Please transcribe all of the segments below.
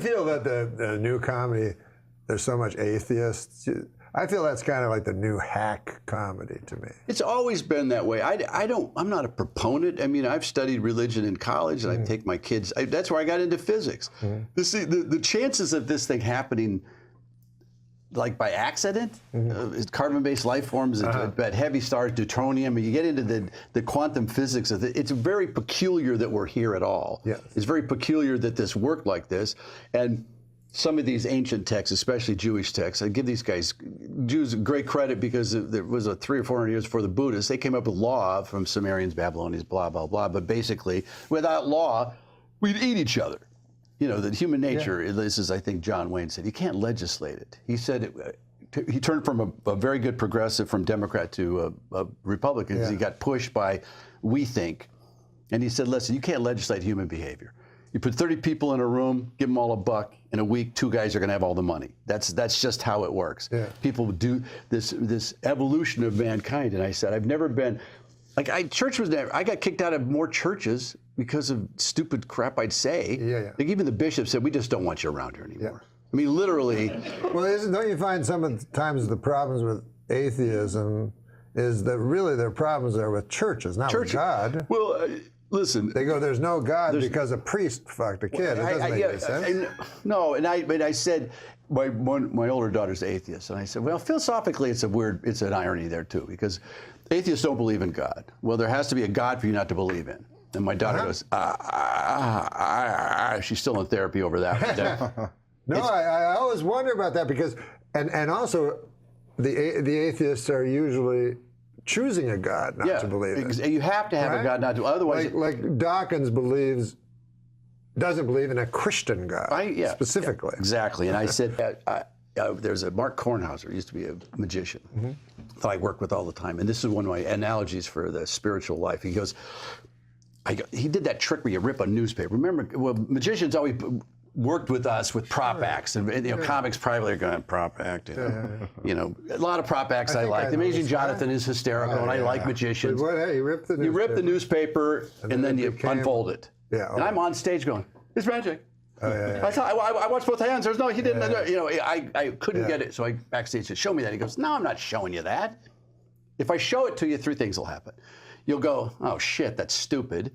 feel that the new comedy, there's so much atheists? I feel that's kind of like the new hack comedy to me. It's always been that way. I'm not a proponent. I mean, I've studied religion in college, and I take my kids. That's where I got into physics. The chances of this thing happening, like by accident, carbon-based life forms, at heavy stars, deuterium, you get into the quantum physics of it. It's very peculiar that we're here at all. Yes. It's very peculiar that this worked like this. And some of these ancient texts, especially Jewish texts, I give these Jews great credit because there was 300 or 400 years before the Buddhists. They came up with law from Sumerians, Babylonians, blah, blah, blah. But basically, without law, we'd eat each other. You know, that human nature, this is, I think John Wayne said, you can't legislate it. He said, he turned from a very good progressive, from Democrat to a Republican, because he got pushed by we think. And he said, listen, you can't legislate human behavior. You put 30 people in a room, give them all $1. In a week, 2 guys are going to have all the money. That's just how it works. Yeah. People do this evolution of mankind. And I said, I've never been, like, I got kicked out of more churches because of stupid crap I'd say. Like, even the bishop said, we just don't want you around here anymore. I mean, literally. Well, don't you find sometimes the problems with atheism is that really their problems are with churches, not with God? Well, listen. They go, there's no God because a priest fucked a kid. It doesn't make any sense. No, and I said, my older daughter's atheist, and I said, well, philosophically, it's an irony there too, because atheists don't believe in God. Well, there has to be a God for you not to believe in. And my daughter goes, she's still in therapy over that. No, I always wonder about that because, and also, the atheists are usually choosing a God not to believe in. You have to have a God not to, otherwise. Like Dawkins doesn't believe in a Christian God specifically. Exactly, and I said, there's a Mark Kornhauser, used to be a magician that I work with all the time, and this is one of my analogies for the spiritual life. He goes, he did that trick where you rip a newspaper. Remember, well, magicians always worked with us with prop acts, and comics privately are going, prop act, you know, a lot of prop acts I like. The Amazing Jonathan is hysterical, and I like magicians. Hey, you rip the newspaper, and then you unfold it. And I'm on stage going, it's magic. I watched both hands. There's no, he didn't. You know, I couldn't get it, so I backstage said, show me that. He goes, no, I'm not showing you that. If I show it to you, 3 things will happen. You'll go, oh shit, that's stupid.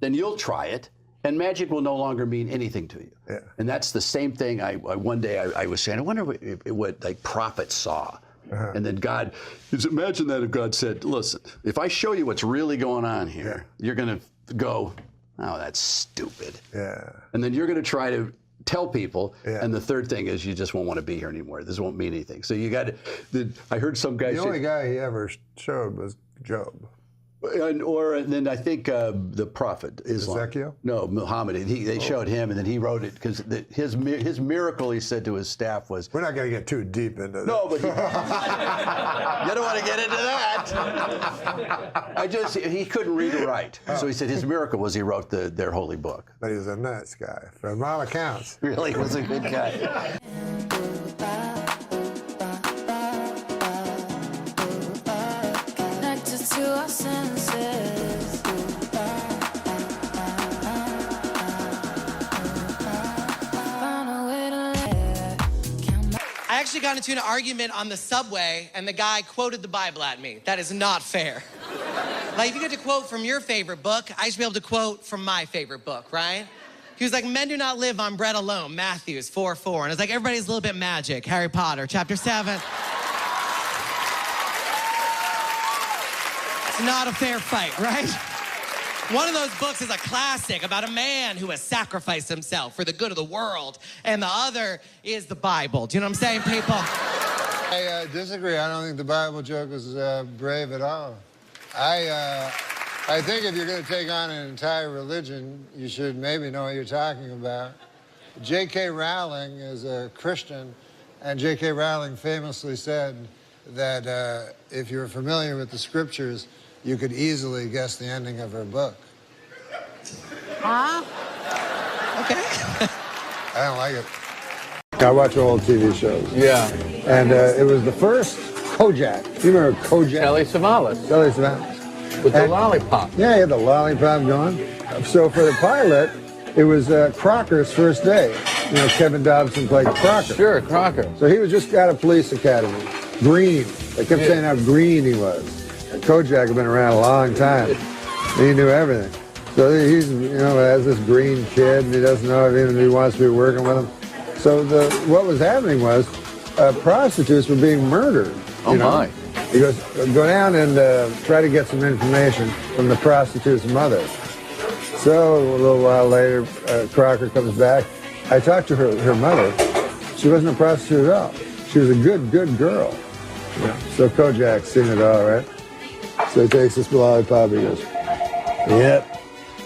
Then you'll try it, and magic will no longer mean anything to you. And that's the same thing. One day I was saying, I wonder what like prophets saw. And then God, imagine that if God said, listen, if I show you what's really going on here, you're going to go, oh, that's stupid. And then you're going to try to tell people, and the third thing is you just won't want to be here anymore. This won't mean anything. So you got to, I heard some guy say, the only guy he ever showed was Job. And then I think the prophet Islam. Ezekiel? No, Muhammad. They showed him, and then he wrote it because his miracle, he said to his staff, was. We're not going to get too deep into this. No, but you don't want to get into that. He couldn't read or write, so he said his miracle was he wrote their holy book. But he was a nice guy, from all accounts. Really, he was a good guy. I actually got into an argument on the subway, and the guy quoted the Bible at me. That is not fair. Like, if you get to quote from your favorite book, I should be able to quote from my favorite book, right? He was like, men do not live on bread alone, Matthew 4:4. And it's like, everybody's a little bit magic, Harry Potter, chapter 7. It's not a fair fight, right? One of those books is a classic about a man who has sacrificed himself for the good of the world, and the other is the Bible. Do you know what I'm saying, people? I disagree. I don't think the Bible joke is brave at all. I think if you're going to take on an entire religion, you should maybe know what you're talking about. J.K. Rowling is a Christian, and J.K. Rowling famously said that if you're familiar with the scriptures, you could easily guess the ending of her book. Huh? Okay. I don't like it. I watch old TV shows. Yeah. And it was the first Kojak. You remember Kojak? Telly Savalas. Telly Savalas. With the lollipop. Yeah, he had the lollipop going. So for the pilot, it was Crocker's first day. you know, Kevin Dobson played Crocker. Sure, Crocker. So he was just out of police academy. Green. They kept saying how green he was. And Kojak had been around a long time. He knew everything. So he's, you know, has this green kid, and he doesn't know if even he wants to be working with him. So what was happening was prostitutes were being murdered. Oh, my. He goes, go down and try to get some information from the prostitute's mother. So a little while later, Crocker comes back. I talked to her mother. She wasn't a prostitute at all. She was a good girl. Yeah. So Kojak's seen it all, right? So he takes this lollipop. He goes, yep,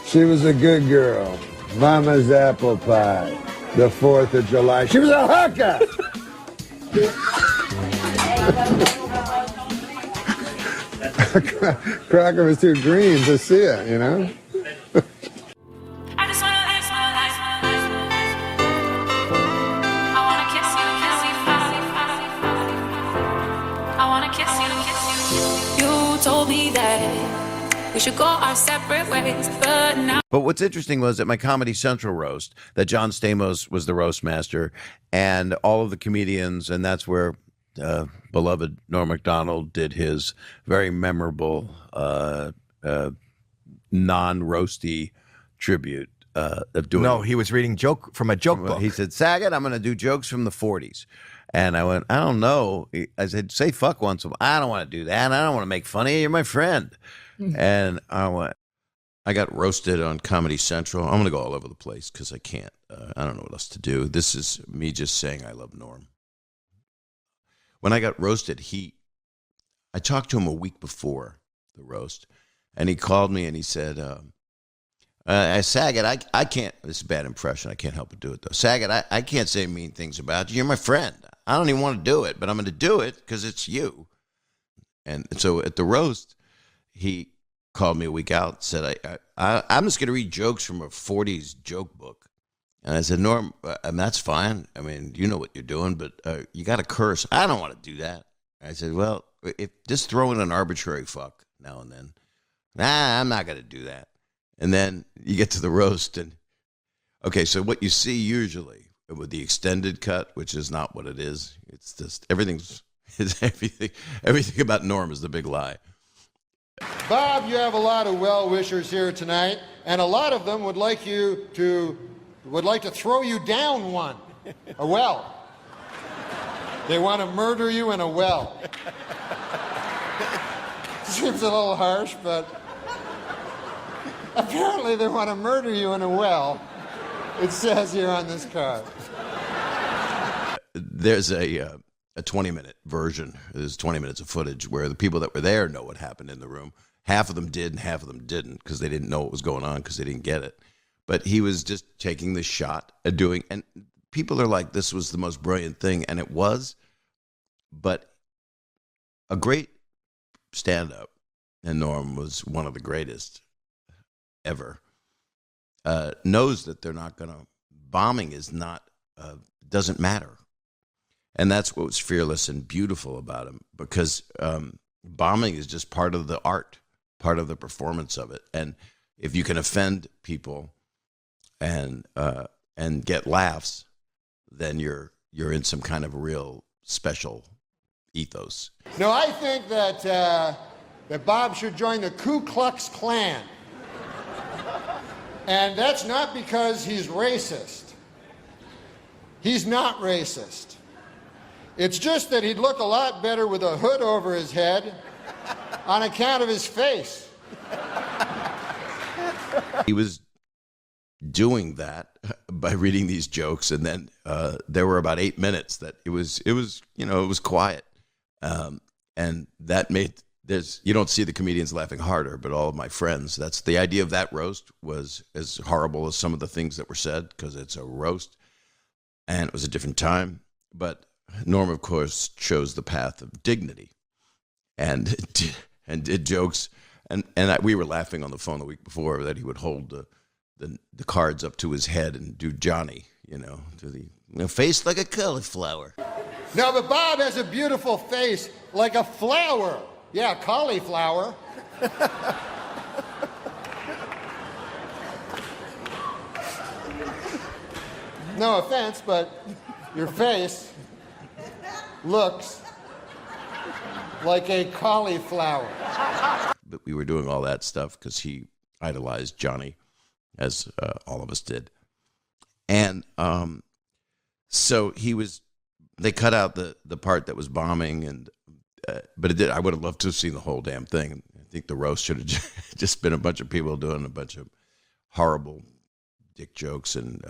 she was a good girl. Mama's apple pie. The 4th of July. She was a hooker! Crocker was too green to see it, you know? We should go our separate ways, but now. But what's interesting was at my Comedy Central roast that John Stamos was the roast master, and all of the comedians, and that's where beloved Norm MacDonald did his very memorable non-roasty tribute of doing. No, he was reading joke from a joke book. He said, "Saget, I'm going to do jokes from the '40s." And I went, I don't know. I said, say fuck once. I don't want to do that. I don't want to make fun of you. You're my friend. And I went, I got roasted on Comedy Central. I'm going to go all over the place because I can't. I don't know what else to do. This is me just saying I love Norm. When I got roasted, I talked to him a week before the roast, and he called me and he said, Saget, I can't, this is a bad impression. I can't help but do it, though. Saget, I can't say mean things about you. You're my friend. I don't even want to do it, but I'm going to do it because it's you. And so at the roast, he called me a week out and said, I'm just going to read jokes from a 40s joke book. And I said, Norm, that's fine. I mean, you know what you're doing, but you got to curse. I don't want to do that. I said, well, just throw in an arbitrary fuck now and then. Nah, I'm not going to do that. And then you get to the roast, and okay, so what you see usually with the extended cut, which is not what it is, it's just everything about Norm is the big lie. Bob, you have a lot of well-wishers here tonight, and a lot of them would like to throw you down one, a well. They want to murder you in a well. Seems a little harsh, but apparently they want to murder you in a well. It says here on this card. There's a 20-minute version. There's 20 minutes of footage where the people that were there know what happened in the room. Half of them did and half of them didn't because they didn't know what was going on because they didn't get it. But he was just taking the shot at doing, and people are like, this was the most brilliant thing, and it was. But a great stand-up, and Norm was one of the greatest ever, knows that they're not going to, bombing is not, doesn't matter. And that's what was fearless and beautiful about him, because bombing is just part of the art, part of the performance of it. And if you can offend people and get laughs, then you're in some kind of real special ethos. No, I think that Bob should join the Ku Klux Klan. And that's not because he's racist. He's not racist. It's just that he'd look a lot better with a hood over his head on account of his face. He was doing that by reading these jokes, and then there were about 8 minutes that it was quiet, and that made you don't see the comedians laughing harder, but all of my friends. That's the idea of that roast, was as horrible as some of the things that were said, because it's a roast, and it was a different time. But Norm, of course, chose the path of dignity, and did jokes, and we were laughing on the phone the week before that he would hold the cards up to his head and do Johnny, to the face like a cauliflower. No, but Bob has a beautiful face like a flower. Yeah, cauliflower. No offense, but your face looks like a cauliflower. But we were doing all that stuff because he idolized Johnny, as all of us did. And so they cut out the part that was bombing, and but it did. I would have loved to have seen the whole damn thing. I think the roast should have just been a bunch of people doing a bunch of horrible dick jokes and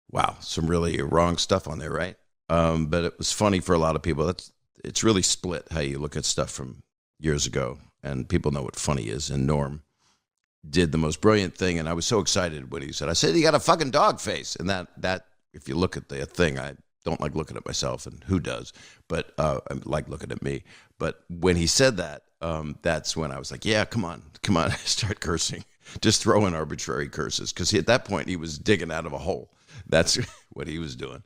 wow, some really wrong stuff on there, right? But it was funny for a lot of people. It's really split how you look at stuff from years ago, and people know what funny is. And Norm did the most brilliant thing, and I was so excited when he said, "I said you got a fucking dog face," and that if you look at the thing, I don't like looking at myself, and who does? But I like looking at me. But when he said that, that's when I was like, yeah, come on, start cursing. Just throw in arbitrary curses. Because at that point, he was digging out of a hole. That's what he was doing.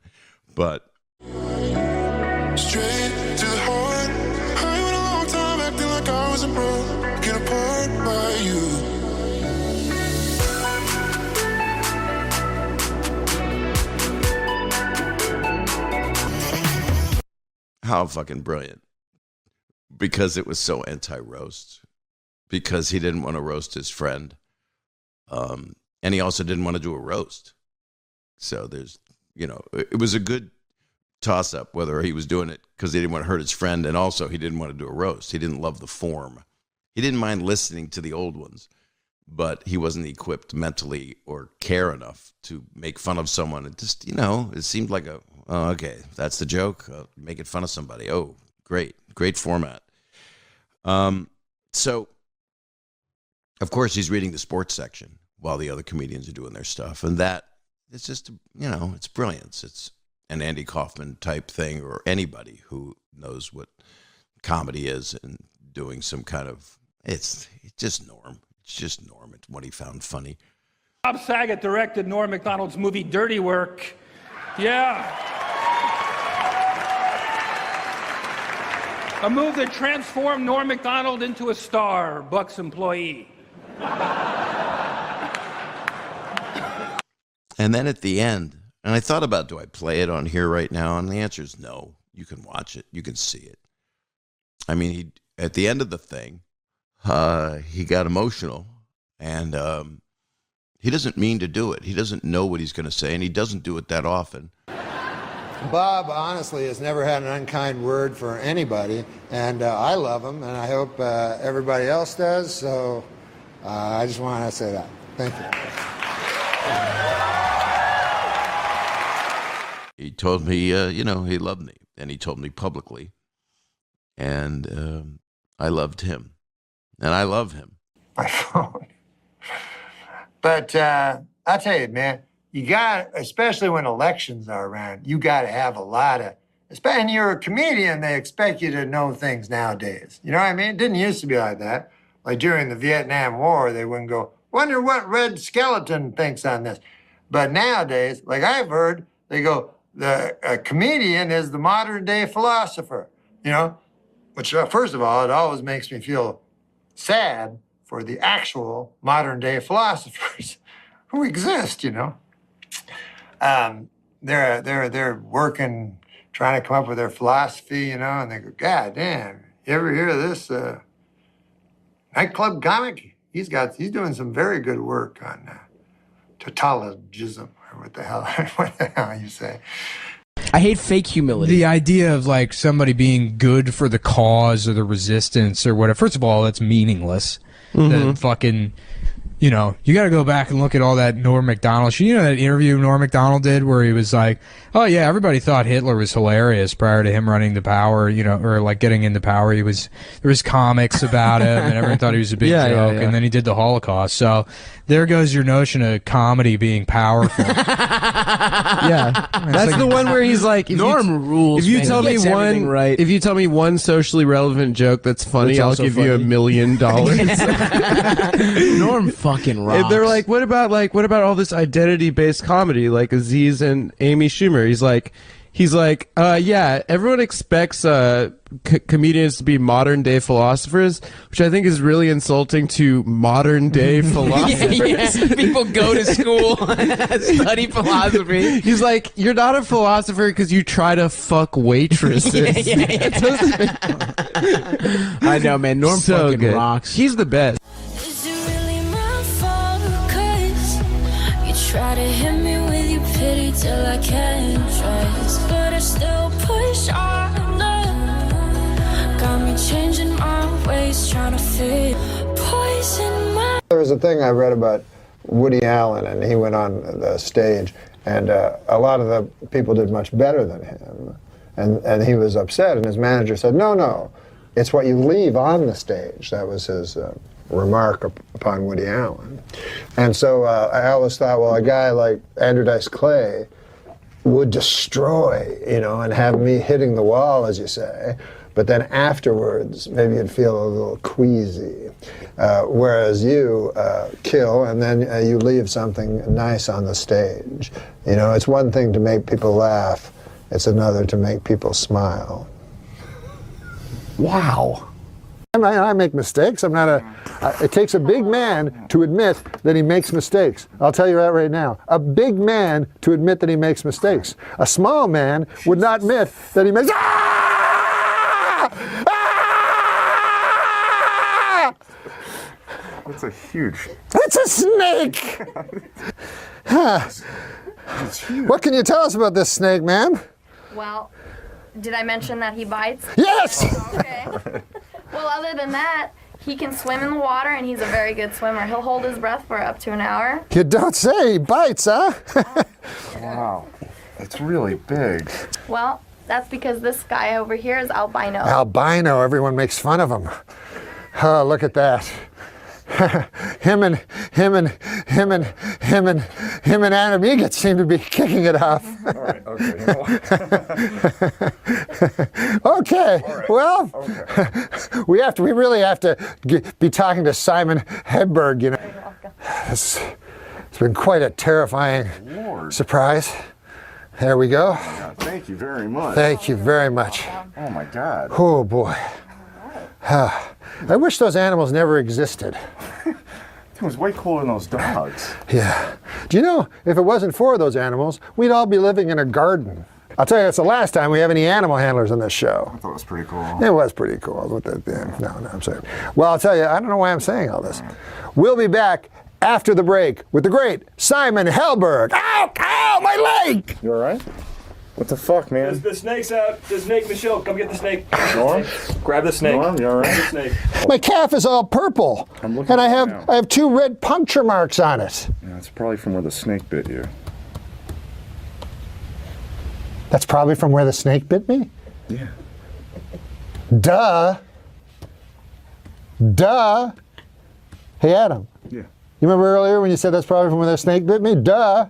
But straight to the heart. I went a long time acting like I wasn't broken apart by you. how fucking brilliant. Because it was so anti-roast. Because he didn't want to roast his friend. And he also didn't want to do a roast. So there's, it was a good toss-up whether he was doing it because he didn't want to hurt his friend, and also he didn't want to do a roast. He didn't love the form. He didn't mind listening to the old ones, but he wasn't equipped mentally or care enough to make fun of someone. It just, it seemed like okay, that's the joke. Making fun of somebody. Oh, great format. So, of course, he's reading the sports section while the other comedians are doing their stuff, and it's just, it's brilliance. It's an Andy Kaufman type thing, or anybody who knows what comedy is and doing some kind of, it's just Norm. It's just Norm. It's what he found funny. Bob Saget directed Norm MacDonald's movie Dirty Work. Yeah. A move that transformed Norm MacDonald into a star, Buck's employee. And then at the end, and I thought about, do I play it on here right now? And the answer is no. You can watch it. You can see it. I mean, at the end of the thing, he got emotional, and he doesn't mean to do it. He doesn't know what he's going to say, and he doesn't do it that often. Bob, honestly, has never had an unkind word for anybody, and I love him, and I hope everybody else does, so I just want to say that. Thank you. He told me, he loved me, and he told me publicly, and I loved him, and I love him. My phone. But I'll tell you, man, you got, especially when elections are around, you got to have a lot of, and you're a comedian, they expect you to know things nowadays. You know what I mean? It didn't used to be like that. Like during the Vietnam War, they wouldn't go, wonder what Red Skeleton thinks on this. But nowadays, like I've heard, they go, the comedian is the modern day philosopher, which first of all, it always makes me feel sad for the actual modern day philosophers who exist, They're working, trying to come up with their philosophy, and they go, God damn, you ever hear of this nightclub comic? He's doing some very good work on tautologism, or what the hell you say. I hate fake humility. The idea of like somebody being good for the cause or the resistance or whatever. First of all, that's meaningless. The fucking, you got to go back and look at all that Norm Macdonald shit. That interview Norm Macdonald did where he was like, oh yeah, everybody thought Hitler was hilarious prior to him running to power, or like getting into power. There was comics about him and everyone thought he was a big joke. Yeah. And then he did the Holocaust. So there goes your notion of comedy being powerful. Yeah. That's like, the one where he's like, Norm rules. If you tell me one, right. If you tell me one socially relevant joke that's funny, I'll give you $1 million. Norm fucking rocks. And they're like, what about all this identity-based comedy like Aziz and Amy Schumer? He's like, he's like, yeah, everyone expects comedians to be modern day philosophers, which I think is really insulting to modern day philosophers. Yeah. People go to school, study philosophy. He's like, you're not a philosopher because you try to fuck waitresses. I know, man. Norm So fucking good. rocks. He's the best. Is it really my fault? 'Cause you try to hit me with your pity till I can't trust, but I still push on. Got me changing my ways, trying to fit poison my. There was a thing I read about Woody Allen, and he went on the stage, and a lot of the people did much better than him, and he was upset, and his manager said, no, it's what you leave on the stage. That was his remark upon Woody Allen. And so I always thought, well, a guy like Andrew Dice Clay would destroy, and have me hitting the wall, as you say, but then afterwards, maybe you'd feel a little queasy. Whereas you kill, and then you leave something nice on the stage. It's one thing to make people laugh, it's another to make people smile. Wow. I make mistakes. I'm not it takes a big man to admit that he makes mistakes. I'll tell you that right now. A big man to admit that he makes mistakes. A small man would not admit that he makes. That's a huge. It's a snake! What can you tell us about this snake, ma'am? Well, did I mention that he bites? Yes! Okay. Well, other than that, he can swim in the water, and he's a very good swimmer. He'll hold his breath for up to an hour. You don't say. He bites, huh? Wow. It's really big. Well, that's because this guy over here is albino. Albino. Everyone makes fun of him. Oh, look at that. him and Adam Egan seem to be kicking it off. All right, okay. Okay, right. Well, Okay. we really have to be talking to Simon Hedberg, It's been quite a terrifying Lord. surprise. There we go. Yeah, thank you very much. Thank you very much. Oh my God. Oh boy. I wish those animals never existed. It was way cooler than those dogs. Yeah. Do you know, if it wasn't for those animals, we'd all be living in a garden. I'll tell you, that's the last time we have any animal handlers on this show. I thought it was pretty cool. It was pretty cool. No, I'm sorry. Well, I'll tell you, I don't know why I'm saying all this. We'll be back after the break with the great Simon Helberg. Ow! Ow! My leg! You all right? What the fuck, man? The snake's out. The snake, Michelle, come get the snake. Norm? Grab the snake. Norm, you all right? Grab the snake. My calf is all purple. I'm looking And I at it have now. I have 2 red puncture marks on it. Yeah, it's probably from where the snake bit you. That's probably from where the snake bit me? Yeah. Duh. Hey, Adam. Yeah. You remember earlier when you said that's probably from where the snake bit me? Duh.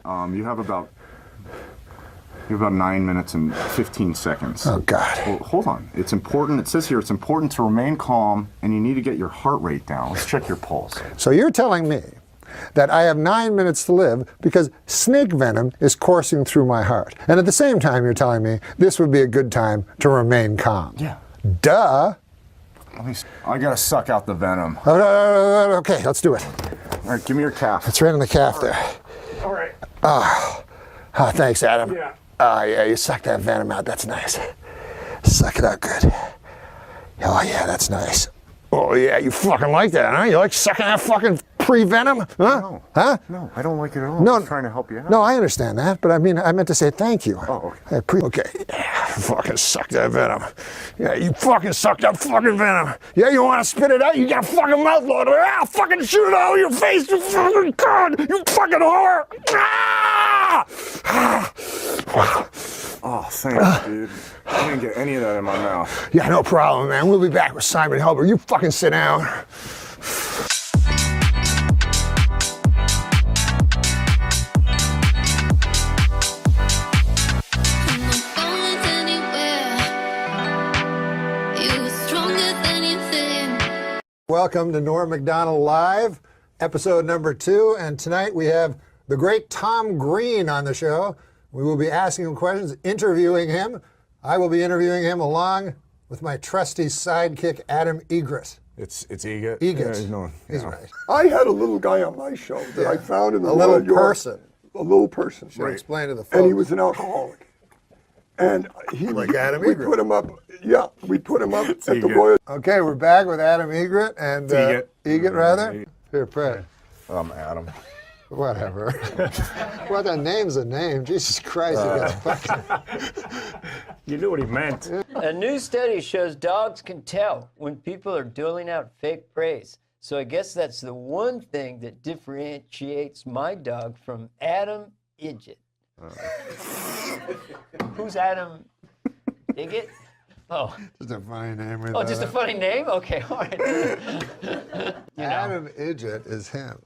You have about 9 minutes and 15 seconds. Oh, God. Well, hold on. It's important. It says here it's important to remain calm, and you need to get your heart rate down. Let's check your pulse. So you're telling me that I have 9 minutes to live because snake venom is coursing through my heart. And at the same time, you're telling me this would be a good time to remain calm. Yeah. Duh. At least I gotta suck out the venom. Oh, okay, let's do it. All right, give me your calf. It's right on the calf there. All right. Oh, thanks, Adam. Yeah. Oh, yeah, you suck that venom out. That's nice. Suck it out good. Oh, yeah, that's nice. Oh, yeah, you fucking like that, huh? You like sucking that fucking pre-venom? Huh? No. Huh? No, I don't like it at all. No. I'm just trying to help you out. No, I understand that, but I meant to say thank you. Oh, Okay. Yeah, fucking suck that venom. Yeah, you fucking suck that fucking venom. Yeah, you want to spit it out? You got a fucking mouth load of it. I'll fucking shoot it out of your face, you fucking cunt. You fucking whore. Ah! Oh, thanks, dude. I didn't get any of that in my mouth. Yeah, no problem, man. We'll be back with Simon Helber. You fucking sit down. Welcome to Norm MacDonald Live, episode number 2. And tonight we have the great Tom Green on the show. We will be asking him questions, interviewing him. I will be interviewing him along with my trusty sidekick, Adam Egret. It's Egret. Egret. No, He's right. I had a little guy on my show that I found in the A little Royal York. person. A little person. Should explain to the folks. And he was an alcoholic. And like Adam we Egret. put him up. Yeah, we put him up at the Royal. Okay, we're back with Adam Egret and Egret rather. Here, pray. Adam. Whatever. Well, that name's a name. Jesus Christ, it gets fucking. You knew what he meant. A new study shows dogs can tell when people are doling out fake praise. So I guess that's the one thing that differentiates my dog from Adam Idget. Who's Adam Idget? Oh. Just a funny name. Oh, just a funny name? Okay, all right. Adam Idget is him.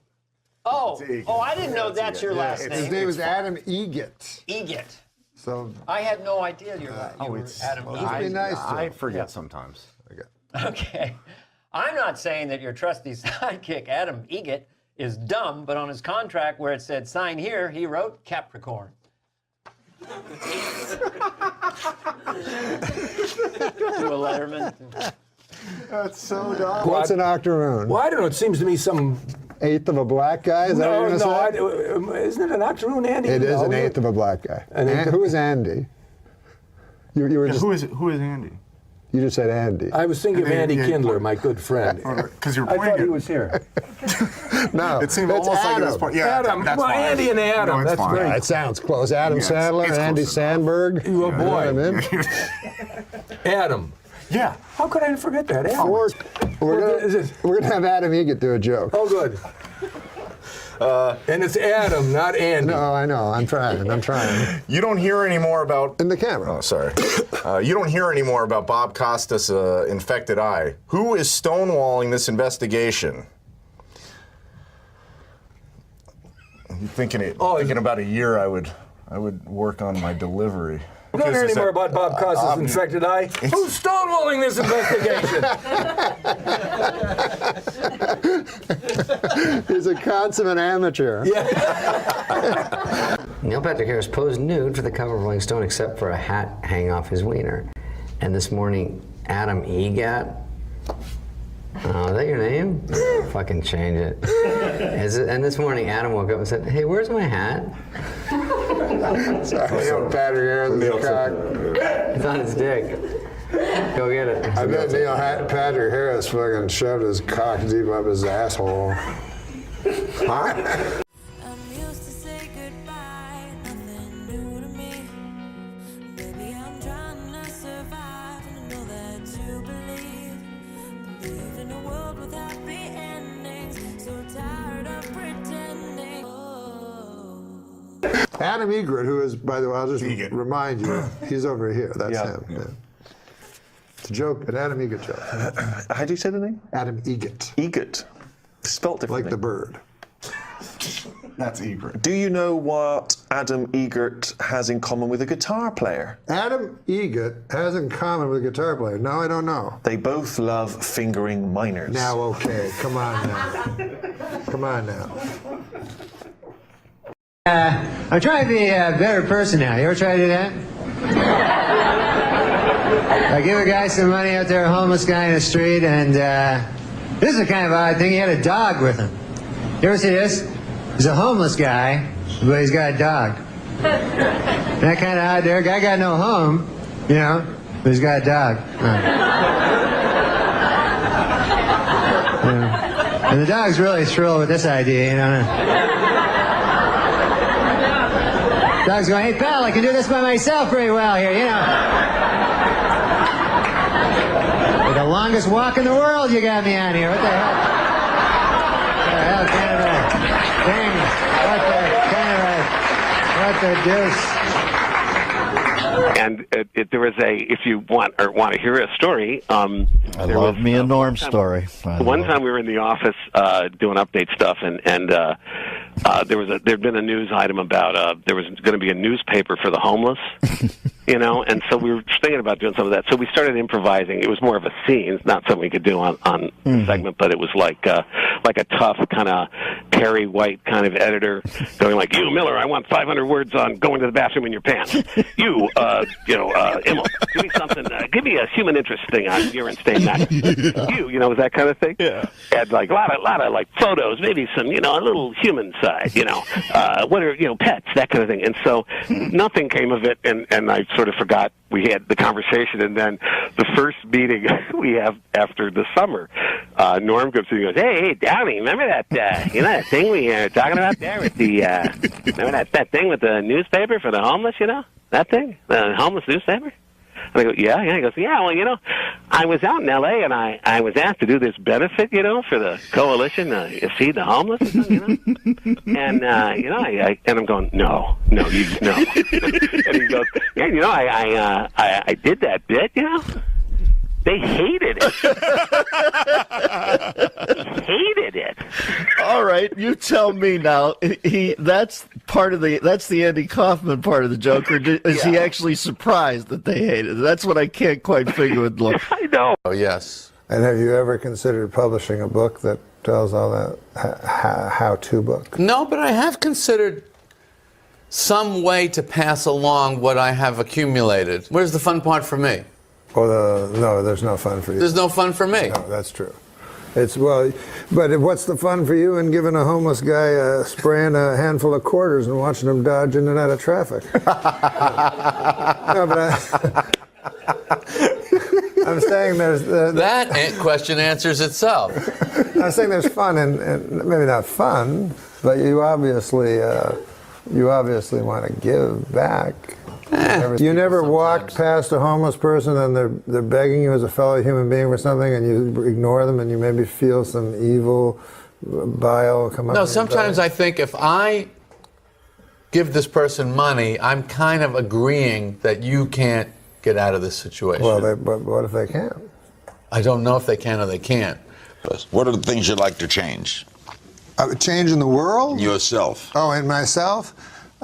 Oh, I didn't know that's your last name. His name is Adam Egget. Egget. So I had no idea you were Adam Egget. I forget sometimes. Okay. I'm not saying that your trusty sidekick, Adam Egget, is dumb, but on his contract where it said sign here, he wrote Capricorn. To a letterman. That's so dumb. What's an octoroon? Well, I don't know. It seems to me some eighth of a black guy? Is that what you're going to say? Isn't it an octoroon, Andy? It is an eighth of a black guy. Who is Andy? You were just, who is Andy? You just said Andy. I was thinking of Andy Kindler, my good friend. Because you're I pointing. thought he was here. No, It seemed that's almost like it was Adam. point. Yeah, Adam. that's Well, fine. Andy and Adam. No, it's That's fine. great. It sounds close. Adam Yeah, Sandler, it's Andy close enough. Sandberg. Oh, You know boy. what I mean? Adam. Yeah. How could I forget that? Adam. We're gonna have Adam Egget do a joke. Oh, good. And it's Adam, not Andy. No, I know. I'm trying. You don't hear any more about. In the camera. Oh, sorry. You don't hear any more about Bob Costas' infected eye. Who is stonewalling this investigation? I'm thinking about a year I would work on my delivery. You don't hear any more about Bob Costas' infected eye? Who's stonewalling this investigation? He's a consummate amateur. Neil Patrick Harris posed nude for the cover of Rolling Stone except for a hat hanging off his wiener. And this morning, Adam Egget. Oh, is that your name? Fucking change it. And this morning, Adam woke up and said, "Hey, where's my hat?" Sorry, Neil Patrick Harris' cock. It's on his dick. Go get it. I bet Neil Patrick Harris fucking shoved his cock deep up his asshole. Huh? Adam Egret, who is, by the way, I'll just remind you, he's over here. That's him. Yeah. It's a joke, an Adam Egret joke. How do you say the name? Adam Egget. Egget. Spelt differently. Like the bird. That's Egret. Do you know what Adam Egret has in common with a guitar player? Adam Egget has in common with a guitar player. No, I don't know. They both love fingering minors. Now, okay, come on now. Come on now. I'm trying to be a better person now. You ever try to do that? I give a guy some money out there, a homeless guy in the street, and this is a kind of odd thing. He had a dog with him. You ever see this? He's a homeless guy, but he's got a dog. That kind of odd there. Guy got no home, you know, but he's got a dog. Yeah. And the dog's really thrilled with this idea, you know. Dog's going, "Hey, pal, I can do this by myself very well here, you know." The longest walk in the world you got me on here. What the hell? What the hell kind of a thing? What the deuce? And there was if you want to hear a story. I love me a Norm story. One time we were in the office doing update stuff, and there'd been a news item about there was going to be a newspaper for the homeless. you know, and so we were thinking about doing some of that. So we started improvising. It was more of a scene, not something we could do on the segment, but it was like a tough kind of Perry White kind of editor going like, "You, Miller, I want 500 words on going to the bathroom in your pants. You, Immel, give me something. Give me a human interest thing on urine stain magnet. You know, that kind of thing. Yeah. And like a lot of like photos, maybe some, you know, a little human side, you know, what are, you know, pets, that kind of thing." And so nothing came of it, and I sort of forgot we had the conversation. And then the first meeting we have after the summer, Norm comes in and goes, "Hey, Downey, remember that, you know, that thing we were talking about there with the, remember that thing with the newspaper for the homeless, you know, that thing, the homeless newspaper?" And I go, "Yeah." He goes, "Yeah, well, you know, I was out in L.A. and I was asked to do this benefit, you know, for the coalition, Feed the Homeless, or something, you know." And, you know, and I'm going, no. And he goes, "Yeah, you know, I did that bit, you know." They hated it. Hated it. All right, you tell me now. That's the Andy Kaufman part of the joke, or is he actually surprised that they hated it? That's what I can't quite figure with Lord. I know. Oh, yes. And have you ever considered publishing a book that tells all that how-to book? No, but I have considered some way to pass along what I have accumulated. Where's the fun part for me? Well, no, there's no fun for you. There's no fun for me. No, that's true. But what's the fun for you in giving a homeless guy spraying a handful of quarters and watching him dodge in and out of traffic? No, but I'm saying there's... that question answers itself. I'm saying there's fun, and maybe not fun, but you obviously want to give back. You never walked past a homeless person and they're begging you as a fellow human being for something, and you ignore them, and you maybe feel some evil bile come up? No, sometimes I think if I give this person money, I'm kind of agreeing that you can't get out of this situation. Well, but what if they can't? I don't know if they can or they can't. What are the things you'd like to change? Change in the world? Yourself. Oh, in myself?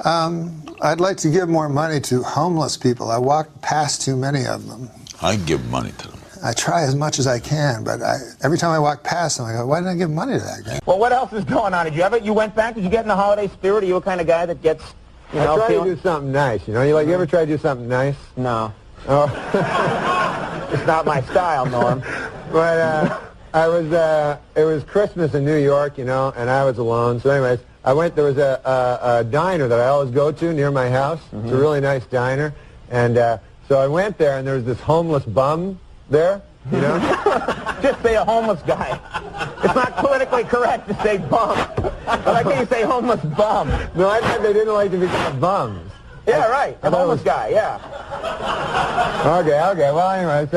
I'd like to give more money to homeless people. I walk past too many of them. I give money to them. I try as much as I can, but every time I walk past them, I go, "Why didn't I give money to that guy?" Well, what else is going on? You went back? Did you get in the holiday spirit? Are you a kind of guy that gets, you know, I try to do something nice, you know? You ever try to do something nice? No. Oh. It's not my style, Norm. But it was Christmas in New York, you know, and I was alone. So anyways, there was a diner that I always go to near my house. It's a really nice diner. And so I went there, and there was this homeless bum there, you know? Just say a homeless guy. It's not politically correct to say bum. But I can't say homeless bum. No, I thought they didn't like to be called bums. Yeah, right. A homeless guy, yeah. Okay. Well, anyway,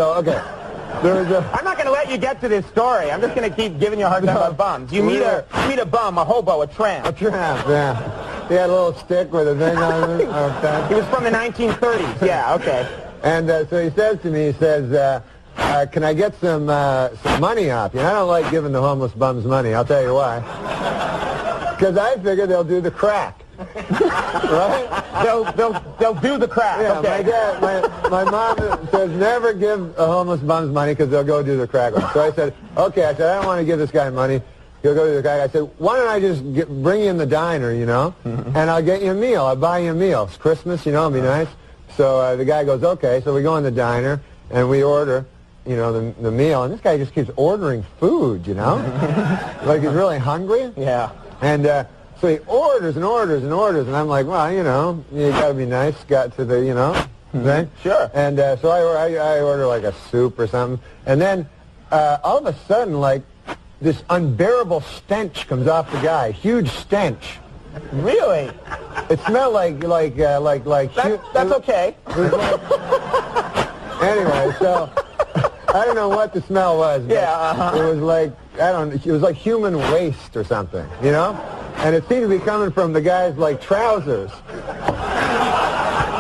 I'm not going to let you get to this story. I'm just going to keep giving you a hard time about bums. You meet a bum, a hobo, a tramp. A tramp, yeah. He had a little stick with a thing on it. He was from the 1930s. Yeah, okay. And so he says to me, "Can I get some money off you?" And I don't like giving the homeless bums money. I'll tell you why. Because I figure they'll do the crack. Right? They'll do the crack. Yeah, okay. My mom says never give a homeless bums money because they'll go do the crack. So I said, okay. I don't want to give this guy money. He'll go do the crack. I said, why don't I just bring you in the diner, you know, and I'll get you a meal. I'll buy you a meal. It's Christmas, you know, it'll be nice. So the guy goes, okay. So we go in the diner and we order, you know, the meal. And this guy just keeps ordering food, you know, like he's really hungry. Yeah. And so he orders and orders and orders, and I'm like, well, you know, you got to be nice, got to the, you know, thing. Sure. And so I order like a soup or something, and then all of a sudden, like, this unbearable stench comes off the guy, huge stench. Really? It smelled like. That's okay. Anyway, so I don't know what the smell was. But Yeah. It was like, it was like human waste or something, you know? And it seemed to be coming from the guy's, like, trousers.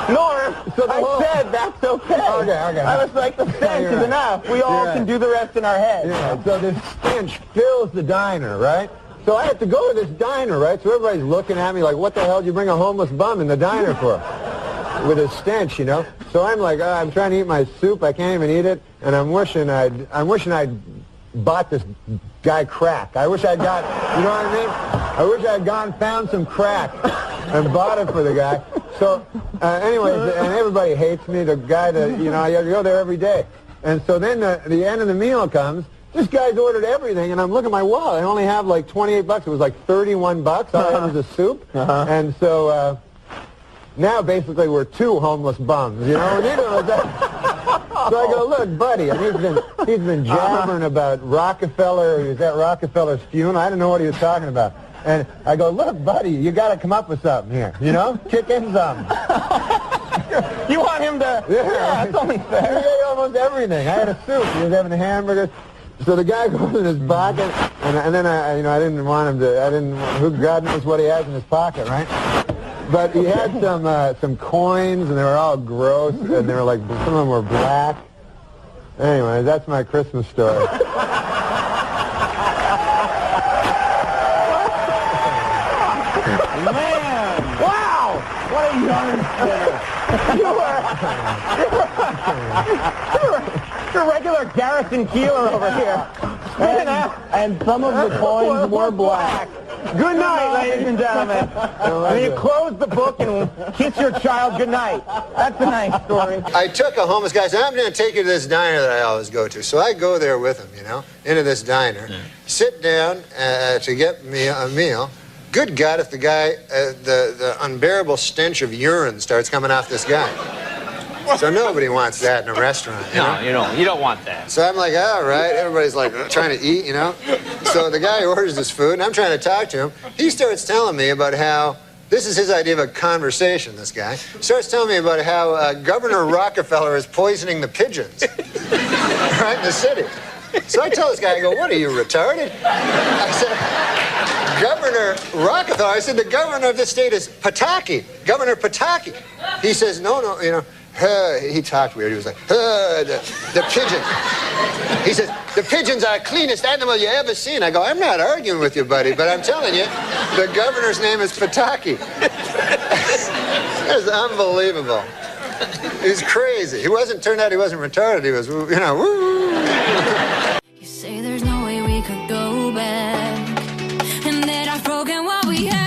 Norm, I said that's okay. Okay. I was like, the stench is enough. We all can do the rest in our heads. Yeah, so this stench fills the diner, right? So I have to go to this diner, right? So everybody's looking at me like, what the hell did you bring a homeless bum in the diner for? with a stench, you know. So I'm like, I'm trying to eat my soup. I can't even eat it, and I'm wishing I'd bought this guy crack. I wish I'd got, you know what I mean? I wish I'd gone found some crack and bought it for the guy. So, anyways, and everybody hates me. The guy that, you know, I go there every day. And so then the end of the meal comes. This guy's ordered everything, and I'm looking at my wallet. I only have like 28 bucks. It was like 31 bucks. All I had was a soup. And so now basically we're two homeless bums, you know? Neither of us. So I go, look, buddy, and he's been jabbering about Rockefeller. He was at Rockefeller's funeral. I didn't know what he was talking about. And I go, look, buddy, you got to come up with something here, you know? Kick in something. You want him to? Yeah, that's only fair. He ate almost everything. I had a soup. He was having hamburgers. So the guy goes in his pocket, and then I didn't want him to. Who God knows what he has in his pocket, right? But he had some coins, and they were all gross, and they were like, some of them were black. Anyway, that's my Christmas story. Man, wow! What a yarn spinner. You're a regular Garrison Keeler over here. And some of the coins were black. Good night, ladies and gentlemen. And you close the book and kiss your child good night. That's a nice story. I took a homeless guy, so I'm going to take you to this diner that I always go to. So I go there with him, you know, into this diner, sit down to get me a meal. Good God, if the guy, the unbearable stench of urine starts coming off this guy. So nobody wants that in a restaurant. No, you don't want that. So I'm like, all right. Everybody's like trying to eat, you know. So the guy orders this food, and I'm trying to talk to him. He starts telling me about how, this is his idea of a conversation, this guy. Starts telling me about how Governor Rockefeller is poisoning the pigeons right in the city. So I tell this guy, I go, what are you, retarded? I said, Governor Rockefeller. I said, the governor of this state is Pataki, Governor Pataki. He says, no, you know. He talked weird. He was like, the pigeon. He says, the pigeons are the cleanest animal you ever seen. I go, I'm not arguing with you, buddy, but I'm telling you, the governor's name is Pataki. It's unbelievable. He's crazy. Turned out he wasn't retarded. He was, you know, woo. You say there's no way we could go back, and that I've broken what we had.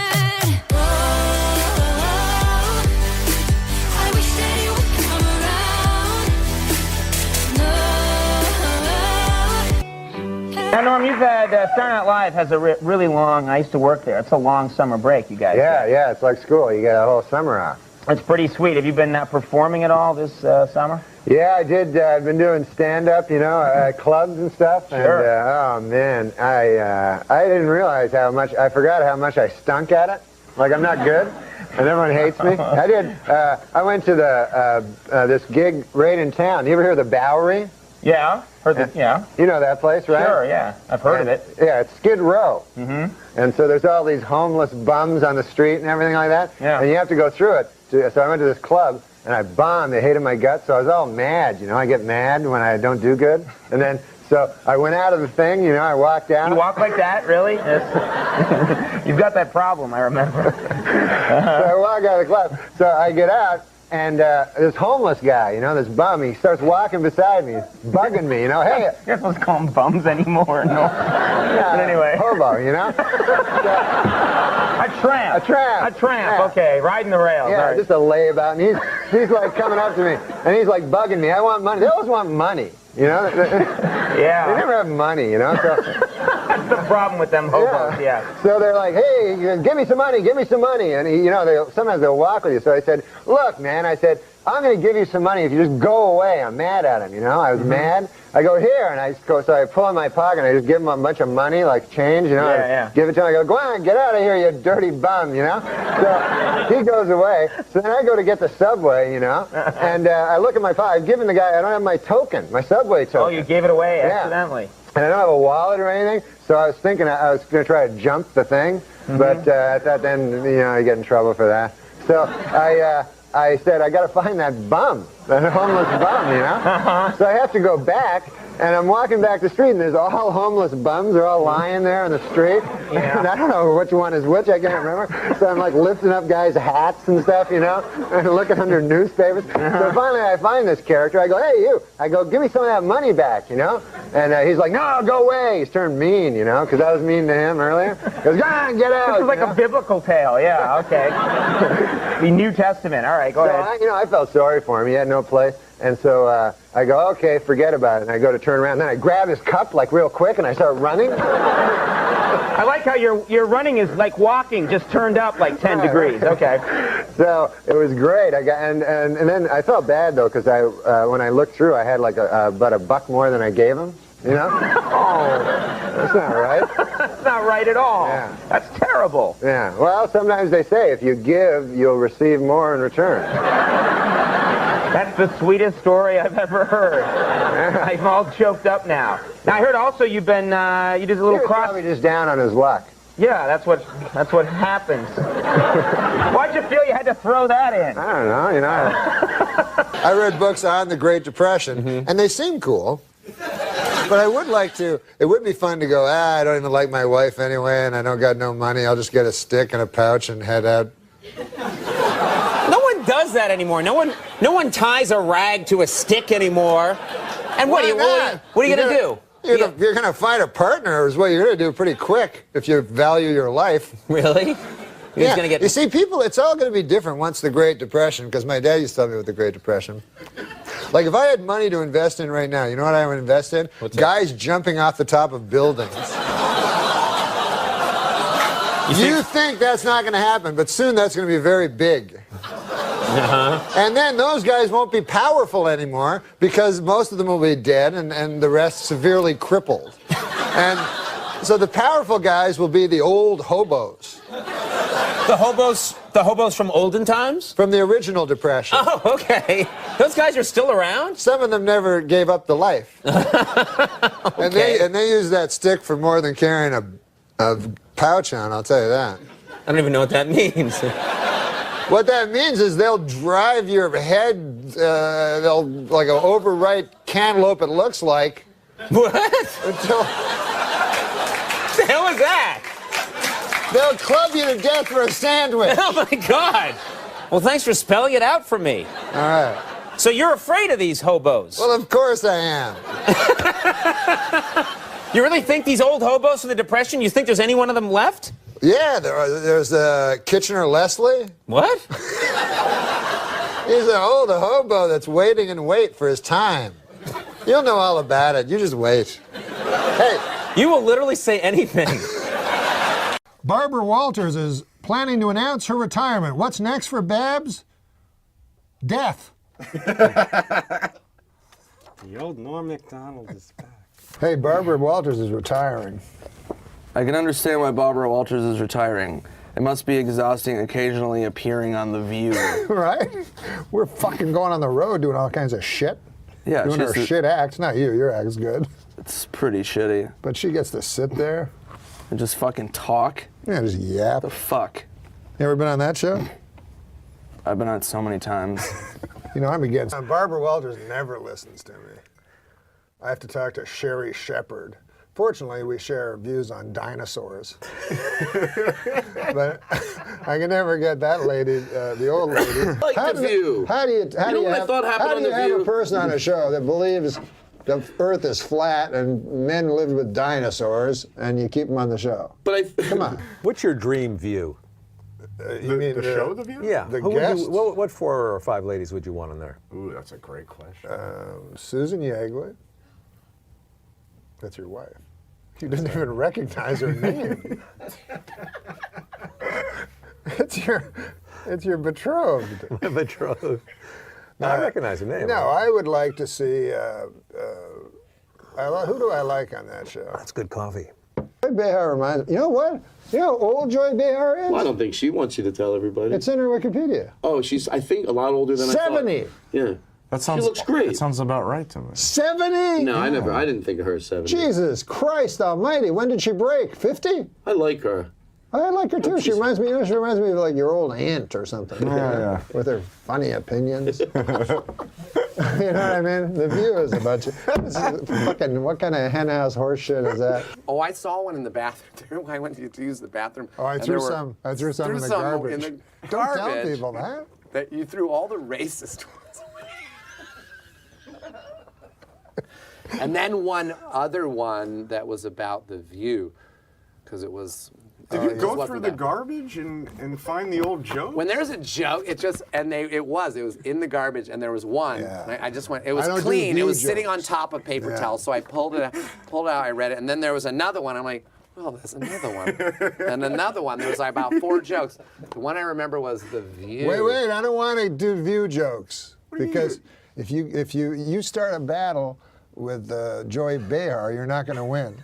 Now, Norm, you've had, Saturday Night Live has a really long, I used to work there. It's a long summer break, you guys. Yeah, it's like school. You get a whole summer off. It's pretty sweet. Have you been performing at all this summer? Yeah, I did. I've been doing stand-up, you know, at clubs and stuff. Sure. And, oh, man, I didn't realize how much, I forgot how much I stunk at it. Like, I'm not good, and everyone hates me. I went to this gig right in town. You ever hear of the Bowery? Yeah. Yeah. You know that place, right? Sure, yeah. I've heard of it. Yeah, it's Skid Row. Mm-hmm. And so there's all these homeless bums on the street and everything like that. Yeah. And you have to go through it. So I went to this club, and I bombed. They hated my guts, so I was all mad. You know, I get mad when I don't do good. And then, so I went out of the thing, you know, I walked out. You walk like that, really? Yes. You've got that problem, I remember. So I walk out of the club. So I get out. And this homeless guy, you know, this bum, he starts walking beside me, bugging me, you know, hey. You're not supposed to call them bums anymore, no. Yeah, but anyway. Hobo, you know? A tramp. Yeah. Okay, riding the rails. Yeah, right. just a layabout. And he's like coming up to me, and he's like bugging me. I want money. They always want money, you know? Yeah. They never have money, you know? So, that's the problem with them hobos, yeah. So they're like, hey, give me some money. And, you know, sometimes they'll walk with you. So I said, look, man, I said, I'm going to give you some money if you just go away. I'm mad at him, you know? I was mad. I go, here, and I pull in my pocket, and I just give him a bunch of money, like change, you know? Yeah. Give it to him. I go, go on, get out of here, you dirty bum, you know? So he goes away. So then I go to get the subway, you know? And I look at my pocket. I've given the guy, I don't have my token, my subway token. Oh, you gave it away accidentally. And I don't have a wallet or anything, so I was thinking I was going to try to jump the thing, but I thought then, you know, I get in trouble for that. So I said, I got to find that bum. The homeless bum, you know? So I have to go back, and I'm walking back the street, and there's all homeless bums. They're all lying there on the street. And I don't know which one is which. I can't remember. So I'm like lifting up guys' hats and stuff, you know, and looking under newspapers. So finally I find this character. I go, hey, you. I go, give me some of that money back, you know? And he's like, no, go away. He's turned mean, you know, because I was mean to him earlier. He goes, get out. This is like a biblical tale. Yeah, okay. The New Testament. All right, go ahead. I felt sorry for him. He had no place. And so I go, okay, forget about it. And I go to turn around. And then I grab his cup like real quick and I start running. I like how your running is like walking, just turned up like 10 degrees. Okay. So it was great. I got and then I felt bad though because when I looked through, I had like about $1 more than I gave him. You know? Oh, that's not right. That's not right at all. Yeah. That's terrible. Yeah. Well, sometimes they say if you give, you'll receive more in return. That's the sweetest story I've ever heard. I'm all choked up now. Now I heard also you've been you did a little cross. Probably just down on his luck. Yeah, that's what happens. Why'd you feel you had to throw that in? I don't know. You know. I read books on the Great Depression, and they seem cool. But I would like to, it would be fun to go, I don't even like my wife anyway, and I don't got no money. I'll just get a stick and a pouch and head out. No one does that anymore. No one ties a rag to a stick anymore. And what are you going to do? You're going to find a partner is what you're going to do pretty quick if you value your life. Really? Yeah. You see, people, it's all going to be different once the Great Depression, because my dad used to tell me about the Great Depression. Like, if I had money to invest in right now, you know what I would invest in? Guys jumping off the top of buildings. You think that's not going to happen, but soon that's going to be very big. And then those guys won't be powerful anymore because most of them will be dead and the rest severely crippled. And so the powerful guys will be the old hobos. The hobos from olden times? From the original Depression. Oh, okay. Those guys are still around? Some of them never gave up the life. Okay. And they use that stick for more than carrying a pouch on, I'll tell you that. I don't even know what that means. What that means is they'll drive your head, they'll, like an overripe cantaloupe it looks like. What? Until... What the hell is that? They'll club you to death for a sandwich. Oh, my God. Well, thanks for spelling it out for me. All right. So you're afraid of these hobos? Well, of course I am. You really think these old hobos from the Depression, you think there's any one of them left? Yeah, there's Kitchener Leslie. What? He's an old hobo that's waiting and wait for his time. You'll know all about it. You just wait. Hey. You will literally say anything. Barbara Walters is planning to announce her retirement. What's next for Babs? Death. The old Norm MacDonald is back. Hey, Barbara Walters is retiring. I can understand why Barbara Walters is retiring. It must be exhausting occasionally appearing on The View. Right? We're fucking going on the road doing all kinds of shit. Yeah, doing her shit acts. Not you. Your act's good. It's pretty shitty. But she gets to sit there. And just fucking talk. Yeah, just yap. The fuck? You ever been on that show? I've been on it so many times. You know, I'm against... Barbara Walters never listens to me. I have to talk to Sherry Shepard. Fortunately, we share views on dinosaurs. But I can never get that lady, the old lady. I like The View. How do you have a person on a show that believes the Earth is flat and men lived with dinosaurs, and you keep them on the show? But come on. What's your dream view? You mean the show, The View? Yeah. The Who guests? what 4 or 5 ladies would you want on there? Ooh, that's a great question. Susan Yeagley. That's your wife. You didn't even recognize her name. It's your betrothed. Betrothed. No, I recognize her name. No, I would like to see. Who do I like on that show? That's good coffee. Joy Behar reminds me. You know what? You know how old Joy Behar is? Well, I don't think she wants you to tell everybody. It's in her Wikipedia. Oh, she's, I think, a lot older than 70. I thought. Yeah. That sounds, she looks great. That sounds about right to me. 70? No, I didn't think of her as 70. Jesus Christ almighty, when did she break? 50? I like her. I like her too. She reminds me of like your old aunt or something. Yeah. With her funny opinions. You know what I mean? The View is a bunch of this is fucking. What kind of henhouse horse shit is that? Oh, I saw one in the bathroom. I went to use the bathroom. Oh, I threw some in the garbage. Don't tell people that. That you threw all the racist ones away. And then one other one that was about the View, because it was. Did you go through the garbage and find the old joke? When there's a joke, it was in the garbage, and there was one. Yeah. I just went. It was clean. It was sitting on top of paper towels, so I pulled it out. I read it, and then there was another one. I'm like, well, there's another one, and another one. There was like about 4 jokes. The one I remember was the View. Wait! I don't want to do View jokes because if you start a battle with Joy Behar, you're not going to win.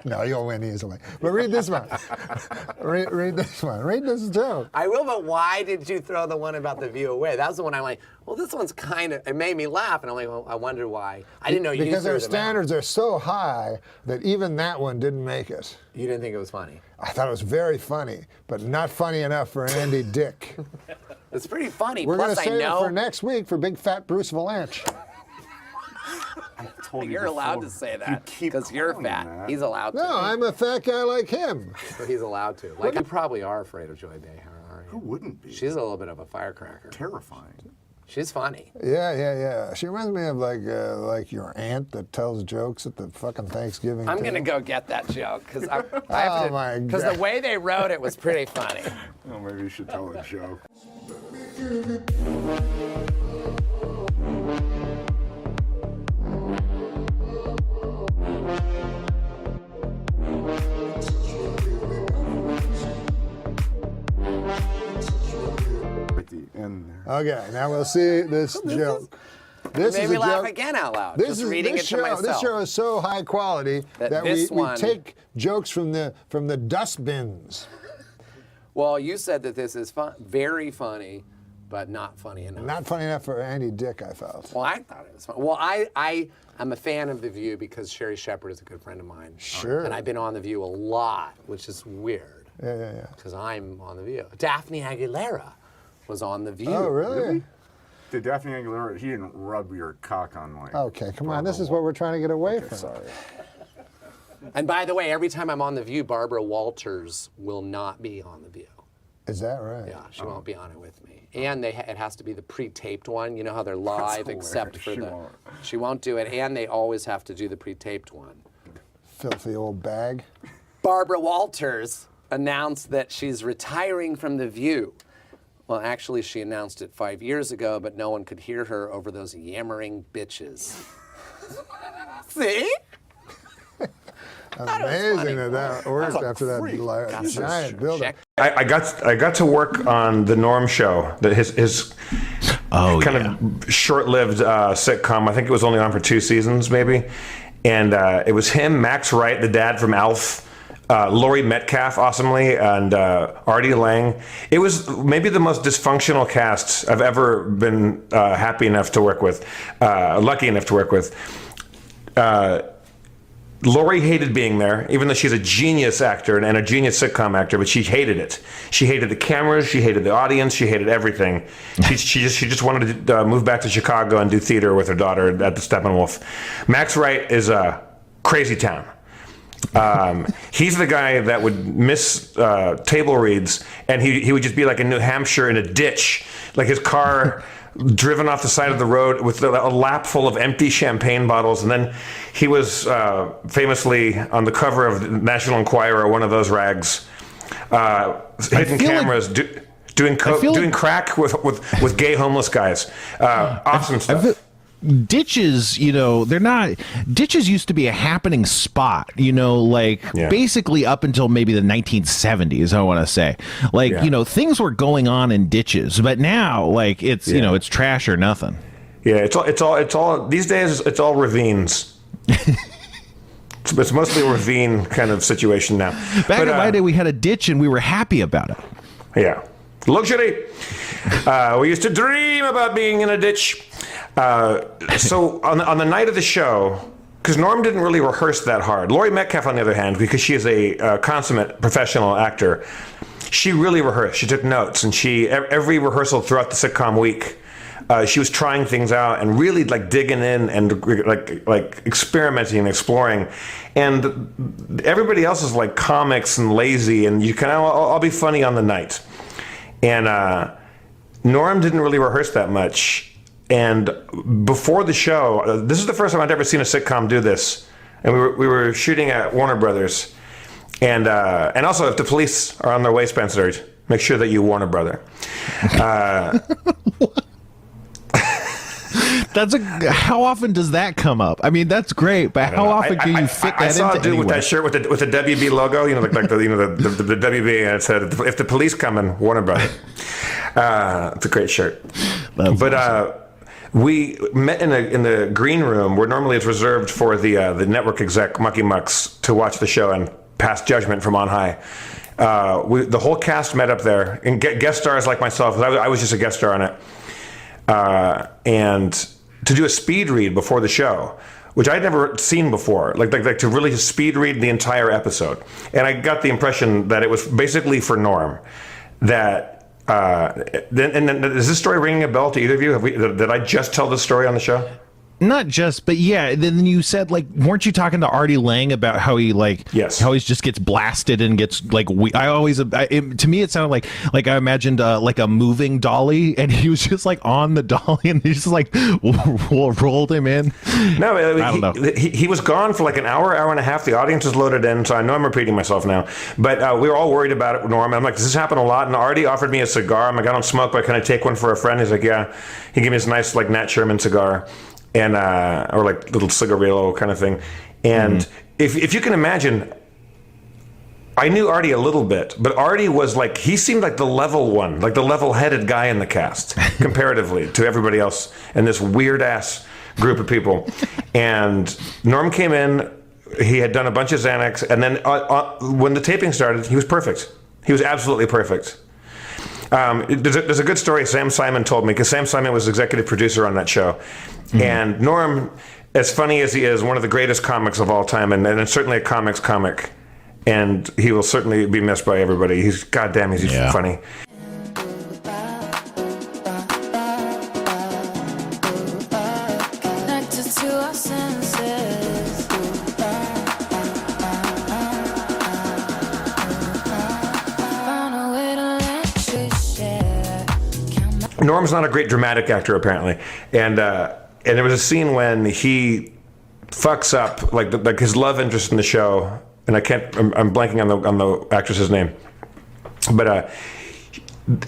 No, you'll win easily. But read this one. read this one. Read this joke. I will, but why did you throw the one about the View away? That was the one I'm like, well, this one's kind of, it made me laugh. And I'm like, well, I wonder why. I didn't know you Because threw our them standards are so high that even that one didn't make it. You didn't think it was funny? I thought it was very funny, but not funny enough for Andy Dick. It's pretty funny. We're going Plus, to save I know it for next week for big fat Bruce Valanche. You're allowed to say that because you're fat. That. He's allowed to. No, I'm a fat guy like him. So he's allowed to. Like, you probably are afraid of Joy Behar, aren't you? Who wouldn't be? She's a little bit of a firecracker. Terrifying. She's funny. Yeah. She reminds me of like your aunt that tells jokes at the fucking Thanksgiving. I'm gonna go get that joke because I Oh my God. Because the way they wrote it was pretty funny. Oh, maybe you should tell a joke. At the end there. Okay, now we'll see this joke. This Made is me a laugh joke. again out loud. This just is reading this it show. to myself. This show is so high quality that we one- take jokes from the dustbins. Well, you said that this is very funny, but not funny enough. Not funny enough for Andy Dick, I felt. Well, I thought it was fun. Well, I'm a fan of The View because Sherry Shepherd is a good friend of mine. Sure. And I've been on The View a lot, which is weird. Yeah. Because I'm on The View. Daphne Aguilera was on The View. Oh, really? Did Daphne Aguilera, he didn't rub your cock on like... Okay, come on. This is what we're trying to get away from. Sorry. And by the way, every time I'm on The View, Barbara Walters will not be on The View. Is that right? Yeah, she won't be on it with me. And it has to be the pre-taped one. You know how they're live except for she won't do it. And they always have to do the pre-taped one. Filthy old bag. Barbara Walters announced that she's retiring from The View. Well, actually, she announced it 5 years ago, but no one could hear her over those yammering bitches. See? Amazing that worked after that giant buildup. I got to work on the Norm show, his kind of short-lived sitcom. I think it was only on for 2 seasons, maybe. And it was him, Max Wright, the dad from Alf, Laurie Metcalf, awesomely, and Artie Lang. It was maybe the most dysfunctional cast I've ever been lucky enough to work with. Laurie hated being there, even though she's a genius actor and a genius sitcom actor, but she hated it. She hated the cameras, she hated the audience, she hated everything. She just wanted to move back to Chicago and do theater with her daughter at the Steppenwolf. Max Wright is a crazy town. He's the guy that would miss table reads, and he would just be like in New Hampshire in a ditch, like his car driven off the side of the road with a lap full of empty champagne bottles. And then he was famously on the cover of the National Enquirer, one of those rags, hidden cameras, doing crack with gay homeless guys. Awesome stuff. Ditches, they're not. Ditches used to be a happening spot, basically up until maybe the 1970s, I want to say. Things were going on in ditches, but now, it's, it's trash or nothing. Yeah, it's all, these days, it's all ravines. It's mostly a ravine kind of situation now. Back in my day, we had a ditch and we were happy about it. Yeah. Luxury. We used to dream about being in a ditch. So on the night of the show, because Norm didn't really rehearse that hard. Laurie Metcalf, on the other hand, because she is a consummate professional actor, she really rehearsed. She took notes, and every rehearsal throughout the sitcom week, She was trying things out and really like digging in and like experimenting and exploring. And everybody else is like comics and lazy, and you can I'll be funny on the night. And Norm didn't really rehearse that much. And before the show, this is the first time I'd ever seen a sitcom do this. And we were shooting at Warner Brothers. And also, if the police are on their way, Spencer, make sure that you warn a brother. How often does that come up? I mean, that's great, but how often can you fit that into? I saw a dude anywhere? with that shirt with the WB logo, you know, like the WB, and it said, "If the police come in, warn a brother." It's a great shirt. We met in the green room where normally it's reserved for the network exec Mucky Mucks to watch the show and pass judgment from on high. The whole cast met up there, and guest stars like myself. I was just a guest star on it, and to do a speed read before the show, which I'd never seen before, like to really speed read the entire episode. And I got the impression that it was basically for Norm. That then is this story ringing a bell to either of you? Did I just tell this story on the show? Not just, but yeah. Then you said, like, weren't you talking to Artie Lang about how he how he just gets blasted and gets like to me it sounded like I imagined like a moving dolly, and he was just like on the dolly, and he just like rolled him in. No, I don't know. He was gone for like an hour and a half. The audience was loaded in, so I know I'm repeating myself now. But we were all worried about it, Norm. I'm like, does this happen a lot? And Artie offered me a cigar. I'm like, I don't smoke, but can I take one for a friend? He's like, yeah. He gave me this nice like Nat Sherman cigar. And or like little cigarillo kind of thing. And if you can imagine, I knew Artie a little bit, but Artie was like, he seemed like the level one, like the level-headed guy in the cast, comparatively to everybody else in this weird-ass group of people. And Norm came in, he had done a bunch of Xanax, and then when the taping started, he was perfect. He was absolutely perfect. There's a good story Sam Simon told me, because Sam Simon was executive producer on that show. And Norm, as funny as he is, one of the greatest comics of all time, and certainly a comics comic, and he will certainly be missed by everybody. He's goddamn, he's funny. Connected to our senses. Found a way to let you share. Norm's not a great dramatic actor, apparently, and there was a scene when he fucks up like his love interest in the show, and I'm blanking on the actress's name, but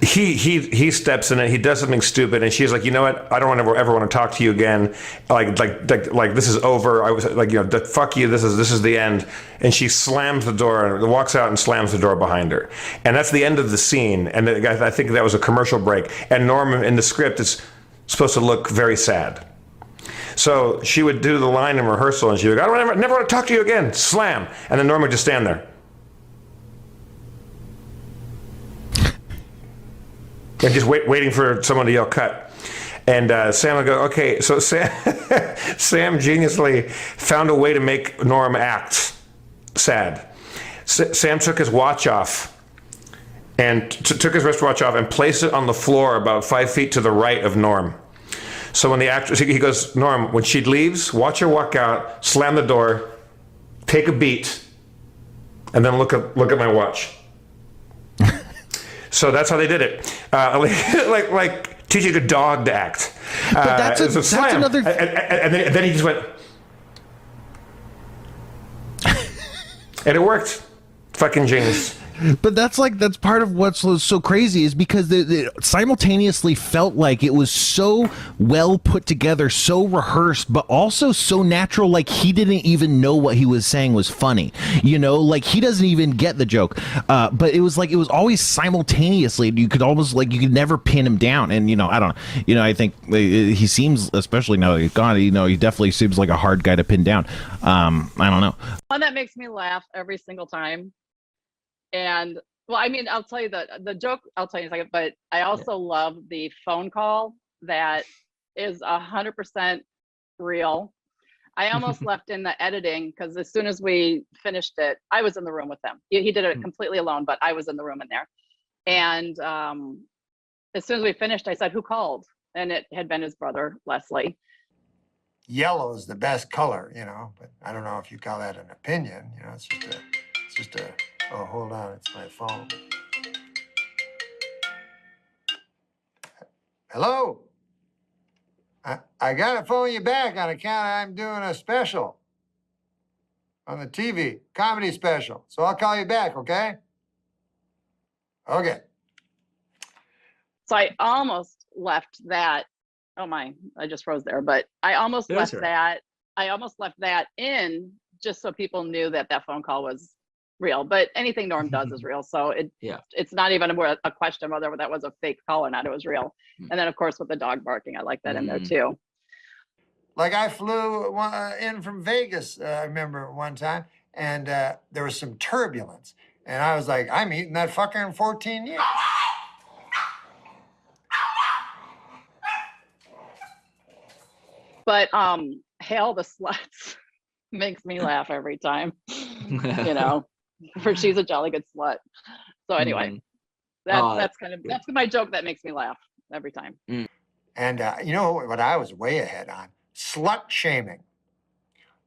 he steps in it. He does something stupid, and she's like, you know what? I don't ever want to talk to you again. Like this is over. I was like, you know, fuck you. This is the end. And she slams the door and walks out and slams the door behind her. And that's the end of the scene. And I think that was a commercial break. And Norm in the script is supposed to look very sad. So she would do the line in rehearsal, and she would go, I never want to talk to you again. Slam. And then Norm would just stand there. And just waiting for someone to yell cut. And Sam would go, okay. So Sam geniusly found a way to make Norm act sad. Sam took his watch off and took his wristwatch off and placed it on the floor about 5 feet to the right of Norm. So when the actress, he goes, Norm, when she leaves, watch her walk out, slam the door, take a beat, and then look at my watch. So that's how they did it. Like teaching a dog to act. But that's another. And then he just went, and it worked. Fucking genius. But that's part of what's so crazy is because it simultaneously felt like it was so well put together, so rehearsed, but also so natural. Like he didn't even know what he was saying was funny, you know, like he doesn't even get the joke. But it was always simultaneously. You could almost you could never pin him down. And, you know, I don't know, you know, I think he seems, especially now that he's gone, you know, he definitely seems like a hard guy to pin down. I don't know. One that makes me laugh every single time. And well, I mean, I'll tell you the joke, I'll tell you in a second, but I also love the phone call that is 100% real. I almost left in the editing because as soon as we finished it, I was in the room with them. He did it completely alone, but I was in the room in there. And as soon as we finished, I said, who called? and it had been his brother, Leslie. Yellow is the best color, you know, but I don't know if you call that an opinion. You know, it's just a, oh, hold on, it's my phone. Hello? I gotta phone you back on account I'm doing a special on the TV, comedy special. So I'll call you back, okay? Okay. So I almost left that. Oh my, I just froze there, but I almost left that. I almost left that in just so people knew that that phone call was real. But anything Norm does is real. So it's not even a question whether that was a fake call or not. It was real. And then of course with the dog barking, I like that in there too. Like I flew in from Vegas, I remember one time, and there was some turbulence. And I was like, I'm eating that fucker in 14 years. But Hail the Sluts makes me laugh every time. You know, for she's a jolly good slut. So anyway, that's my joke that makes me laugh every time. And you know what I was way ahead on? Slut shaming.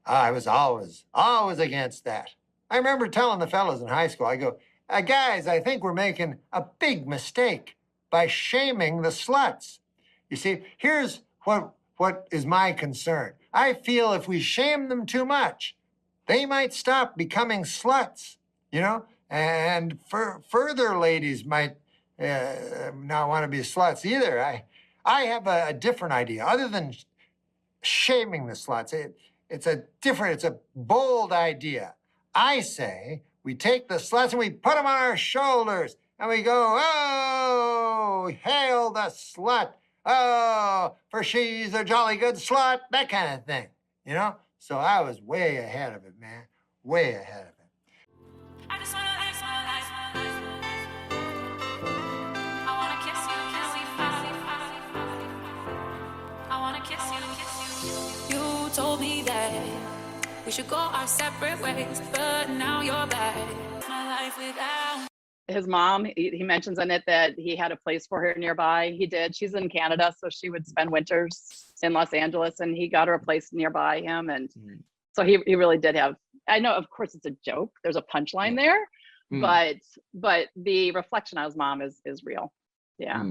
I was always against that. I remember telling the fellas in high school, I go, guys, I think we're making a big mistake by shaming the sluts. You see, here's what is my concern. I feel if we shame them too much, they might stop becoming sluts, you know? And further ladies might not want to be sluts either. I have a different idea. Other than shaming the sluts, it's a bold idea. I say we take the sluts and we put them on our shoulders and we go, oh, hail the slut. Oh, for she's a jolly good slut, that kind of thing, you know? So I was way ahead of it, man, way ahead of it. I just wanna live my life. I wanna kiss you, I wanna kiss you. You told me that we should go our separate ways, but now you're back. My life without. His mom, he mentions in it that he had a place for her nearby. He did. She's in Canada, so she would spend winters in Los Angeles, and he got her a place nearby him. And so he really did have, I know, of course, it's a joke. There's a punchline there, but the reflection on his mom is real. Yeah.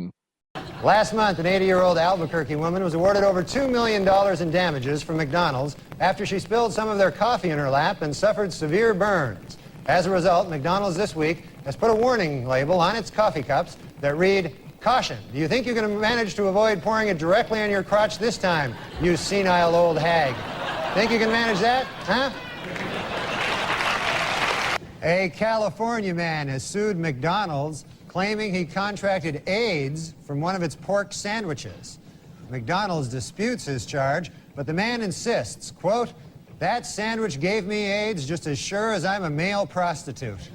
Last month, an 80-year-old Albuquerque woman was awarded over $2 million in damages from McDonald's after she spilled some of their coffee in her lap and suffered severe burns. As a result, McDonald's this week has put a warning label on its coffee cups that read, "Caution, do you think you can manage to avoid pouring it directly on your crotch this time, you senile old hag? Think you can manage that, huh?" A California man has sued McDonald's, claiming he contracted AIDS from one of its pork sandwiches. McDonald's disputes his charge, but the man insists, quote, "That sandwich gave me AIDS just as sure as I'm a male prostitute."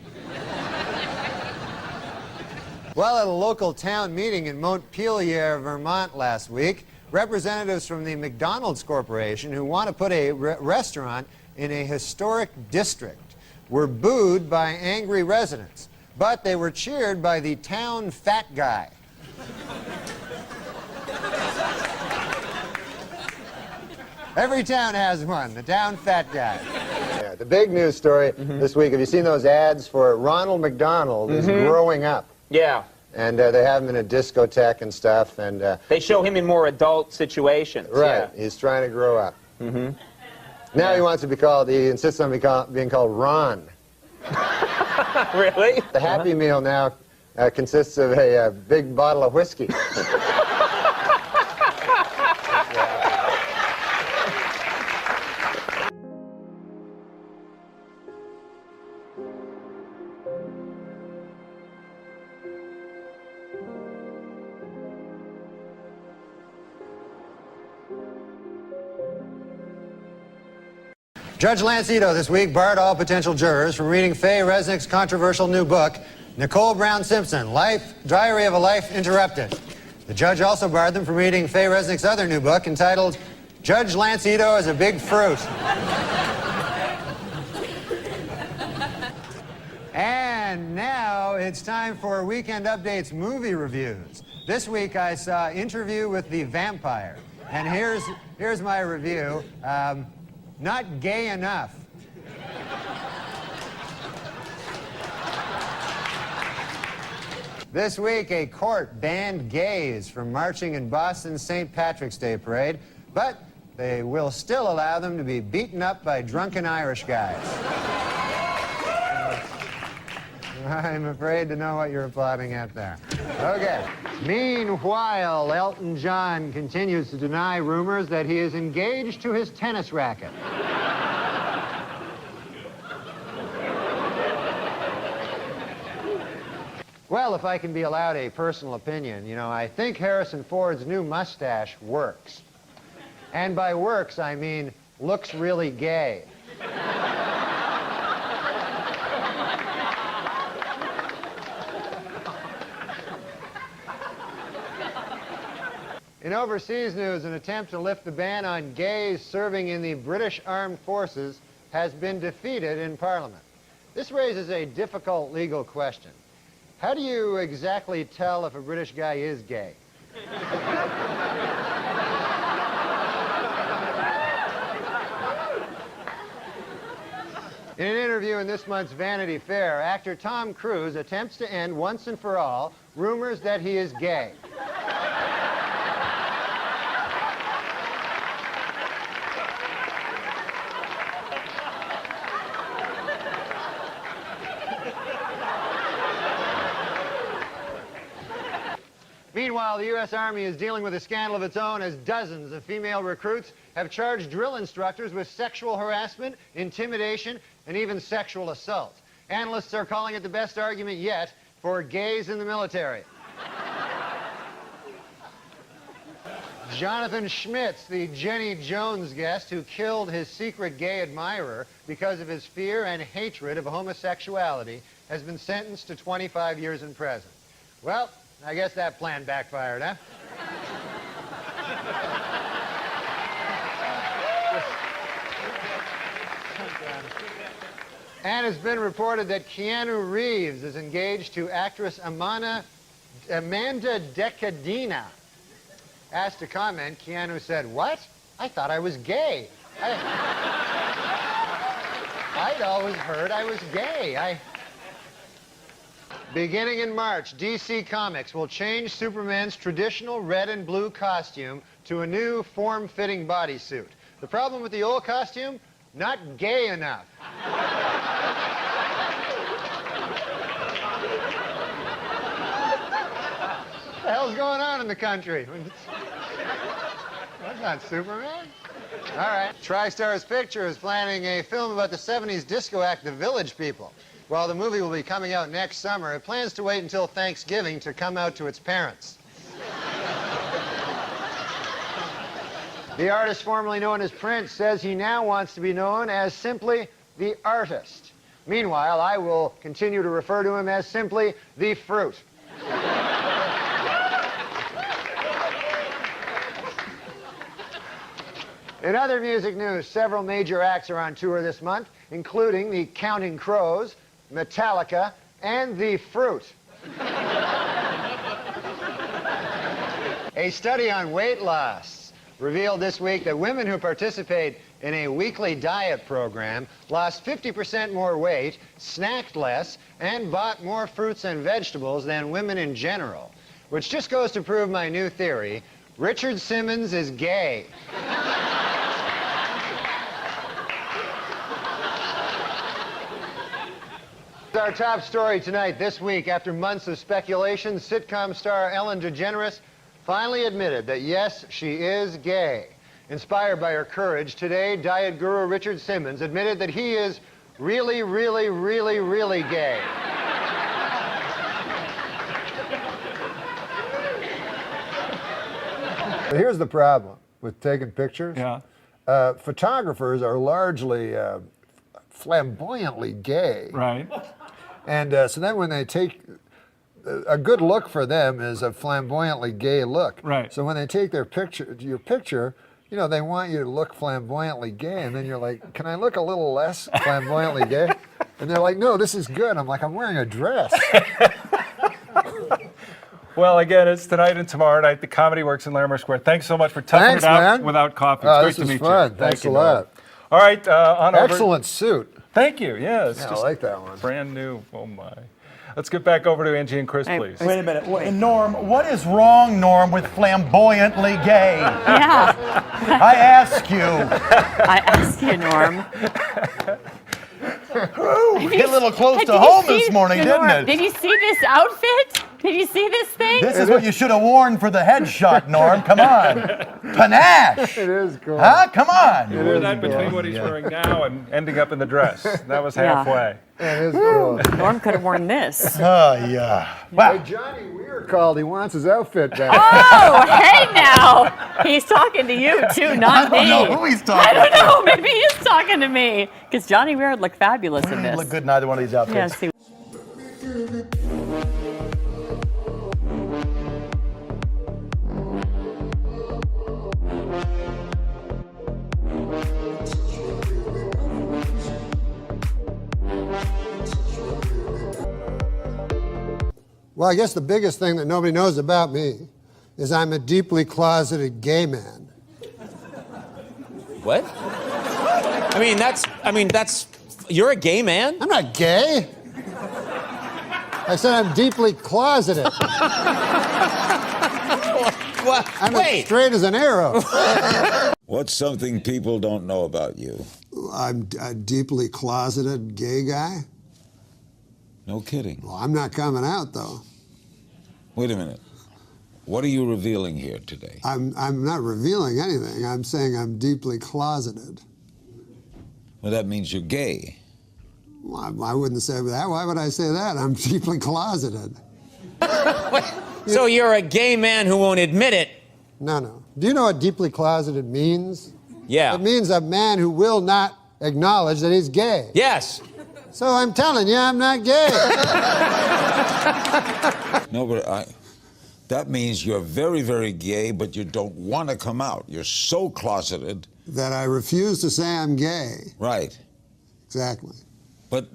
Well, at a local town meeting in Montpelier, Vermont last week, representatives from the McDonald's Corporation, who want to put a restaurant in a historic district, were booed by angry residents, but they were cheered by the town fat guy. Every town has one, the town fat guy. Yeah, the big news story this week, have you seen those ads for Ronald McDonald is growing up? Yeah. And they have him in a discotheque and stuff. And They show him in more adult situations. Right, he's trying to grow up. Now he wants to be called, he insists on being called Ron. Really? The Happy Meal now consists of a big bottle of whiskey. Judge Lance Ito this week barred all potential jurors from reading Faye Resnick's controversial new book, Nicole Brown Simpson, Diary of a Life Interrupted. The judge also barred them from reading Faye Resnick's other new book entitled, Judge Lance Ito is a Big Fruit. And now it's time for Weekend Update's movie reviews. This week I saw Interview with the Vampire, and here's my review. Not gay enough. This week, a court banned gays from marching in Boston's St. Patrick's Day parade, but they will still allow them to be beaten up by drunken Irish guys. I'm afraid to know what you're applauding at there. Okay. Meanwhile, Elton John continues to deny rumors that he is engaged to his tennis racket. Well, if I can be allowed a personal opinion, you know, I think Harrison Ford's new mustache works. And by works, I mean looks really gay. In overseas news, an attempt to lift the ban on gays serving in the British Armed Forces has been defeated in Parliament. This raises a difficult legal question. How do you exactly tell if a British guy is gay? In an interview in this month's Vanity Fair, actor Tom Cruise attempts to end once and for all rumors that he is gay. Meanwhile, the U.S. Army is dealing with a scandal of its own as dozens of female recruits have charged drill instructors with sexual harassment, intimidation, and even sexual assault. Analysts are calling it the best argument yet for gays in the military. Jonathan Schmitz, the Jenny Jones guest who killed his secret gay admirer because of his fear and hatred of homosexuality, has been sentenced to 25 years in prison. Well, I guess that plan backfired, huh? And it's been reported that Keanu Reeves is engaged to actress Amanda Decadina. Asked to comment, Keanu said, "What? I thought I was gay. I'd always heard I was gay. Beginning in March, DC Comics will change Superman's traditional red and blue costume to a new form-fitting bodysuit. The problem with the old costume? Not gay enough. What the hell's going on in the country? That's not Superman. All right. TriStar's Picture is planning a film about the 70s disco act, The Village People. While the movie will be coming out next summer, it plans to wait until Thanksgiving to come out to its parents. The artist formerly known as Prince says he now wants to be known as simply the artist. Meanwhile, I will continue to refer to him as simply the fruit. In other music news, several major acts are on tour this month, including the Counting Crows, Metallica, and the Fruit. A study on weight loss revealed this week that women who participate in a weekly diet program lost 50% more weight, snacked less, and bought more fruits and vegetables than women in general, which just goes to prove my new theory: Richard Simmons is gay. Our top story tonight. This week, after months of speculation, sitcom star Ellen DeGeneres finally admitted that yes, she is gay. Inspired by her courage, today, diet guru Richard Simmons admitted that he is really, really, really, really gay. Here's the problem with taking pictures. Yeah. Photographers are largely flamboyantly gay. Right. And so then when they take, a good look for them is a flamboyantly gay look. Right. So when they take their picture, your picture, you know, they want you to look flamboyantly gay, and then you're like, can I look a little less flamboyantly gay? And they're like, no, this is good. I'm like, I'm wearing a dress. Well, again, it's tonight and tomorrow night. The Comedy Works in Larimer Square. Thanks so much for toughing Thanks, it out man. without coffee. Oh, It's this great to was meet fun. you. Thanks a Norm. lot. All right, on over. Excellent suit. Thank you. Yeah, it's Yeah, I just like that one. brand new. Oh my. Let's get back over to Angie and Chris, please. Wait a minute. Norm, what is wrong, Norm, with flamboyantly gay? Yeah. I ask you. I ask you, Norm. Hit a little close to home this morning, didn't it? Did you see this outfit? Did you see this thing? This is what you should have worn for the headshot, Norm. Come on. Panache. It is cool. Huh? Come on. You wore that between what he's wearing now and ending up in the dress. That was halfway. It is cool. Norm could have worn this. Oh, yeah. Wow. Hey, Johnny Weir called. He wants his outfit back. Oh, hey now. He's talking to you, too, not me. I don't know who he's talking to. I don't know. Maybe he's talking to me. Because Johnny Weir would look fabulous in this. Look good in either one of these outfits. Yeah, see. Well, I guess the biggest thing that nobody knows about me is I'm a deeply closeted gay man. What? I mean, you're a gay man? I'm not gay. I said I'm deeply closeted. I'm as straight as an arrow. What's something people don't know about you? I'm a deeply closeted gay guy. No kidding. Well, I'm not coming out, though. Wait a minute. What are you revealing here today? I'm not revealing anything. I'm saying I'm deeply closeted. Well, that means you're gay. Well, I wouldn't say that. Why would I say that? I'm deeply closeted. So you're a gay man who won't admit it? No. Do you know what deeply closeted means? Yeah. It means a man who will not acknowledge that he's gay. Yes. So I'm telling you, I'm not gay. No, but that means you're very, very gay, but you don't want to come out. You're so closeted. That I refuse to say I'm gay. Right. Exactly. But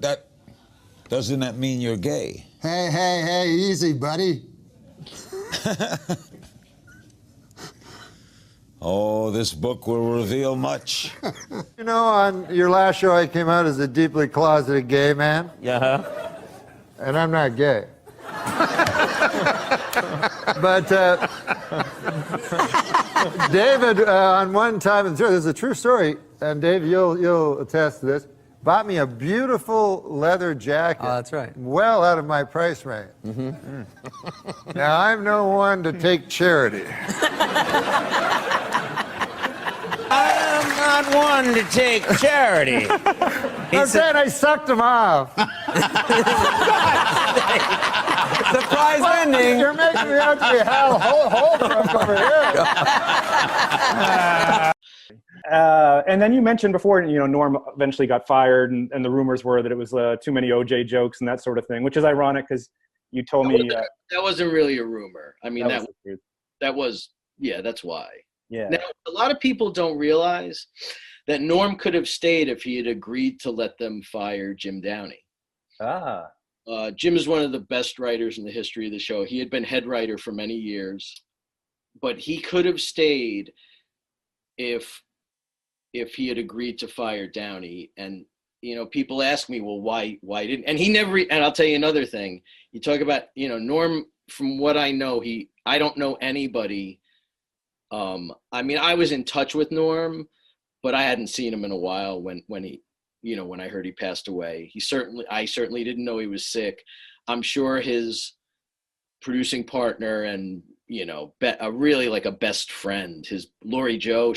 doesn't that mean you're gay? Hey, easy, buddy. Oh, this book will reveal much. You know, on your last show, I came out as a deeply closeted gay man. Yeah. And I'm not gay. But David, on one time, this is a true story, and Dave, you'll attest to this, bought me a beautiful leather jacket. Oh, that's right. Well out of my price range. Mm-hmm. Now, I'm no one to take charity. I am not one to take charity. I'm saying I sucked him off. Surprise ending. You're making me out to be Hal Holbrook over here. And then you mentioned before, Norm eventually got fired, and the rumors were that it was too many OJ jokes and that sort of thing, which is ironic because you told me that wasn't really a rumor. I mean, that's why. Yeah. Now, a lot of people don't realize that Norm could have stayed if he had agreed to let them fire Jim Downey. Ah. Jim is one of the best writers in the history of the show. He had been head writer for many years, but he could have stayed if he had agreed to fire Downey. And people ask me, well, why didn't? And he never. And I'll tell you another thing. You talk about Norm. From what I know, I don't know anybody. I mean, I was in touch with Norm, but I hadn't seen him in a while when he. When I heard he passed away, I certainly didn't know he was sick. I'm sure his producing partner and, really like a best friend, his Lori Jo,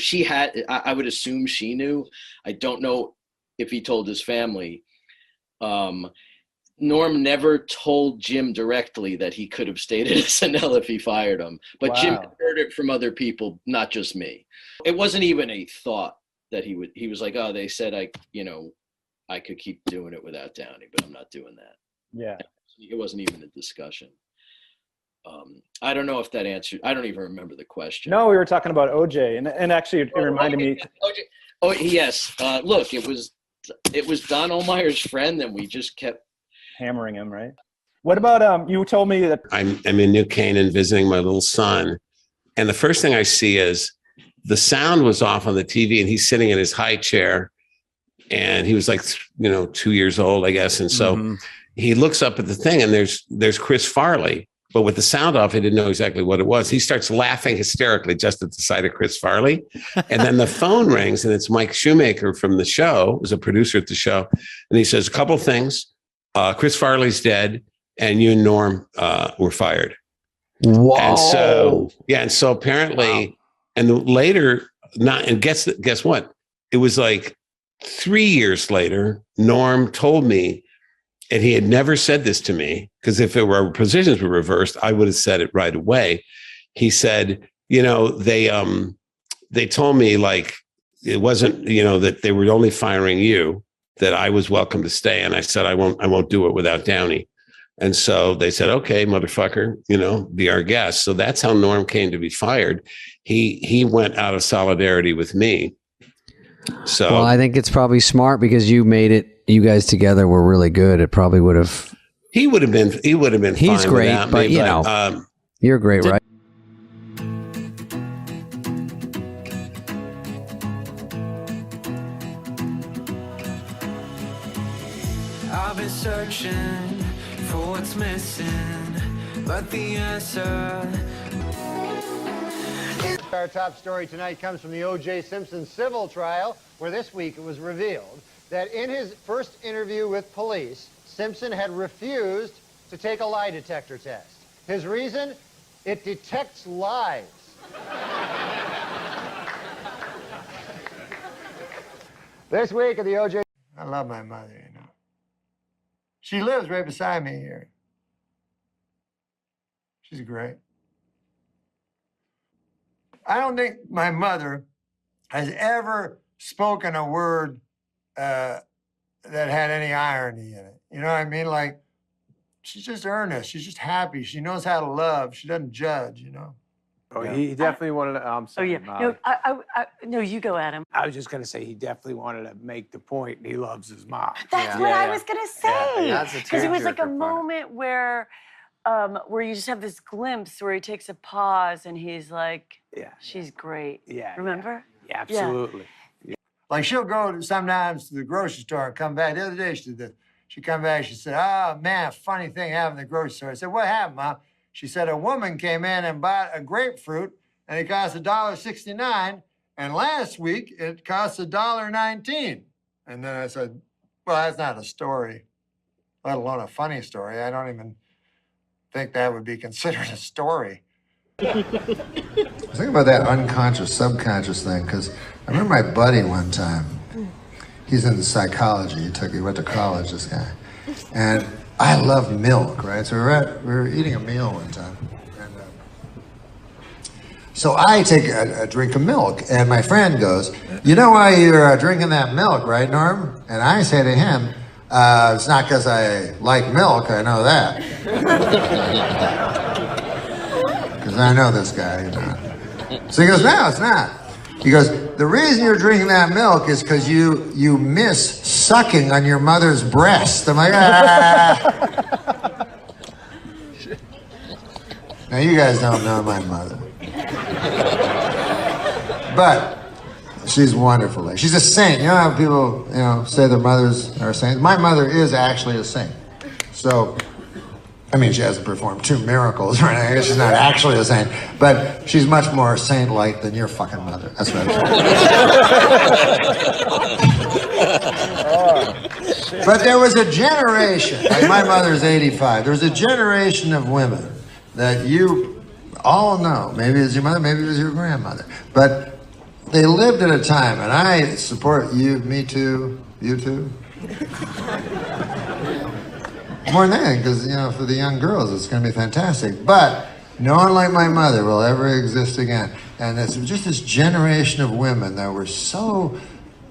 I would assume she knew. I don't know if he told his family. Norm never told Jim directly that he could have stayed at SNL if he fired him, but wow. Jim heard it from other people, not just me. It wasn't even a thought that he was like, oh, they said I could keep doing it without Downey, but I'm not doing that. Yeah. It wasn't even a discussion. I don't know if that answered, I don't even remember the question. No, we were talking about OJ, and actually it reminded me. OJ. Oh, yes. Look, it was Don Ohlmeyer's friend, and we just kept hammering him, right? What about you told me that I'm in New Canaan visiting my little son, and the first thing I see is the sound was off on the TV, and he's sitting in his high chair, and he was like 2 years old, I guess, and so he looks up at the thing, and there's Chris Farley, but with the sound off, he didn't know exactly what it was. He starts laughing hysterically just at the sight of Chris Farley, and then the phone rings, and it's Mike Shoemaker from the show, who's a producer at the show, and he says a couple things: Chris Farley's dead, and you and Norm were fired. Wow. And so apparently, and later, guess what? It was like 3 years later, Norm told me, and he had never said this to me, because if our positions were reversed, I would have said it right away. He said, they told me like it wasn't, that they were only firing you, that I was welcome to stay. And I said, I won't do it without Downey. And so they said, okay, motherfucker, be our guest. So that's how Norm came to be fired. He went out of solidarity with me. So well, I think it's probably smart because you made it. You guys together were really good. It probably would have. He would have been. He's fine great, without but me, you're great, right? I've been searching for what's missing, but the answer. Our top story tonight comes from the O.J. Simpson civil trial, where this week it was revealed that in his first interview with police, Simpson had refused to take a lie detector test. His reason? It detects lies. This week at the O.J. I love my mother, She lives right beside me here. She's great. I don't think my mother has ever spoken a word that had any irony in it. You know what I mean? Like, she's just earnest. She's just happy. She knows how to love. She doesn't judge, Oh, he definitely wanted to. I'm sorry, No, no, you go at him. I was just going to say he definitely wanted to make the point he loves his mom. That's what I was gonna say. Because it was like a tearjerker. moment where you just have this glimpse where he takes a pause and he's like, she's great. Yeah. Remember? Yeah, absolutely. Like, she'll go sometimes to the grocery store and come back. The other day she did this. She come back, she said, oh, man, funny thing happened in the grocery store. I said, what happened, Mom? She said, a woman came in and bought a grapefruit, and it cost $1.69, and last week it cost $1.19. And then I said, well, that's not a story, let alone a funny story. I don't even think that would be considered a story. I was thinking about that unconscious, subconscious thing, because I remember my buddy one time, he's into psychology, he went to college, this guy, and I love milk, right? So we were eating a meal one time, and so I take a drink of milk, and my friend goes, you know why you're drinking that milk, right, Norm? And I say to him, it's not because I like milk, I know that. Because I know this guy, So he goes, no, it's not. He goes, the reason you're drinking that milk is because you miss sucking on your mother's breast. I'm like, ah. Now, you guys don't know my mother. But she's wonderful. She's a saint. You know how people, say their mothers are saints? My mother is actually a saint. So, I mean, she hasn't performed 2 miracles or anything. She's not actually a saint, but she's much more saint-like than your fucking mother. That's what I'm saying. But there was a generation, like my mother's 85, there was a generation of women that you all know. Maybe it was your mother, maybe it was your grandmother. But they lived at a time, and I support you, me too, you too. More than anything, because, for the young girls, it's going to be fantastic. But no one like my mother will ever exist again. And it's just this generation of women that were so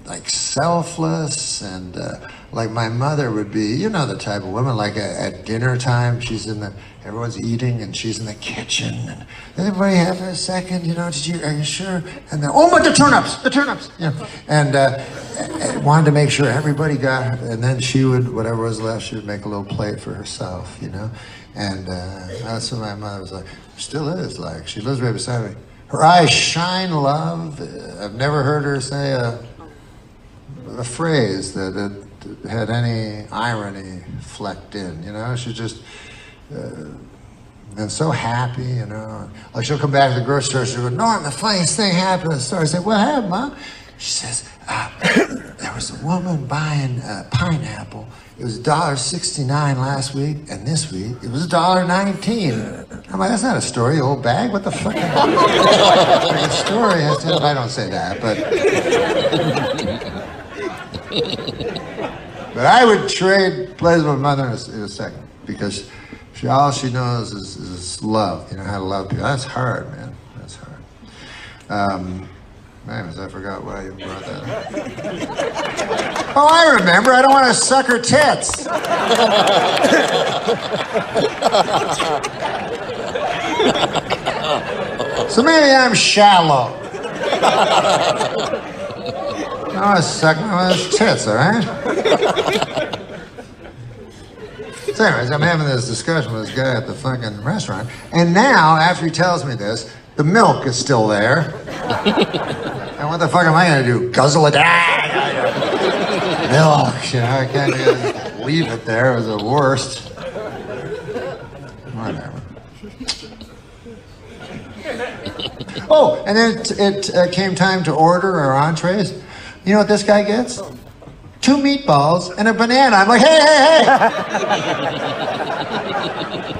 like selfless, and like my mother would be, you know, the type of woman, like at dinner time, everyone's eating and she's in the kitchen, and everybody have a second, you know, are you sure? And then, oh, but the turnips, you know, and wanted to make sure everybody got, and then she would, whatever was left, she would make a little plate for herself, you know, and that's what my mother was like, still is like, she lives right beside me. Her eyes shine love. I've never heard her say a phrase that had any irony flecked in, you know? She's just been so happy, you know? Like she'll come back to the grocery store, she'll go, Norm, the funniest thing happened at the store. I say, what happened, Mom? She says, there was a woman buying pineapple. It was $1.69 last week, and this week it was $1.19. I'm like, that's not a story, you old bag. What the fuck? The story has to. I don't say that, but I would trade places with my mother in a second, because all she knows is love. You know how to love people. That's hard, man. That's hard. I forgot why you brought that up. Oh, I remember. I don't want to suck her tits. So maybe I'm shallow. I want to suck my tits, all right? So anyways, I'm having this discussion with this guy at the fucking restaurant, and now, after he tells me this, the milk is still there. And what the fuck am I gonna do? Guzzle it? Milk, you know, I can't just leave it there. It was the worst. Whatever. Oh, and then it came time to order our entrees. You know what this guy gets? 2 meatballs and a banana. I'm like, hey!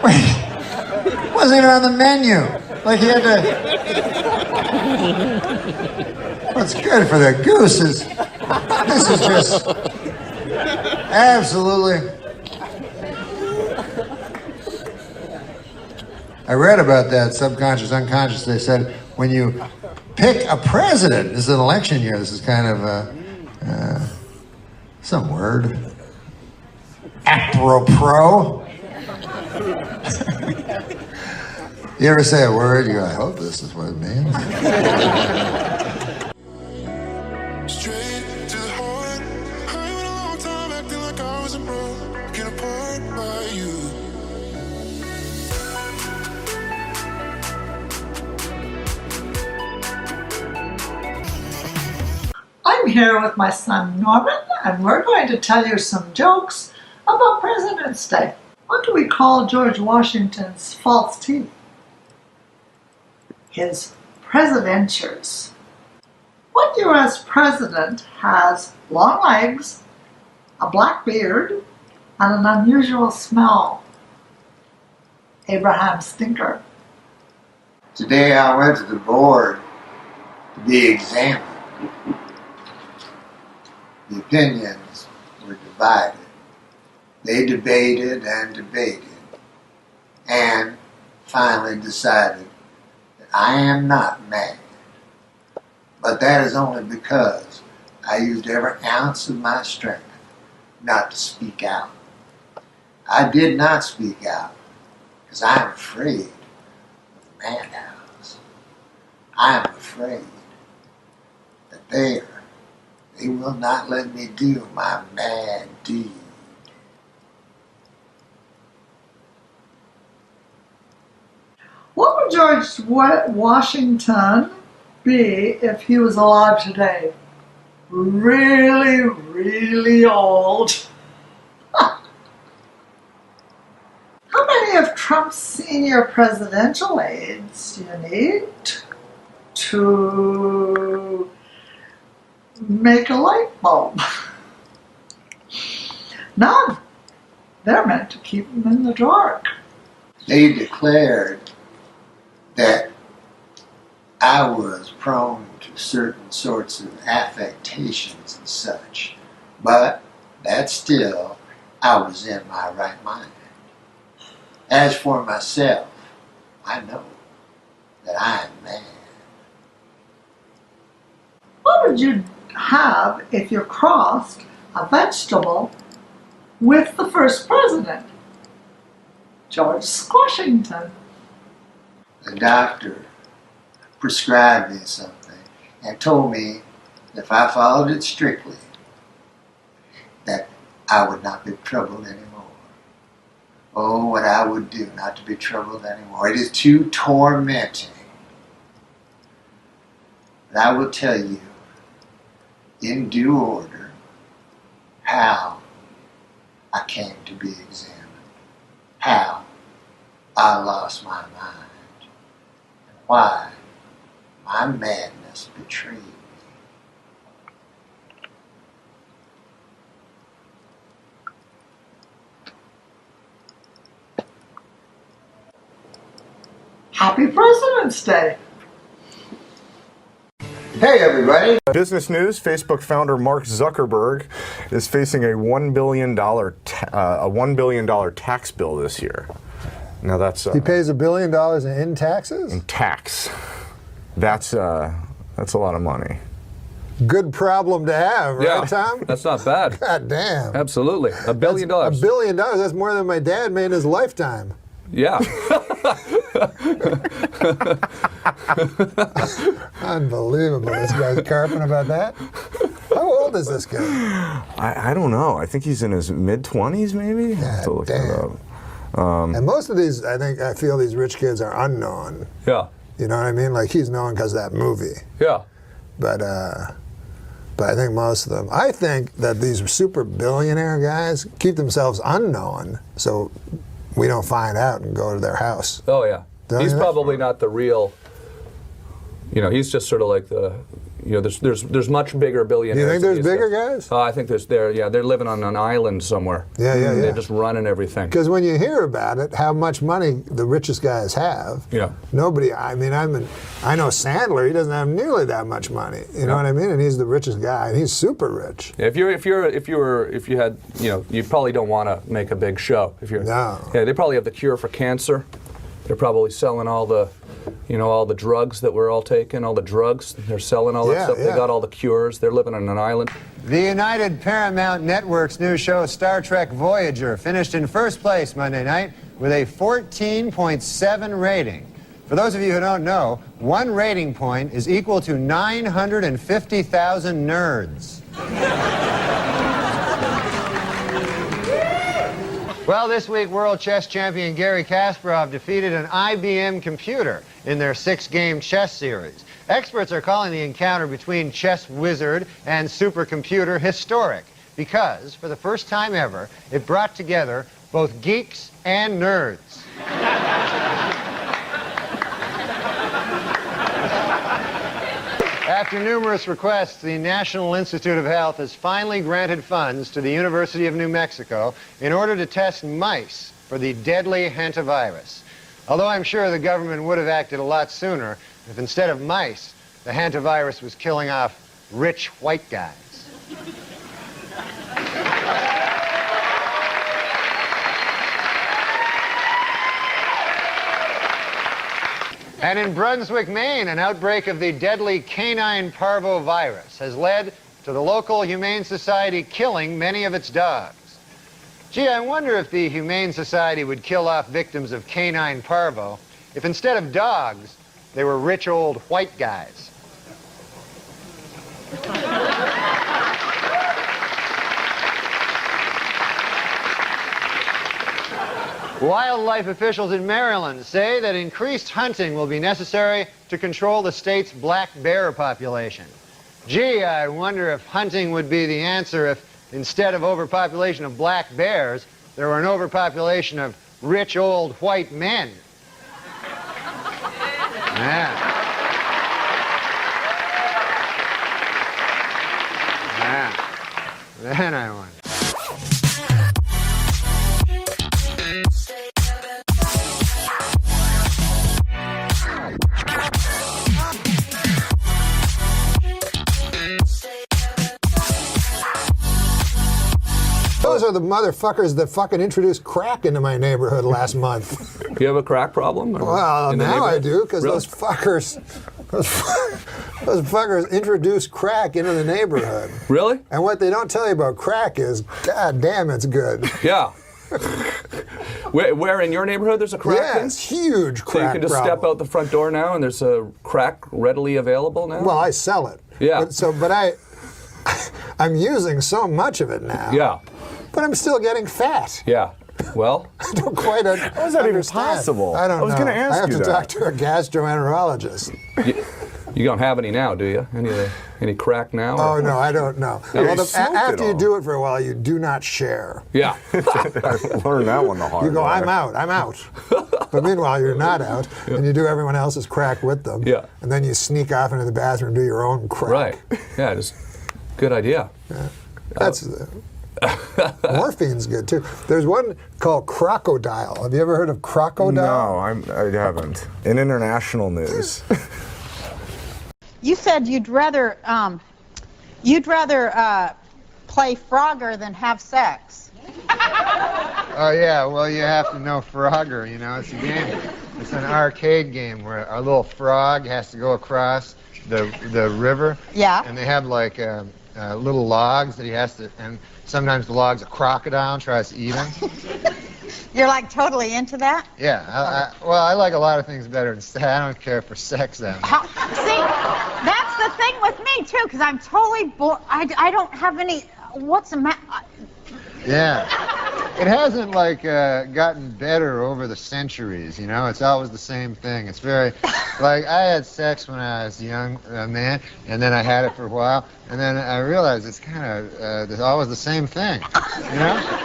Wait, wasn't even on the menu. Like he had to. What's good for the goose is, this is just absolutely. I read about that subconscious, unconscious. They said when you pick a president, this is an election year, this is kind of some word. Apropos. You ever say a word, you go, I hope this is what it means. Straight to the heart. I went a long time acting like I wasn't broken apart by you. I'm here with my son Norman, and we're going to tell you some jokes about President's Day. What do we call George Washington's false teeth? His presidentures. What U.S. president has long legs, a black beard, and an unusual smell? Abraham Stinker. Today I went to the board to be examined. The opinions were divided. They debated and debated, and finally decided that I am not mad. But that is only because I used every ounce of my strength not to speak out. I did not speak out because I am afraid of the madhouse. I am afraid that they will not let me do my mad deed. What would George Washington be if he was alive today? Really, really old. How many of Trump's senior presidential aides do you need to make a light bulb? None. They're meant to keep him in the dark. They declared that I was prone to certain sorts of affectations and such, but that still, I was in my right mind. As for myself, I know that I am mad. What would you have if you crossed a vegetable with the first president, George Washington? The doctor prescribed me something and told me if I followed it strictly, that I would not be troubled anymore. Oh, what I would do not to be troubled anymore. It is too tormenting. And I will tell you, in due order, how I came to be examined, how I lost my mind, and why my madness betrayed me. Happy President's Day. Hey everybody. Business news, Facebook founder Mark Zuckerberg is facing a $1 billion tax bill this year. Now that's he pays $1 billion in taxes? In tax. That's a lot of money. Good problem to have, right, Tom? That's not bad. God damn. Absolutely. $1 billion. $1 billion, that's more than my dad made in his lifetime. Yeah. Unbelievable. This guy's carping about that. How old is this guy? I don't know. I think he's in his mid-20s, maybe? I have to look that up. And most of these, I feel these rich kids are unknown. Yeah. You know what I mean? Like he's known because of that movie. Yeah. But I think most of them, I think that these super billionaire guys keep themselves unknown so we don't find out and go to their house. Oh, yeah. Don't He's you probably not the real, he's just sort of like the, there's much bigger billionaires. Do you think there's bigger guys? I think they're living on an island somewhere. Yeah. They're just running everything. Because when you hear about it, how much money the richest guys have, nobody, I know Sandler, he doesn't have nearly that much money. You know what I mean? And he's the richest guy, and he's super rich. Yeah, if you had, you probably don't want to make a big show. No. Yeah, they probably have the cure for cancer. They're probably selling all the, all the drugs that we're all taking, all the drugs. They're selling all that stuff. They got all the cures. They're living on an island. The United Paramount Network's new show, Star Trek Voyager, finished in first place Monday night with a 14.7 rating. For those of you who don't know, one rating point is equal to 950,000 nerds. Well, this week, world chess champion Garry Kasparov defeated an IBM computer in their 6-game chess series. Experts are calling the encounter between chess wizard and supercomputer historic because, for the first time ever, it brought together both geeks and nerds. After numerous requests, the National Institute of Health has finally granted funds to the University of New Mexico in order to test mice for the deadly hantavirus. Although I'm sure the government would have acted a lot sooner if instead of mice, the hantavirus was killing off rich white guys. And in Brunswick, Maine, an outbreak of the deadly canine parvovirus has led to the local Humane Society killing many of its dogs. Gee, I wonder if the Humane Society would kill off victims of canine parvo if instead of dogs, they were rich old white guys. Wildlife officials in Maryland say that increased hunting will be necessary to control the state's black bear population. Gee, I wonder if hunting would be the answer if instead of overpopulation of black bears, there were an overpopulation of rich old white men. Yeah. Then I wonder. Those are the motherfuckers that fucking introduced crack into my neighborhood last month. Do you have a crack problem? Well, now I do, because those fuckers Those fuckers introduced crack into the neighborhood. Really? And what they don't tell you about crack is, god damn, it's good. Yeah. Where in your neighborhood there's a crack? Yeah, it's huge crack. So you can just step out the front door now and there's a crack readily available now? Well, I sell it. Yeah. But I'm using so much of it now. Yeah. But I'm still getting fat. Yeah. Well, I don't quite understand. How is that even possible? I don't know. I was going to ask you I have to that. talk to a gastroenterologist. You don't have any now, do you? Any crack now? Oh, no, I don't know. Yeah, Well, you after you do it for a while, you do not share. Yeah. I learned that one the hard way. You go, I'm out. But meanwhile, you're not out, and you do everyone else's crack with them. Yeah. And then you sneak off into the bathroom and do your own crack. Right. Yeah, just good idea. Yeah. That's... morphine's good too. There's one called crocodile. Have you ever heard of crocodile? No, I haven't. In international news. You said you'd rather play Frogger than have sex. Oh yeah, well you have to know Frogger, you know, it's a game. It's an arcade game where a little frog has to go across the river. Yeah. And they have like little logs that he has to, and sometimes the log's a crocodile and tries to eat him. You're like totally into that? Yeah, I like a lot of things better than sex. I don't care for sex that much. See, that's the thing with me too, because I'm totally bored. I don't have any, what's the matter? Yeah. It hasn't like gotten better over the centuries, you know? It's always the same thing. It's very, like I had sex when I was a young man, and then I had it for a while, and then I realized it's kind of always the same thing, you know?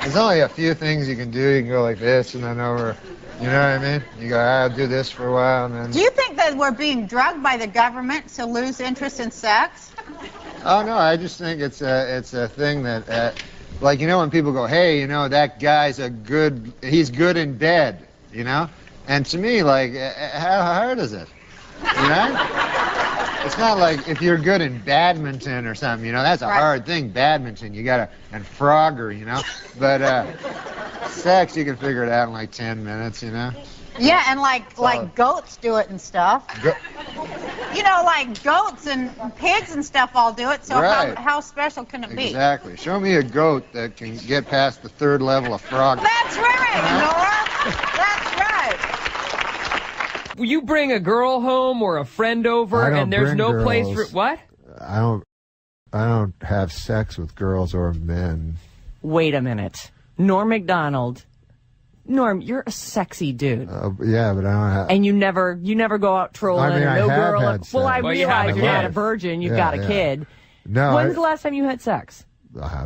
There's only a few things you can do. You can go like this and then over, you know what I mean? You go, I'll do this for a while, and then... Do you think that we're being drugged by the government to lose interest in sex? Oh, no, I just think it's a thing that... like, you know, when people go, hey, you know, that guy's he's good in bed, you know? And to me, like, how hard is it? You know? It's not like if you're good in badminton or something, you know, that's a hard thing, badminton. You gotta, and Frogger, you know? But sex, you can figure it out in like 10 minutes, you know? Yeah, and like goats do it and stuff. You know, like goats and pigs and stuff all do it, so Right. how special can it be? Exactly. Show me a goat that can get past the third level of Frogger. That's right, Nora. That's right. You bring a girl home or a friend over, and there's no place for what? I don't have sex with girls or men. Wait a minute, Norm MacDonald. Norm, you're a sexy dude. Yeah, but I don't have... And you never go out trolling. I mean, and no I have girl. had sex. Well, I Well, you realize have a you're not kid. a virgin. You've Yeah, got a yeah. kid. No. When's the last time you had sex?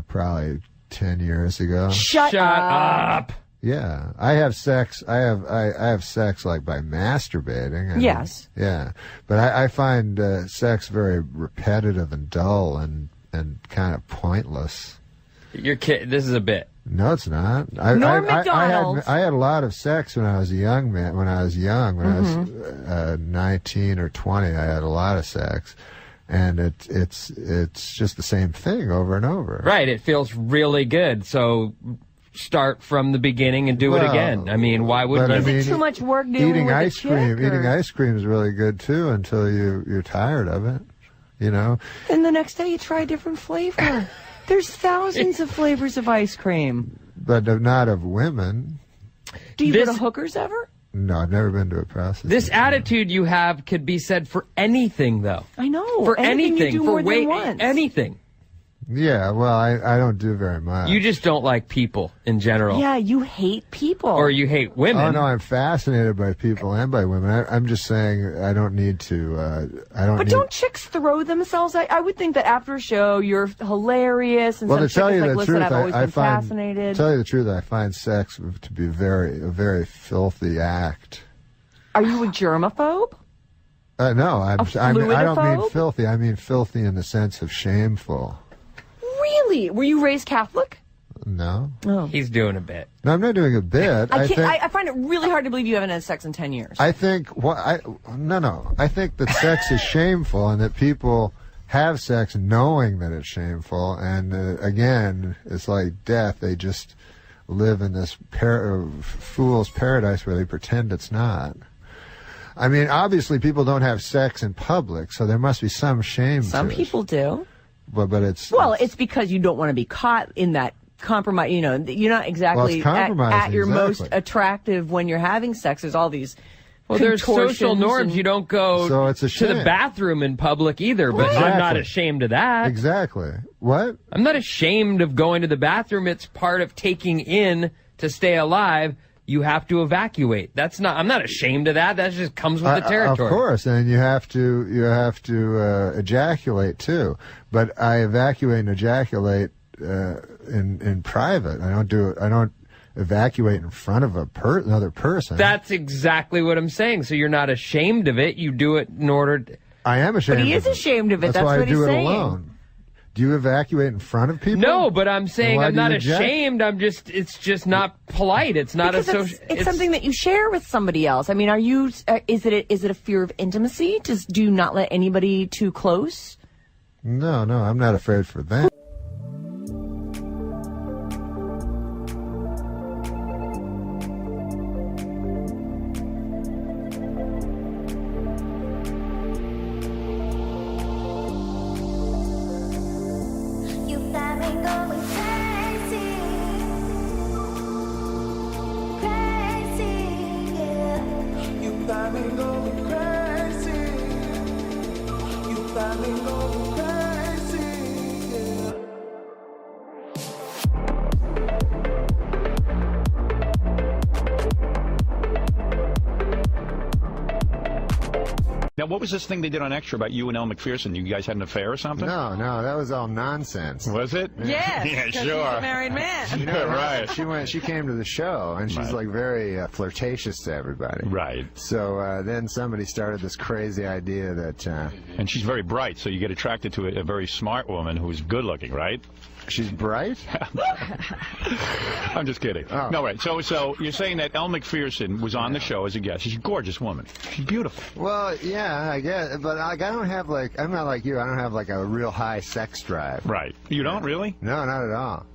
Probably 10 years ago. Shut up. Yeah, I have sex. I have sex like by masturbating. And, Yes. Yeah, but I find sex very repetitive and dull and kind of pointless. Your kid. This is a bit. No, it's not. Norm MacDonald. I had a lot of sex when I was a young man. When I was 19 or 20, I had a lot of sex, and it's just the same thing over and over. Right. It feels really good. So start from the beginning and do it again. I mean, why wouldn't you? Is it too much work dealing Eating with ice a chick, cream. or- Eating ice cream is really good too until you're tired of it. You know. And the next day you try a different flavor. There's thousands of flavors of ice cream. But not of women. Do you go to hookers ever? No, I've never been to a prostitute. This attitude you have could be said for anything, though. I know. For Anything you anything, do for more than once. anything. Yeah, well, I don't do very much. You just don't like people in general. Yeah, you hate people. Or you hate women. Oh no, I'm fascinated by people and by women. I'm just saying I don't need to. But don't chicks throw themselves? I would think that after a show you're hilarious and Well, some to tell chick is you like, the listen, truth, I've always I been find. fascinated. Tell you the truth, I find sex to be a very filthy act. Are you a germaphobe? No, I don't mean fluidophobe? filthy. I mean filthy in the sense of shameful. Really? Were you raised Catholic? No. Oh. He's doing a bit. No, I'm not doing a bit. I find it really hard to believe you haven't had sex in 10 years. I think no. I think that sex is shameful and that people have sex knowing that it's shameful. And again, it's like death. They just live in this fool's paradise where they pretend it's not. I mean, obviously people don't have sex in public, so there must be some shame. Some to people do. But it's It's because you don't want to be caught in that compromise. You know, you're not exactly it's compromising, at your most exactly. attractive when you're having sex. There's all these. Well, there's social contortions norms. and- You don't go So it's a to the shame. bathroom in public either, but I'm not Exactly. ashamed of that. Exactly. What? I'm not ashamed of going to the bathroom. It's part of taking in to stay alive. You have to evacuate. I'm not ashamed of that. That just comes with the territory. Of course, and you have to ejaculate too. But I evacuate and ejaculate in private. I don't do it. I don't evacuate in front of another person. That's exactly what I'm saying. So you're not ashamed of it. You do it in order to... I am ashamed. But he is of it. ashamed of it. That's why what I do he's it saying. alone. Do you evacuate in front of people? No, but I'm saying why I'm do you not eject? ashamed. It's just not polite. It's not Because a social... it's something that you share with somebody else. I mean, are you? Is it a fear of intimacy? Do you not let anybody too close? No, I'm not afraid for that. You got me going crazy, crazy, yeah. You got me going crazy. You got me going crazy, yeah. Now, what was this thing they did on Extra about you and Elle McPherson? You guys had an affair or something? No, that was all nonsense. Was it? Yes, yeah, 'cause sure. he's a married man. You know, right. She came to the show, and she's Right. like very flirtatious to everybody. Right. So then somebody started this crazy idea that. And she's very bright, so you get attracted to a very smart woman who's good looking, right? She's bright? I'm just kidding. Oh. No, right. So you're saying that Elle McPherson was on the show as a guest. She's a gorgeous woman. She's beautiful. Well, yeah, I guess, but I don't have I'm not like you. I don't have like a real high sex drive. Right. You don't really? No, not at all.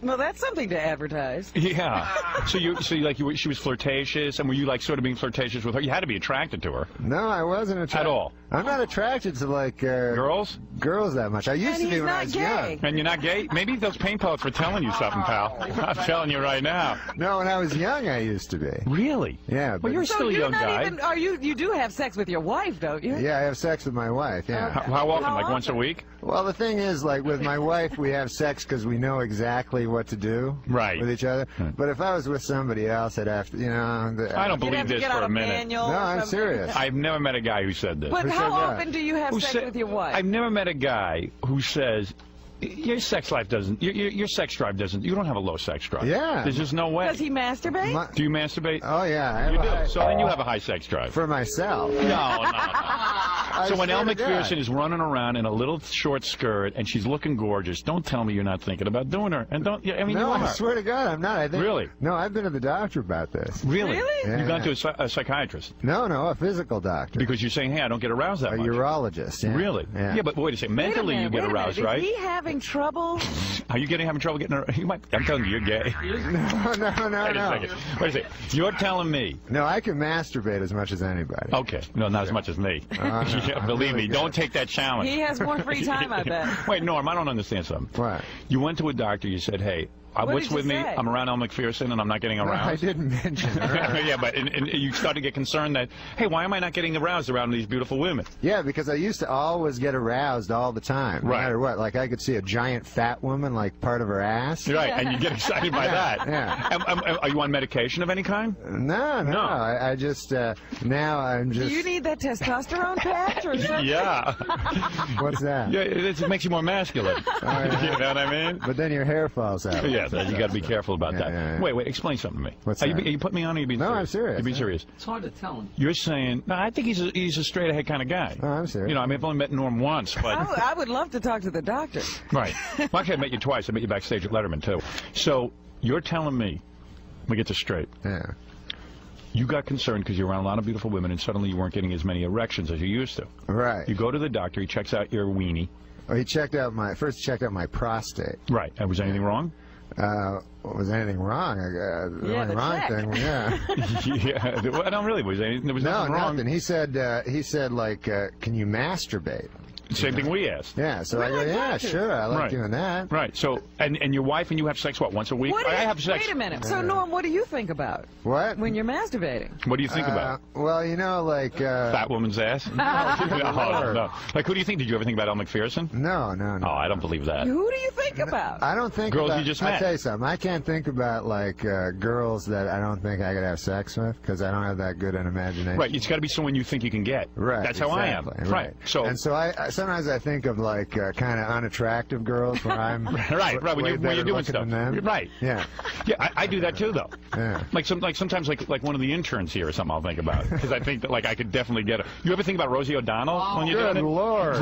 Well, that's something to advertise. Yeah. she was flirtatious, and were you like sort of being flirtatious with her? You had to be attracted to her. No, I wasn't attracted. At all? I'm not attracted to like girls that much. I used to be when I was young. And you're not gay? Maybe those paint pellets were telling you something, pal. I'm telling you right now. No, when I was young, I used to be. Really? Yeah. Well, you're still a young guy. You do have sex with your wife, don't you? Yeah, I have sex with my wife. Yeah. How often? Like once a week? Well, the thing is, like with my wife, we have sex because we know exactly what to do with each other. But if I was with somebody else, I'd have to, I don't believe this for a minute. No, I'm serious. I've never met a guy who said this. But how often do you have sex with your wife? I've never met a guy who says your sex life doesn't, your sex drive doesn't, you don't have a low sex drive. Yeah. There's just no way. Does he masturbate? Do you masturbate? Oh, yeah. You do. So then you have a high sex drive. For myself. No. So when Elle swear to God. McPherson is running around in a little short skirt and she's looking gorgeous, don't tell me you're not thinking about doing her. And don't, I mean, No, you I are. swear to God, I'm not. I think, Really? No, I've been to the doctor about this. Really? Yeah. You've gone to a psychiatrist? No, a physical doctor. Because you're saying, hey, I don't get aroused that A much. urologist. Yeah. Really? Yeah. But wait a second. Mentally, you get aroused, right? Is he having trouble? Are you having trouble getting aroused? I'm telling you, you're gay. No. Wait a second. You're telling me. No, I can masturbate as much as anybody. Okay. No, not as much as me. No, Yeah, believe me, don't take that challenge. He has more free time, I bet. Wait, Norm, I don't understand something. What? You went to a doctor, you said, hey, What what's did you with me? say? I'm around Elle McPherson and I'm not getting No, aroused. I didn't mention her. Yeah, but and you start to get concerned that, hey, why am I not getting aroused around these beautiful women? Yeah, because I used to always get aroused all the time, no matter what. Like I could see a giant fat woman, like part of her ass. Right, and you get excited by that. Yeah. Are you on medication of any kind? No. I just now I'm just. Do you need that testosterone patch or something? Yeah. What's that? Yeah, it makes you more masculine. yeah. You know what I mean? But then your hair falls out. Yeah, you got to be careful about that. Yeah. Wait, explain something to me. What's are that? you putting me on or are you being serious? No, I'm serious. You're being serious. It's hard to tell him. You're saying, no, I think he's a straight ahead kind of guy. No, I'm serious. You know, I mean, I've only met Norm once, but. I would love to talk to the doctor. Right. Well, actually, I met you twice. I met you backstage at Letterman, too. So you're telling me, let me get this straight. Yeah. You got concerned because you're around a lot of beautiful women and suddenly you weren't getting as many erections as you used to. Right. You go to the doctor, he checks out your weenie. Well, he checked out my prostate. Right. And was anything wrong? was anything wrong. The only wrong check. thing, yeah. Yeah, well, no, really, there was nothing wrong. Nothing. He said, like, can you masturbate? Same thing we asked. Yeah, so I go, yeah, sure, I like doing that. Right. So, and your wife and you have sex what, once a week? I have sex. Wait a minute. So, Norm, what do you think about what when you're masturbating? What do you think about? Well, you know, like fat woman's ass. No. Like, who do you think? Did you ever think about Elle McPherson? No. Oh, I don't believe that. Who do you think about? I don't think girls about, you just I'll met. tell you something. I can't think about like girls that I don't think I could have sex with because I don't have that good an imagination. Right. It's got to be someone you think you can get. Right. That's how I am. Right. So. And so I sometimes I think of like kind of unattractive girls where I'm right. When you're doing stuff. Right. Yeah. Yeah. I do that too, though. Yeah. Like sometimes like one of the interns here or something I'll think about because I think that like I could definitely get. You ever think about Rosie O'Donnell when you're doing it? Good Lord.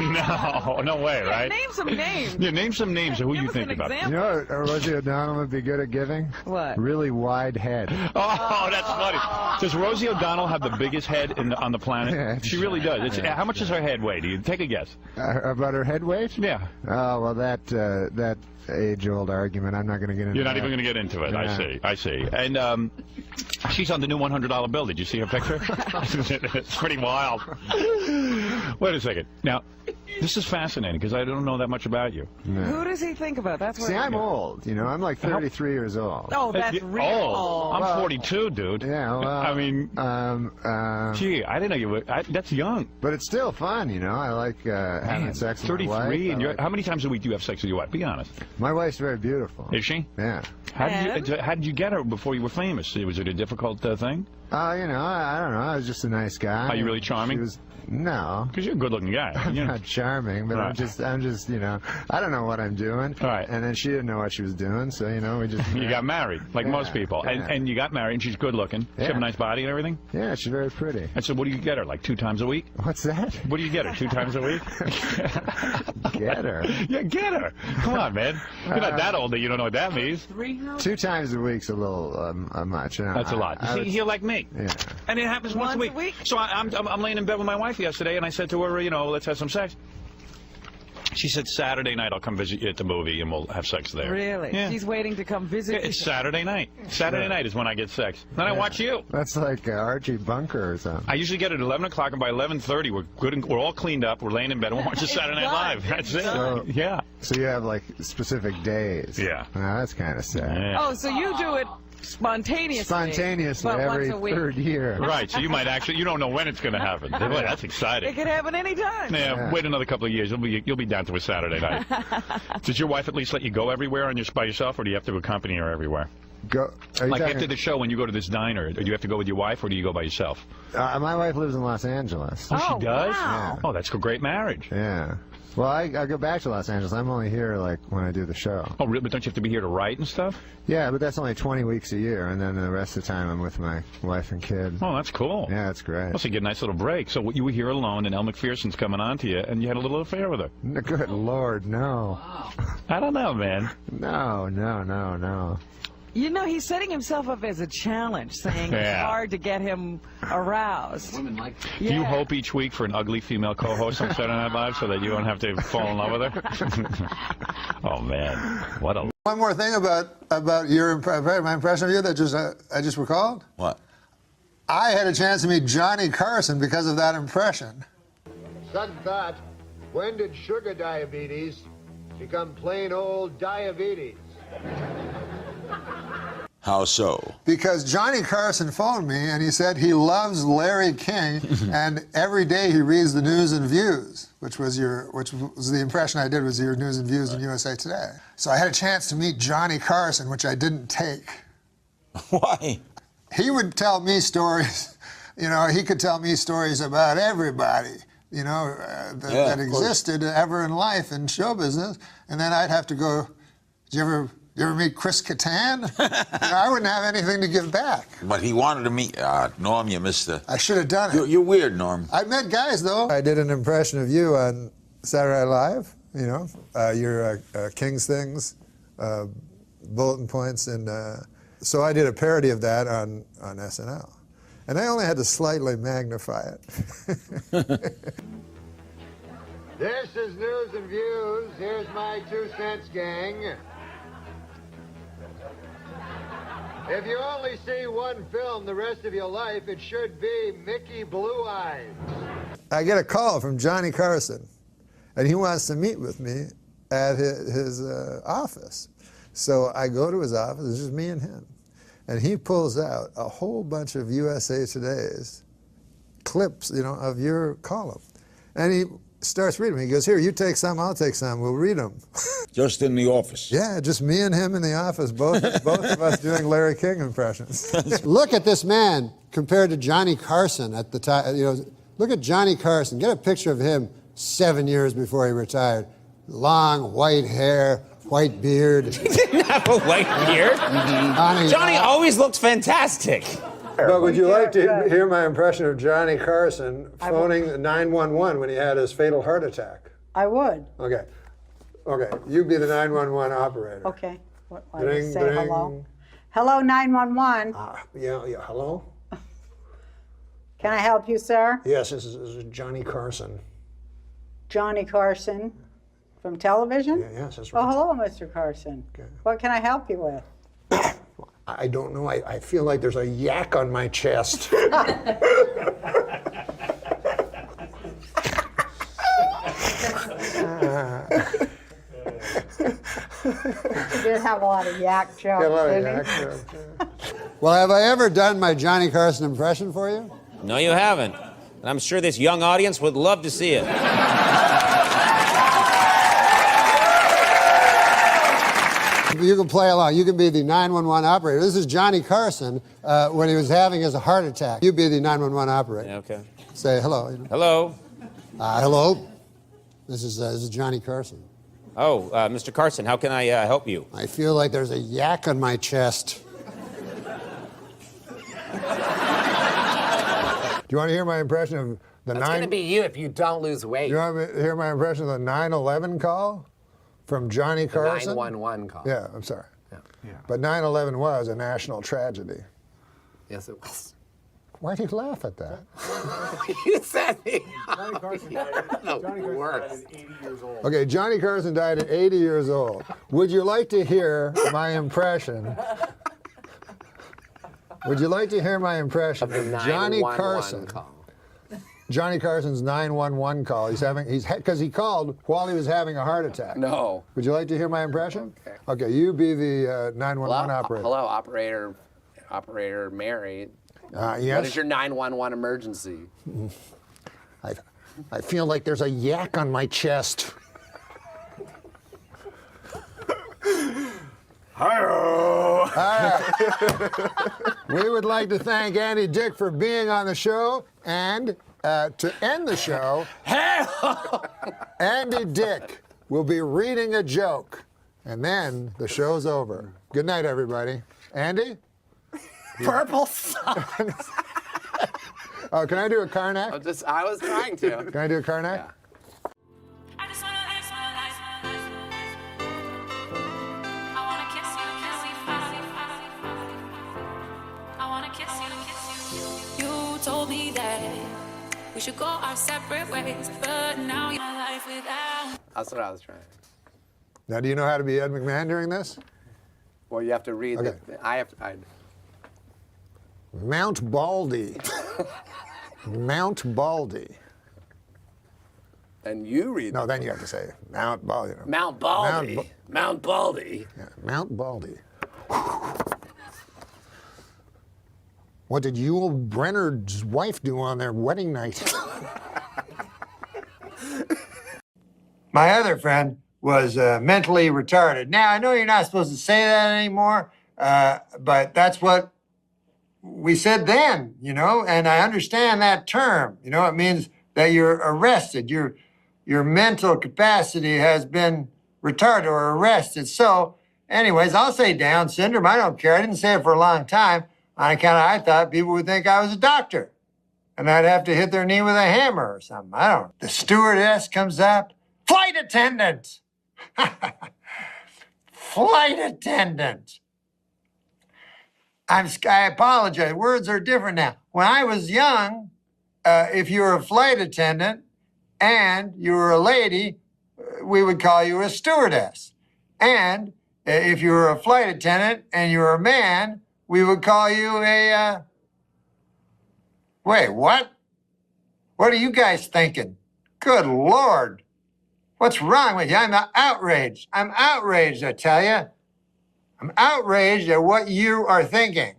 No way, right? Name some names. Yeah, name some names of who you think about. You know what Rosie O'Donnell would be good at giving? What? Really wide head. Oh, that's funny. Does Rosie O'Donnell have the biggest head on the planet? Yeah, she really does. How much does her head weigh? Do you take a guess? About her head weight? Yeah. Oh, well, that age-old argument, I'm not going to get into. You're not even going to get into it. Yeah. I see. And she's on the new $100 bill. Did you see her picture? It's pretty wild. Wait a second. Now, this is fascinating because I don't know that much about you. No. Who does he think about? That's what. See, I'm old. You know, I'm like 33 years old. Oh, that's real old. I'm 42, dude. Yeah, well, I mean, gee, I didn't know you were. That's young. But it's still fun, you know. I like having sex with 33, my wife. and how many times a week do you have sex with your wife? Be honest. My wife's very beautiful. Is she? Yeah. How did you get her before you were famous? Was it a difficult thing? You know, I don't know. I was just a nice guy. Are you really charming? No. Because you're a good-looking guy. I'm not charming, but I'm just, you know, I don't know what I'm doing. Right. And then she didn't know what she was doing, so, you know, we just... You got married, like most people. Yeah. And you got married, and she's good-looking. She have a nice body and everything? Yeah, she's very pretty. And so what do you get her, like 2 times a week? What's that? What do you get her, 2 times a week? Get her. Yeah, get her. Come on, man. You're not that old that you don't know what that means. 2 times a week's a little much. You know, That's a lot. You see, you're like me. Yeah. And it happens once a week. So I'm laying in bed with my wife yesterday, and I said to her, you know, let's have some sex. She said, Saturday night I'll come visit you at the movie and we'll have sex there. Really? Yeah. She's waiting to come visit you. It's Saturday night. Saturday night is when I get sex. Then I watch you. That's like Archie Bunker or something. I usually get it at 11 o'clock, and by 11:30 we're good. And, we're all cleaned up. We're laying in bed and we're watching Saturday Night Live. That's it. So, yeah. So you have like specific days. Yeah. That's kind of sad. Yeah. Oh, so you do it spontaneously but every once a week. 3rd year. Right, so you might actually, you don't know when it's going to happen. Boy, that's exciting. It could happen anytime. Yeah, wait another couple of years. You'll be down to a Saturday night. Does your wife at least let you go everywhere by yourself, or do you have to accompany her everywhere? Go. Like after the show, when you go to this diner, do you have to go with your wife, or do you go by yourself? My wife lives in Los Angeles. Oh, she does? Wow. Yeah. Oh, that's a great marriage. Yeah. Well, I go back to Los Angeles. I'm only here like when I do the show. Oh, really? But don't you have to be here to write and stuff? Yeah, but that's only 20 weeks a year, and then the rest of the time I'm with my wife and kid. Oh, that's cool. Yeah, that's great. Also, you get a nice little break. So you were here alone, and Elle McPherson's coming on to you, and you had a little affair with her. Good Lord, no. I don't know, man. No. You know, he's setting himself up as a challenge, saying it's hard to get him aroused. Women like that. Do you hope each week for an ugly female co-host on Saturday Night Live so that you don't have to fall in love with her? Oh, man. What a... One more thing about my impression of you that I just recalled. What? I had a chance to meet Johnny Carson because of that impression. Sudden thought, when did sugar diabetes become plain old diabetes? How so? Because Johnny Carson phoned me and he said he loves Larry King and every day he reads the News and Views, which was the impression I did was your News and Views in USA Today. So I had a chance to meet Johnny Carson, which I didn't take. Why? He would tell me stories, you know, he could tell me stories about everybody, you know, that existed ever in life in show business, and then I'd have to go, did you ever meet Chris Kattan? You know, I wouldn't have anything to give back. But he wanted to meet Norm. You missed the... I should have done it. You're weird, Norm. I met guys, though. I did an impression of you on Saturday Night Live, you know, your King's Things, bulletin points, and so I did a parody of that on SNL. And I only had to slightly magnify it. This is News and Views. Here's my 2 cents, gang. If you only see one film the rest of your life, it should be Mickey Blue Eyes. I get a call from Johnny Carson, and he wants to meet with me at his office. So I go to his office, it's just me and him. And he pulls out a whole bunch of USA Today's clips, you know, of your column. And he starts reading them. He goes, here, you take some, I'll take some, we'll read them. Just in the office? Yeah, just me and him in the office, both of us doing Larry King impressions. Look at this man compared to Johnny Carson at the time. You know, look at Johnny Carson. Get a picture of him 7 years before he retired. Long white hair, white beard. He didn't have a white beard. Johnny always looked fantastic. But would you like to hear my impression of Johnny Carson phoning 911 when he had his fatal heart attack? I would. Okay. Okay, you be the 911 operator. Okay. What, Ding, say ding. hello? Hello, 911. Yeah, hello? Can I help you, sir? Yes, this is Johnny Carson. Johnny Carson from television? Yes, that's right. Oh, hello, Mr. Carson. Okay. What can I help you with? I don't know. I feel like there's a yak on my chest. You did have a lot of yak jokes, didn't you? Well, have I ever done my Johnny Carson impression for you? No, you haven't. And I'm sure this young audience would love to see it. You can play along. You can be the 911 operator. This is Johnny Carson when he was having his heart attack. You be the 911 operator. Yeah, okay. Say hello. Hello. Hello. This is Johnny Carson. Oh, Mr. Carson, how can I help you? I feel like there's a yak on my chest. Do you want to hear my impression of the That's going to be you if you don't lose weight. Do you want to hear my impression of the 911 call from Johnny Carson? 911 call. Yeah, I'm sorry. Yeah. But 9/11 was a national tragedy. Yes, it was. Why do you laugh at that? You said it. Johnny Carson died at 80 years old. Okay, Johnny Carson died at 80 years old. Would you like to hear my impression? Would you like to hear my impression of Johnny Carson? Call. Johnny Carson's 911 call. Because he called while he was having a heart attack. No. Would you like to hear my impression? Okay, you be the 911 operator. Hello, operator Mary. Yes. What is your 911 emergency? I feel like there's a yak on my chest. Hi-oh. All right. We would like to thank Andy Dick for being on the show, and to end the show, Andy Dick will be reading a joke, and then the show's over. Good night, everybody. Andy? Purple sun. Oh, can I do a Karnak? I was trying to. Can I do a Karnak? Yeah. Told me that we should go our separate ways, but now your life without. That's what I was trying. Now, do you know how to be Ed McMahon during this? Well, you have to read. Okay. Mount Baldy. Mount Baldy. And you read. No, then you have to say Mount Baldy. Mount Baldy. Mount Baldy. Yeah, Mount Baldy. What did Yul Brenner's wife do on their wedding night? My other friend was mentally retarded. Now, I know you're not supposed to say that anymore, but that's what we said then, you know, and I understand that term. You know, it means that you're arrested. Your mental capacity has been retarded or arrested. So, anyways, I'll say Down syndrome. I don't care. I didn't say it for a long time. On account of I thought people would think I was a doctor. And I'd have to hit their knee with a hammer or something. I don't know. The stewardess comes up. Flight attendant! Flight attendant! I apologize. Words are different now. When I was young, if you were a flight attendant and you were a lady, we would call you a stewardess. And if you were a flight attendant and you were a man, we would call you a, wait, what? What are you guys thinking? Good Lord. What's wrong with you? I'm outraged. I'm outraged, I tell you. I'm outraged at what you are thinking.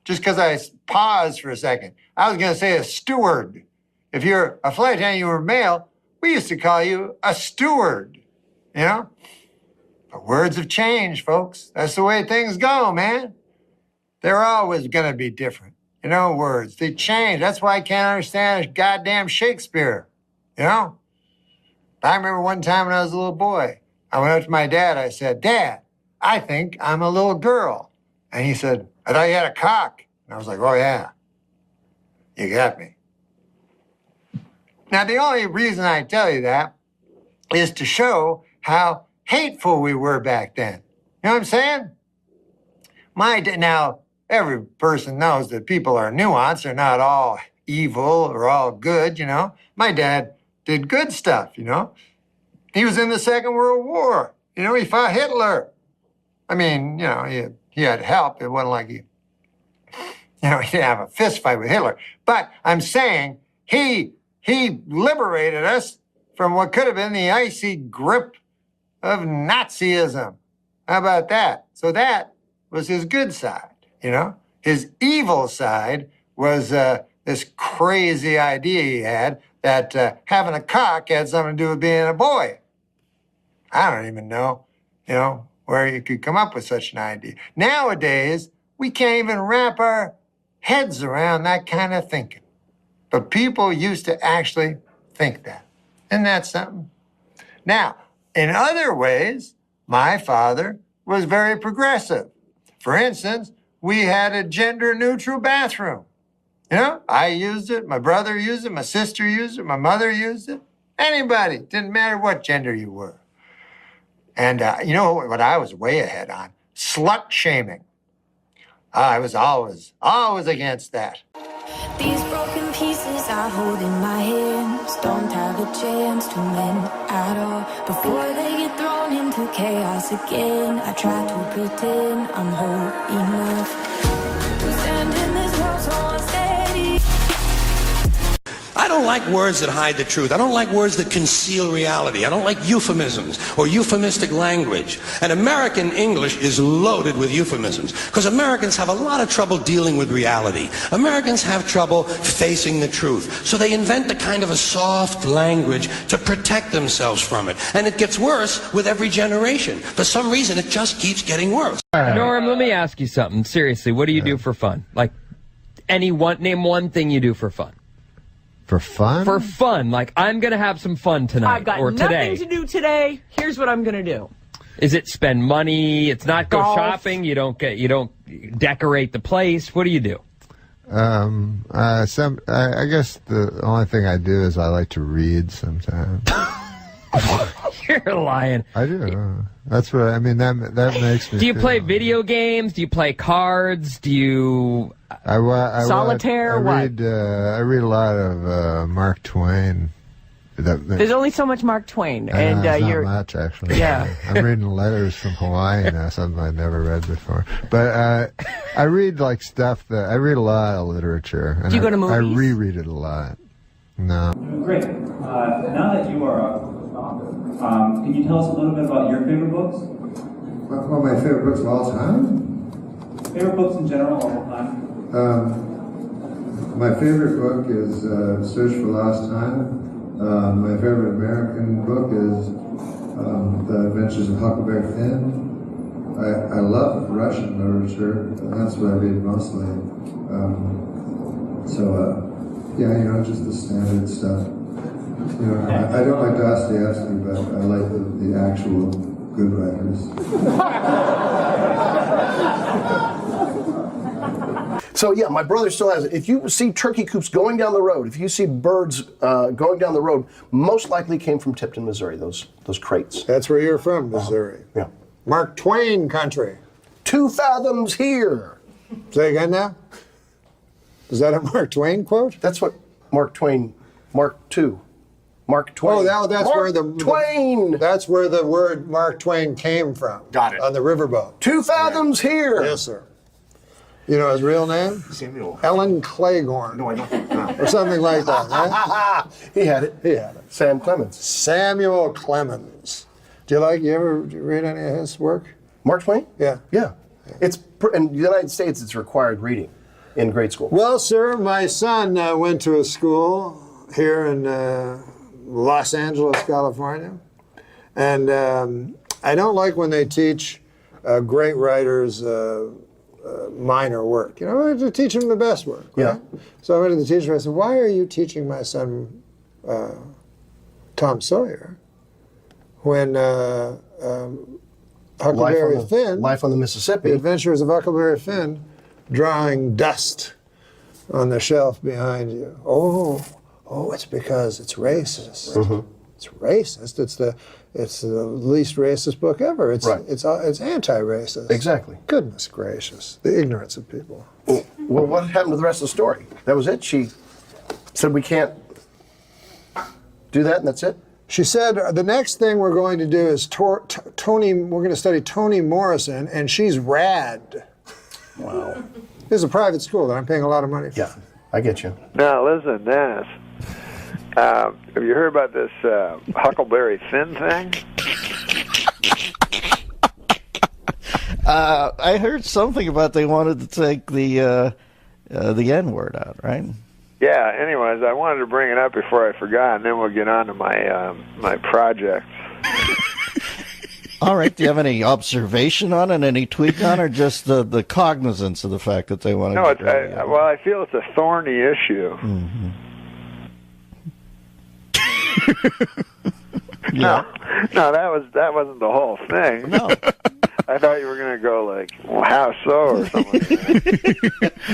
Just because I paused for a second. I was going to say a steward. If you're a flight attendant, you were male, we used to call you a steward, you know? But words have changed, folks. That's the way things go, man. They're always going to be different. You know, words, they change. That's why I can't understand goddamn Shakespeare, you know? I remember one time when I was a little boy, I went up to my dad, I said, Dad, I think I'm a little girl. And he said, I thought you had a cock. And I was like, oh yeah, you got me. Now, the only reason I tell you that is to show how hateful we were back then. You know what I'm saying? Now, every person knows that people are nuanced. They're not all evil or all good, you know. My dad did good stuff, you know. He was in the Second World War. You know, he fought Hitler. I mean, you know, he had help. It wasn't like he didn't have a fist fight with Hitler. But I'm saying he liberated us from what could have been the icy grip of Nazism. How about that? So that was his good side, you know? His evil side was this crazy idea he had that having a cock had something to do with being a boy. I don't even know, you know, where you could come up with such an idea. Nowadays, we can't even wrap our heads around that kind of thinking. But people used to actually think that. Isn't that something? Now, in other ways, my father was very progressive. For instance, we had a gender-neutral bathroom. You know, I used it, my brother used it, my sister used it, my mother used it. Anybody, didn't matter what gender you were. And you know what I was way ahead on? Slut shaming. I was always against that. These broken pieces I hold in my hands don't have a chance to mend at all. Before they get thrown into chaos again, I try to pretend I'm whole enough. We stand in this world so unsteady. I don't like words that hide the truth. I don't like words that conceal reality. I don't like euphemisms or euphemistic language. And American English is loaded with euphemisms because Americans have a lot of trouble dealing with reality. Americans have trouble facing the truth. So they invent a kind of a soft language to protect themselves from it. And it gets worse with every generation. For some reason, it just keeps getting worse. Norm, let me ask you something. Seriously, what do you do for fun? Like, name one thing you do for fun. For fun? For fun. Like, I'm going to have some fun tonight I've got or today. nothing to do today. Here's what I'm going to do. Is it spend money? It's not go Golf. shopping. You don't decorate the place. What do you do? I guess the only thing I do is I like to read sometimes. You're lying. I do. That's what I mean. That makes me. Do you feel play video games? Do you play cards? Do you solitaire? I read a lot of Mark Twain. There's only so much Mark Twain, and it's you're not much actually. Yeah. I'm reading letters from Hawaii now, something I've never read before. But I read like stuff that I read a lot of literature. And Do you go to movies? I reread it a lot. No. Great. Now that you are an author, can you tell us a little bit about your favorite books? What my favorite books of all time? Favorite books in general, all time. My favorite book is Search for Lost Time. My favorite American book is The Adventures of Huckleberry Finn. I love Russian literature, and that's what I read mostly. Yeah, you know, just the standard stuff. You know, I don't like Dostoevsky, but I like the actual good writers. So yeah, my brother still has it. If you see turkey coops going down the road, if you see birds going down the road, most likely came from Tipton, Missouri, those crates. That's where you're from, Missouri. Yeah. Mark Twain country. 2 fathoms here. Say again now? Is that a Mark Twain quote? That's what Mark Twain, Mark II. Mark Twain. Oh, that's Mark where Twain. That's where the word Mark Twain came from. Got it. On the riverboat. 2 fathoms here. Yes, sir. You know his real name? Samuel. Ellen Claiborne. No, I don't. Or something like that, right? He had it. He had it. Sam Clemens. Samuel Clemens. Do you ever read any of his work? Mark Twain? Yeah. Yeah. In the United States, it's required reading in grade school. Well, sir, my son went to a school here in Los Angeles, California. And I don't like when they teach great writers minor work. You know, I have to teach them the best work. Right? Yeah. So I went to the teacher and I said, why are you teaching my son Tom Sawyer when Huckleberry Finn, Life on the Mississippi, The Adventures of Huckleberry Finn, drawing dust on the shelf behind you? Oh, it's because it's racist. Mm-hmm. It's racist. It's the least racist book ever. It's anti-racist. Exactly. Goodness gracious, the ignorance of people. Well, what happened to the rest of the story? That was it. She said we can't do that, and that's it. She said the next thing we're going to do is Toni. We're going to study Toni Morrison, and she's rad. Wow. This is a private school that I'm paying a lot of money for. Yeah, I get you. Now listen, Dennis. Have you heard about this Huckleberry Finn thing? I heard something about they wanted to take the N-word out, right? Yeah. Anyways, I wanted to bring it up before I forgot, and then we'll get on to my my project. All right. Do you have any observation on it, any tweak on it, or just the cognizance of the fact that they wanted? No, I feel it's a thorny issue. Mm-hmm. No, that wasn't the whole thing. No. I thought you were going to go like, well, how so, or something.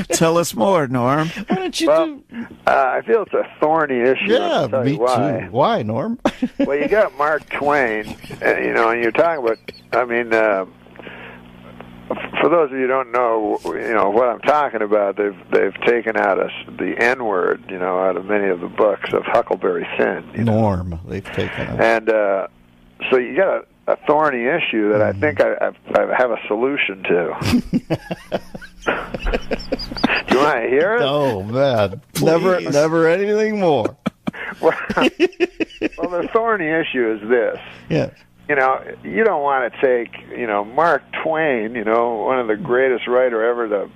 Tell us more, Norm. Why don't you I feel it's a thorny issue. Yeah, I'll tell me you why. too. Why, Norm? Well, you got Mark Twain, and you're talking about, for those of you who don't know, what I'm talking about, they've taken out the N-word, out of many of the books of Huckleberry Finn. Norm, they've taken out. And so you got a thorny issue that I think I have a solution to. Do you want to hear it? Oh, man. Never anything more. Well, the thorny issue is this. Yes. You don't want to take, Mark Twain, one of the greatest writer ever to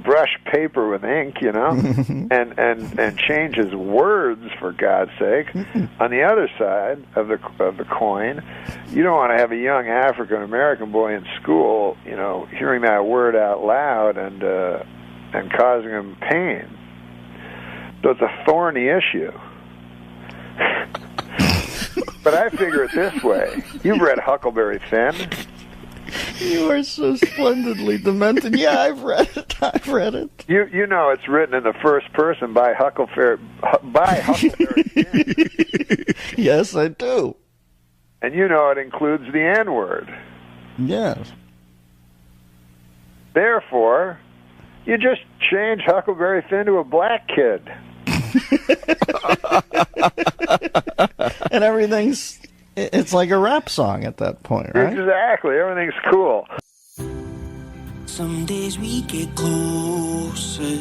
brush paper with ink, and change his words, for God's sake. On the other side of the coin, you don't want to have a young African American boy in school, hearing that word out loud and causing him pain. So it's a thorny issue. But I figure it this way. You've read Huckleberry Finn. You are so splendidly demented. Yeah, I've read it. You know it's written in the first person by Huckleberry Finn. Yes, I do. And it includes the N-word. Yes. Therefore, you just change Huckleberry Finn to a black kid. And it's like a rap song at that point, right? Exactly. Everything's cool. Some days we get closer.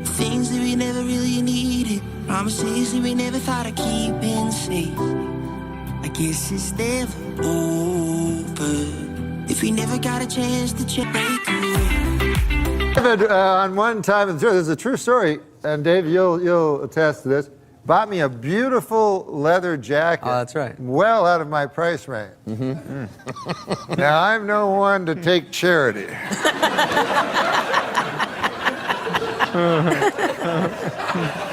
Things that we never really needed. Promises that we never thought of keeping safe. I guess it's never over if we never got a chance to check break away. On one time, this is a true story, and Dave, you'll attest to this. Bought me a beautiful leather jacket. Oh, that's right. Well out of my price range. Mm-hmm. Now, I'm no one to take charity.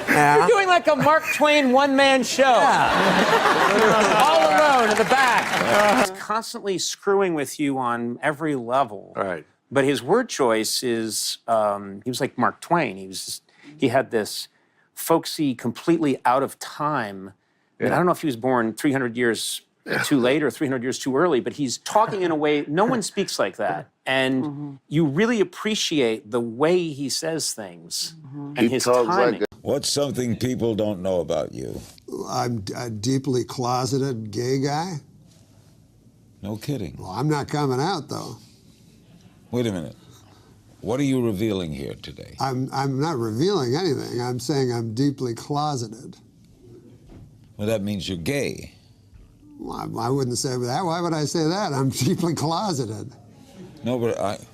You're doing like a Mark Twain one-man show. All alone in the back. He's constantly screwing with you on every level. Right. But his word choice is, he was like Mark Twain. He had this folksy, completely out of time. Yeah. And I don't know if he was born 300 years too late or 300 years too early, but he's talking in a way, no one speaks like that. And you really appreciate the way he says things and his timing. What's something people don't know about you? I'm a deeply closeted gay guy. No kidding. Well, I'm not coming out, though. Wait a minute. What are you revealing here today? I'm not revealing anything. I'm saying I'm deeply closeted. Well, that means you're gay. Well, I wouldn't say that. Why would I say that? I'm deeply closeted. No, but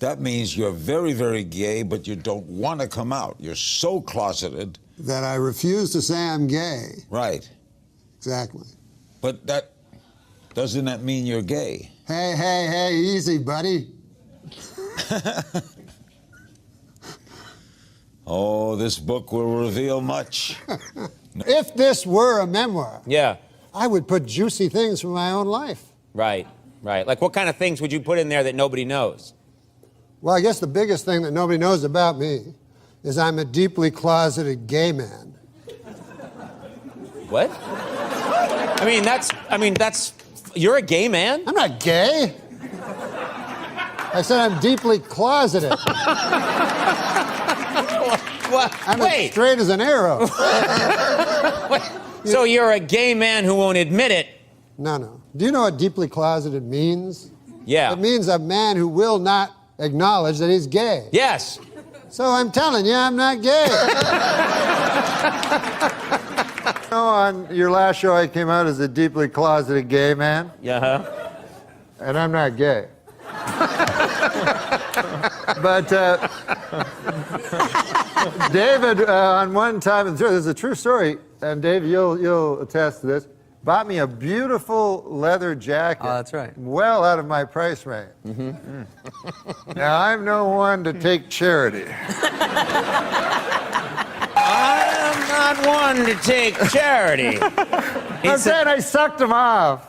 that means you're very, very gay, but you don't want to come out. You're so closeted. That I refuse to say I'm gay. Right. Exactly. But doesn't that mean you're gay? Hey, easy, buddy. Oh, this book will reveal much. If this were a memoir, yeah, I would put juicy things from my own life. Right. Like what kind of things would you put in there that nobody knows? Well, I guess the biggest thing that nobody knows about me is I'm a deeply closeted gay man. What? I mean, that's, you're a gay man? I'm not gay. I said I'm deeply closeted. I'm as straight as an arrow. So you're a gay man who won't admit it? No. Do you know what deeply closeted means? Yeah. It means a man who will not acknowledge that he's gay. Yes. So I'm telling you, I'm not gay. On your last show, I came out as a deeply closeted gay man. Yeah. And I'm not gay. But David, on one time, this is a true story, and Dave, you'll attest to this, bought me a beautiful leather jacket. Oh, that's right. Well out of my price range. Now, I'm no one to take charity. I'm not one to take charity. I'm saying I sucked him off.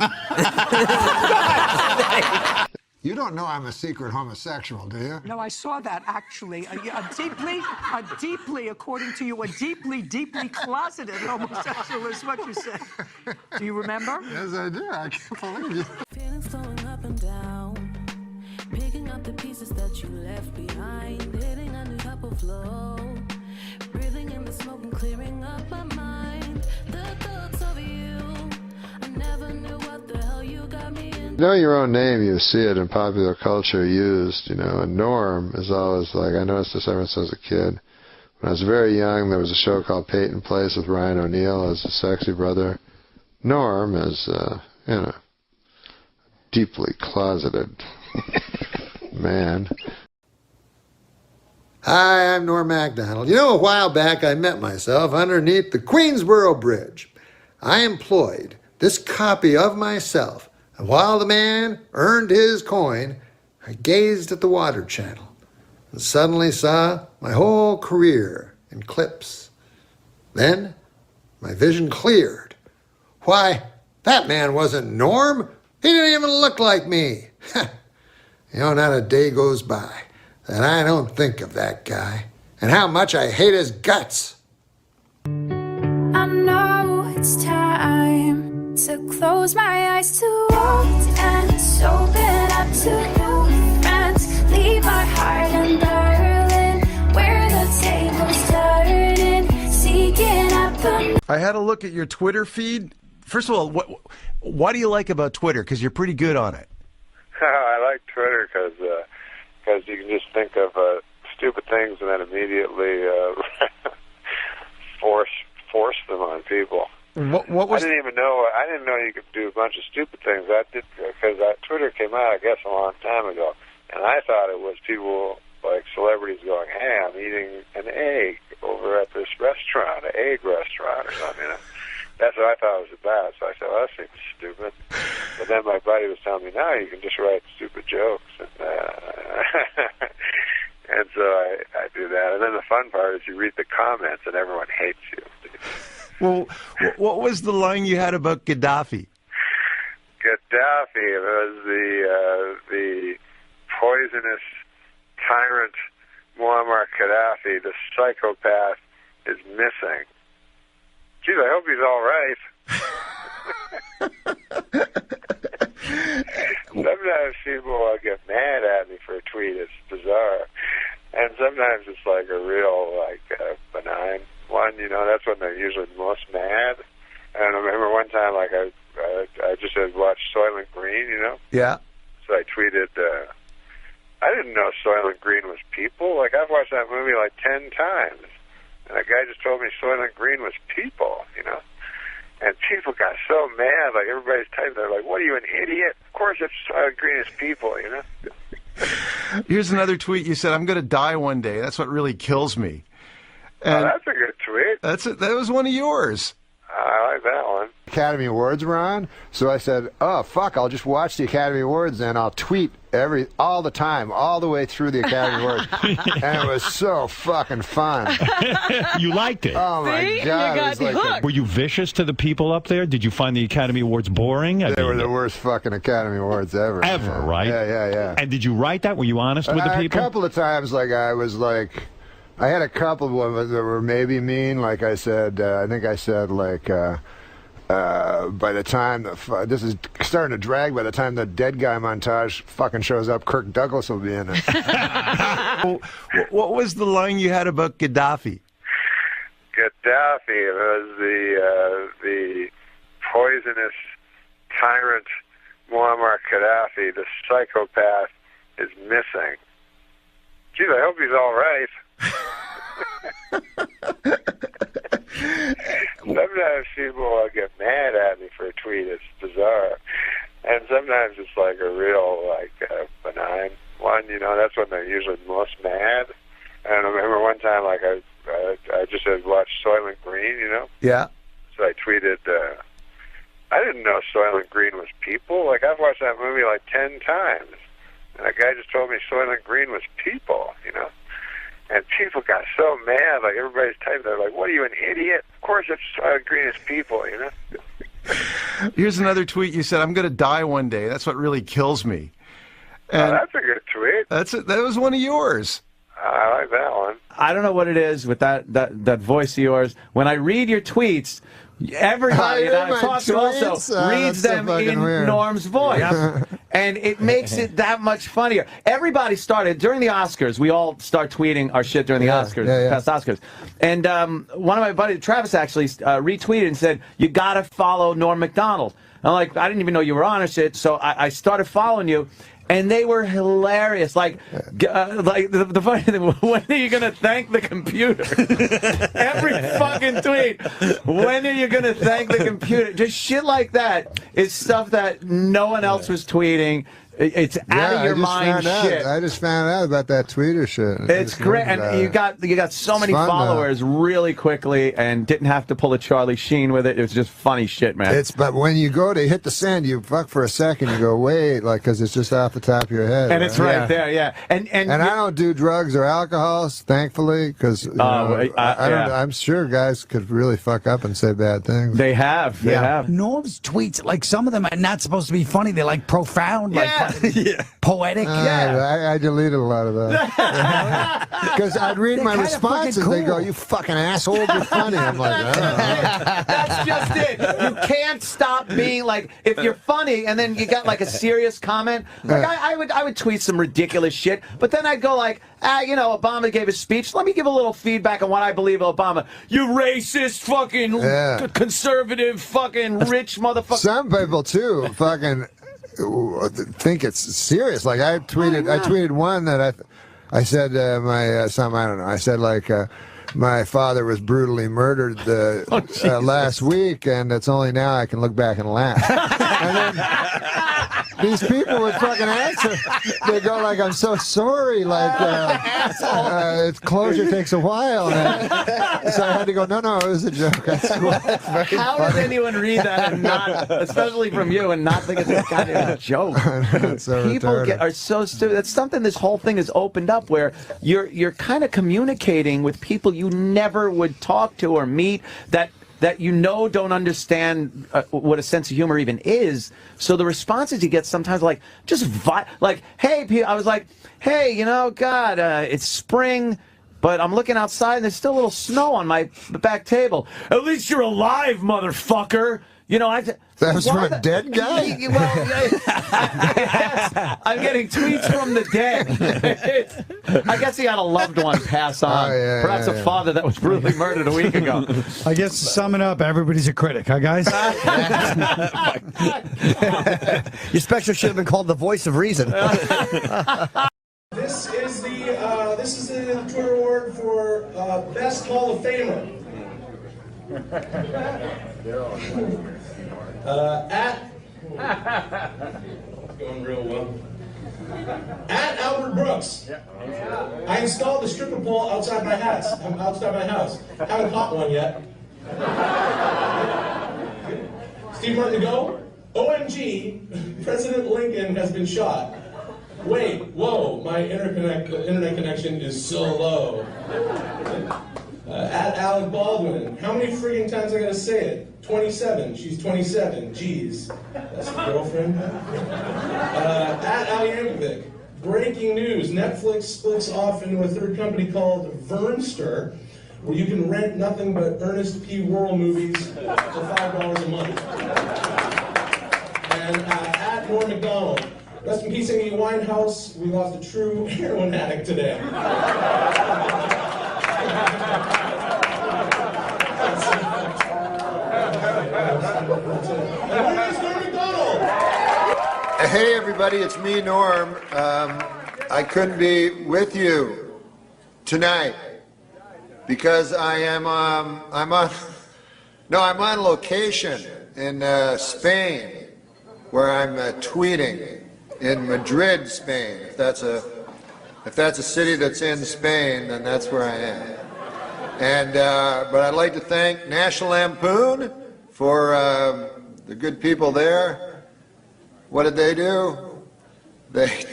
You don't know I'm a secret homosexual, do you? No, I saw that, actually. A deeply, according to you, a deeply, deeply closeted homosexual is what you said. Do you remember? Yes, I do. I can't believe you. Feelings flowing up and down, picking up the pieces that you left behind, hitting a new type of flow, breathing in the smoke and clearing up my mind. The thoughts of you, I never knew what the hell you got me in. You know your own name, you see it in popular culture used, and Norm is always like, I noticed this ever since I was a kid. When I was very young, there was a show called Peyton Place with Ryan O'Neal as a sexy brother. Norm is, deeply closeted man. Hi, I'm Norm MacDonald. You know, a while back I met myself underneath the Queensboro Bridge. I employed this copy of myself, and while the man earned his coin, I gazed at the water channel and suddenly saw my whole career in clips. Then my vision cleared. Why, that man wasn't Norm. He didn't even look like me. Not a day goes by that I don't think of that guy and how much I hate his guts. I know it's time to close my eyes to old ends, open up to new friends, leave my heart in Berlin, where the tables turning, seeking out the... I had a look at your Twitter feed. First of all, what do you like about Twitter? Because you're pretty good on it. I like Twitter because you can just think of stupid things and then immediately force them on people. What was? I didn't know you could do a bunch of stupid things. I did because Twitter came out, I guess, a long time ago, and I thought it was people like celebrities going, "Hey, I'm eating an egg over at this restaurant, an egg restaurant or something." That's what I thought it was about. So I said, well, that seems stupid. But then my buddy was telling me, no, you can just write stupid jokes. And so I do that. And then the fun part is you read the comments and everyone hates you. Well, what was the line you had about Gaddafi? Gaddafi was the poisonous tyrant Muammar Gaddafi, the psychopath, is missing. Geez, I hope he's all right. Sometimes people get mad at me for a tweet. It's bizarre. And sometimes it's like a real, benign one. That's when they're usually most mad. And I remember one time, I just had watched Soylent Green, Yeah. So I tweeted, I didn't know Soylent Green was people. Like, I've watched that movie like 10 times. And a guy just told me Soylent Green was people, you know? And people got so mad. Like, everybody's typing. They're like, what are you, an idiot? Of course it's Soylent Green is people, you know? Here's another tweet. You said, I'm going to die one day. That's what really kills me. And that's a good tweet. That was one of yours. I like that one. Academy Awards were on, so I said, oh, fuck, I'll just watch the Academy Awards and I'll tweet all the time, all the way through the Academy Awards. And it was so fucking fun. You liked it. Oh, my God. You got hooked. Were you vicious to the people up there? Did you find the Academy Awards boring? They were the worst fucking Academy Awards ever. Ever, right? Yeah. And did you write that? Were you honest with the people? A couple of times, I had a couple of ones that were maybe mean. Like I said, I think I said, by the time this is starting to drag, by the time the dead guy montage fucking shows up, Kirk Douglas will be in it. What was the line you had about Gaddafi? Gaddafi was the poisonous tyrant Muammar Gaddafi, the psychopath, is missing. Geez, I hope he's all right. Sometimes people get mad at me for a tweet. It's bizarre. And sometimes it's like a real, benign one, you know. That's when they're usually most mad. And I remember one time, I just had watched Soylent Green, you know. Yeah. So I tweeted, I didn't know Soylent Green was people. Like, I've watched that movie like 10 times. And a guy just told me Soylent Green was people, you know. And people got so mad, like everybody's typing. They're like, what are you, an idiot? Of course it's Soylent Green is people, you know. Here's another tweet. You said, I'm going to die one day. That's what really kills me. And that's a good tweet. That was one of yours. I like that one. I don't know what it is with that voice of yours. When I read your tweets, everybody that I talk to also reads them in Norm's voice. And it makes it that much funnier. Everybody started, during the Oscars, we all start tweeting our shit during the Oscars, past Oscars. And one of my buddies, Travis, actually retweeted and said, you got to follow Norm MacDonald. And I'm like, I didn't even know you were on or shit, so I started following you. And they were hilarious. Like the funny thing, when are you going to thank the computer? Every fucking tweet. When are you going to thank the computer? Just shit like that is stuff that no one else was tweeting. It's out of your mind shit. I just found out about that Twitter shit. It's great, and you got so many followers really quickly, and didn't have to pull a Charlie Sheen with it. It was just funny shit, man. But when you go to hit the send, you fuck for a second. You go wait, because it's just off the top of your head, and it's right there, yeah. And I don't do drugs or alcohol, thankfully, because I'm sure guys could really fuck up and say bad things. They have. Norm's tweets, like some of them are not supposed to be funny. They're like profound, poetic. I deleted a lot of that. Because I'd read my responses, cool. They go, you fucking asshole, you're funny. I'm like, oh. That's just it. You can't stop being like, if you're funny and then you got like a serious comment, like I would tweet some ridiculous shit, but then I'd go like, Obama gave a speech. Let me give a little feedback on what I believe of Obama. You racist, fucking conservative, fucking rich motherfucker. Some people too, fucking think it's serious. Like I tweeted one that I said my something, I don't know. I said my father was brutally murdered last week, and it's only now I can look back and laugh. And then these people would fucking answer. They go like, I'm so sorry. Closure takes a while. So I had to go, no, it was a joke. How does anyone read that and not, especially from you, and not think it's a goddamn joke? People are so stupid. That's something this whole thing has opened up, where you're kind of communicating with people you never would talk to or meet, that don't understand what a sense of humor even is. So the responses you get sometimes hey, I was like, hey, God, it's spring, but I'm looking outside and there's still a little snow on my back table. At least you're alive, motherfucker. That was from a dead guy? I'm getting tweets from the dead. I guess he had a loved one pass on. Perhaps a father that was brutally murdered a week ago. I guess to sum it up, everybody's a critic, huh, guys? Your special should have been called the voice of reason. This is the Twitter award for Best Hall of Famer. Going real well. At Albert Brooks. I installed the stripper pole outside my house. Haven't caught one yet. Steve Martin to go. OMG, President Lincoln has been shot. Wait, whoa, my internet connection is so low. At Alec Baldwin, how many friggin' times I gotta say it? 27, she's 27, geez. That's the girlfriend. At Ali Yankovic, breaking news, Netflix splits off into a third company called Vernster, where you can rent nothing but Ernest P. Worrell movies for $5 a month. And at NORM MACDONALD, rest in peace, Amy Winehouse. We lost a true heroin addict today. Hey everybody, it's me, Norm. I couldn't be with you tonight because I'm on location in Spain, where I'm tweeting in Madrid, Spain. If that's a city that's in Spain, then that's where I am. And but I'd like to thank National Lampoon for the good people there. What did they do? They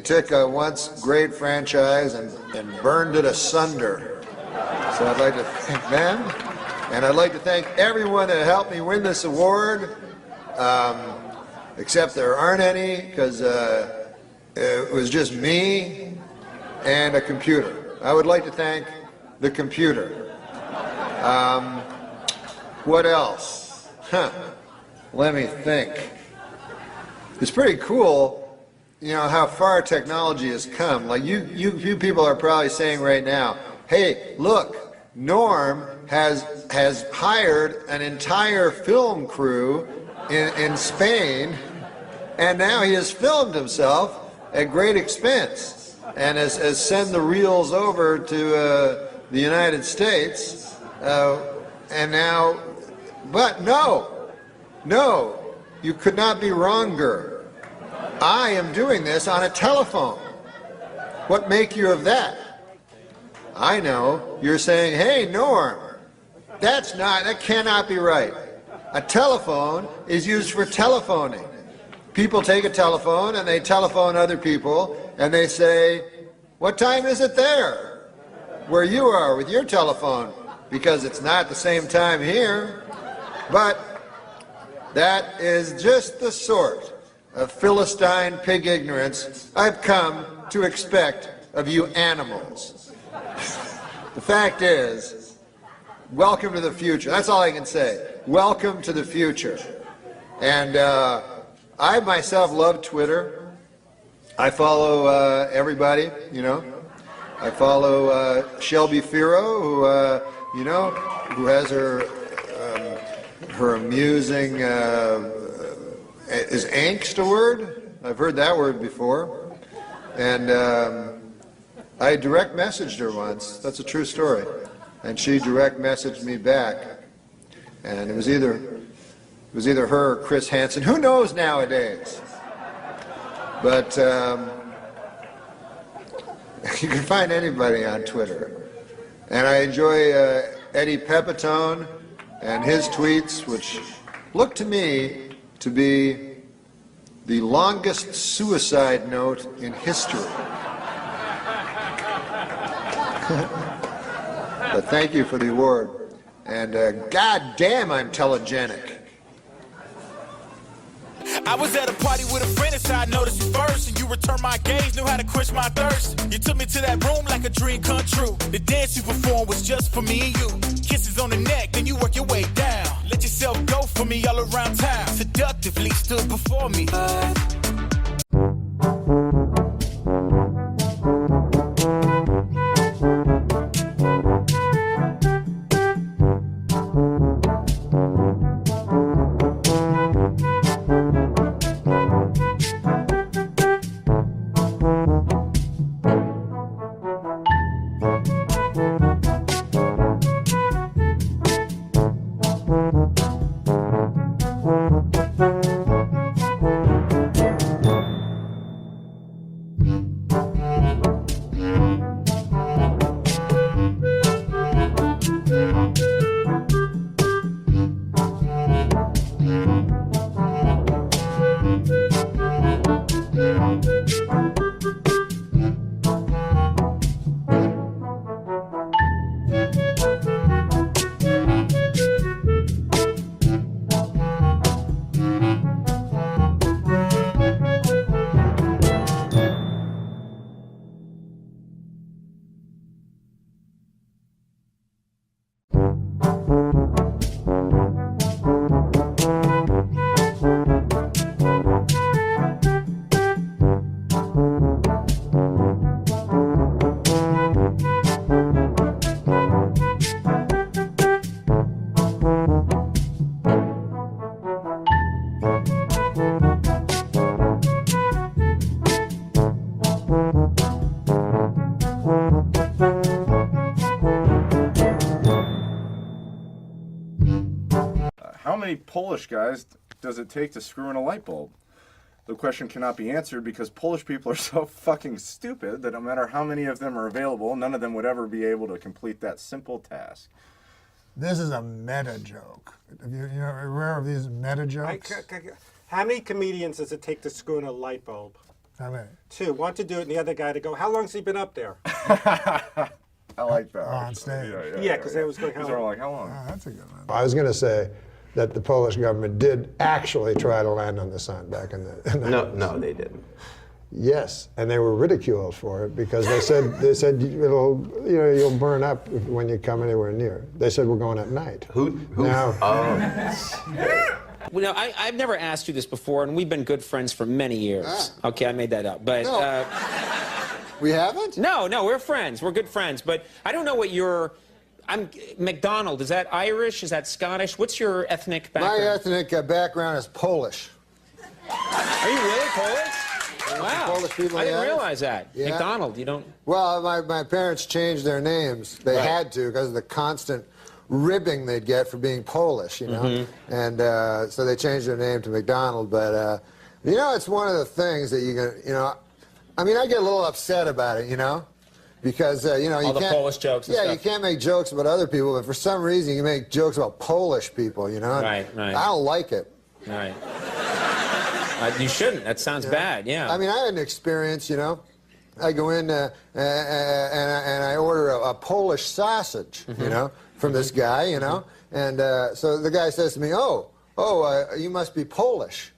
took a once great franchise and burned it asunder. So I'd like to thank them, and I'd like to thank everyone that helped me win this award. Except there aren't any, because it was just me and a computer. I would like to thank the computer. What else? Let me think. It's pretty cool, you know, how far technology has come. Like you people are probably saying right now, hey, look, Norm has hired an entire film crew in Spain, and now he has filmed himself at great expense and has sent the reels over to the United States, and now, but no, you could not be wronger. I am doing this on a telephone. What make you of that? I know, you're saying, hey, Norm, that cannot be right. A telephone is used for telephoning. People take a telephone and they telephone other people and they say, what time is it there? Where you are with your telephone, because it's not the same time here. But that is just the sort of Philistine pig ignorance I've come to expect of you animals. The fact is, welcome to the future. That's all I can say. Welcome to the future. And I myself love Twitter. I follow everybody, you know. I follow Shelby Firo, who, you know, who has her amusing, is angst a word? I've heard that word before. And I direct messaged her once. That's a true story. And she direct messaged me back. And it was either her or Chris Hansen. Who knows nowadays? But you can find anybody on Twitter. And I enjoy Eddie Pepitone and his tweets, which look to me to be the longest suicide note in history. But thank you for the award. And God damn, I'm telegenic. I was at a party with a friend and I noticed you first, and you returned my gaze, knew how to quench my thirst. You took me to that room like a dream come true. The dance you performed was just for me and you. Kisses on the neck, then you work your way down. Let yourself go for me all around town. Seductively stood before me. Polish guys does it take to screw in a light bulb? The question cannot be answered because Polish people are so fucking stupid that no matter how many of them are available, none of them would ever be able to complete that simple task. This is a meta joke. Have you aware of these meta jokes? How many comedians does it take to screw in a light bulb? How many? 2. One to do it, and the other guy to go, how long's he been up there? I like that. On stage. Yeah, because they was going, These are like, how long? Oh, that's a good one. I was going to say that the Polish government did actually try to land on the sun back in the No, they didn't. Yes, and they were ridiculed for it because they said you'll burn up when you come anywhere near. They said we're going at night. Who? Now, Well, no, I've never asked you this before, and we've been good friends for many years. Okay, I made that up, but no. We haven't? No, we're friends. We're good friends, but I don't know what your. McDonald. Is that Irish? Is that Scottish? What's your ethnic background? my ethnic background is Polish. Are you really Polish? Wow. Polish people I didn't have? realize that. Yeah. McDonald, you don't. Well, my parents changed their names. They had to because of the constant ribbing they'd get for being Polish, And so they changed their name to McDonald. But, it's one of the things that I mean, I get a little upset about it, because, All you the can't. Polish jokes and stuff. You can't make jokes about other people, but for some reason you make jokes about Polish people, Right. I don't like it. Right. You shouldn't. That sounds bad, yeah. I mean, I had an experience, I go in and I order a Polish sausage, from this guy, and so the guy says to me, you must be Polish.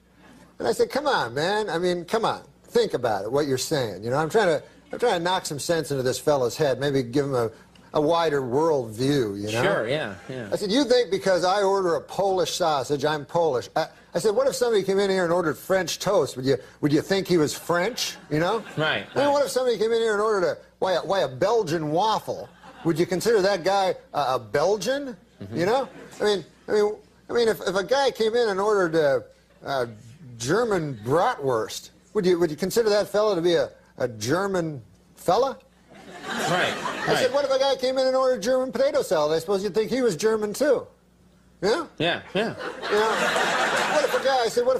And I said, come on, man. I mean, come on. Think about it, what you're saying. I'm trying to knock some sense into this fella's head, maybe give him a wider world view, Sure, yeah. I said, you think because I order a Polish sausage, I'm Polish? I said, what if somebody came in here and ordered French toast? Would you think he was French, Right. I mean, what if somebody came in here and ordered a Belgian waffle? Would you consider that guy a Belgian? I mean, if a guy came in and ordered a German bratwurst, would you consider that fella to be a German fella? Right. I said, what if a guy came in and ordered German potato salad? I suppose you'd think he was German too. Yeah? Yeah. What if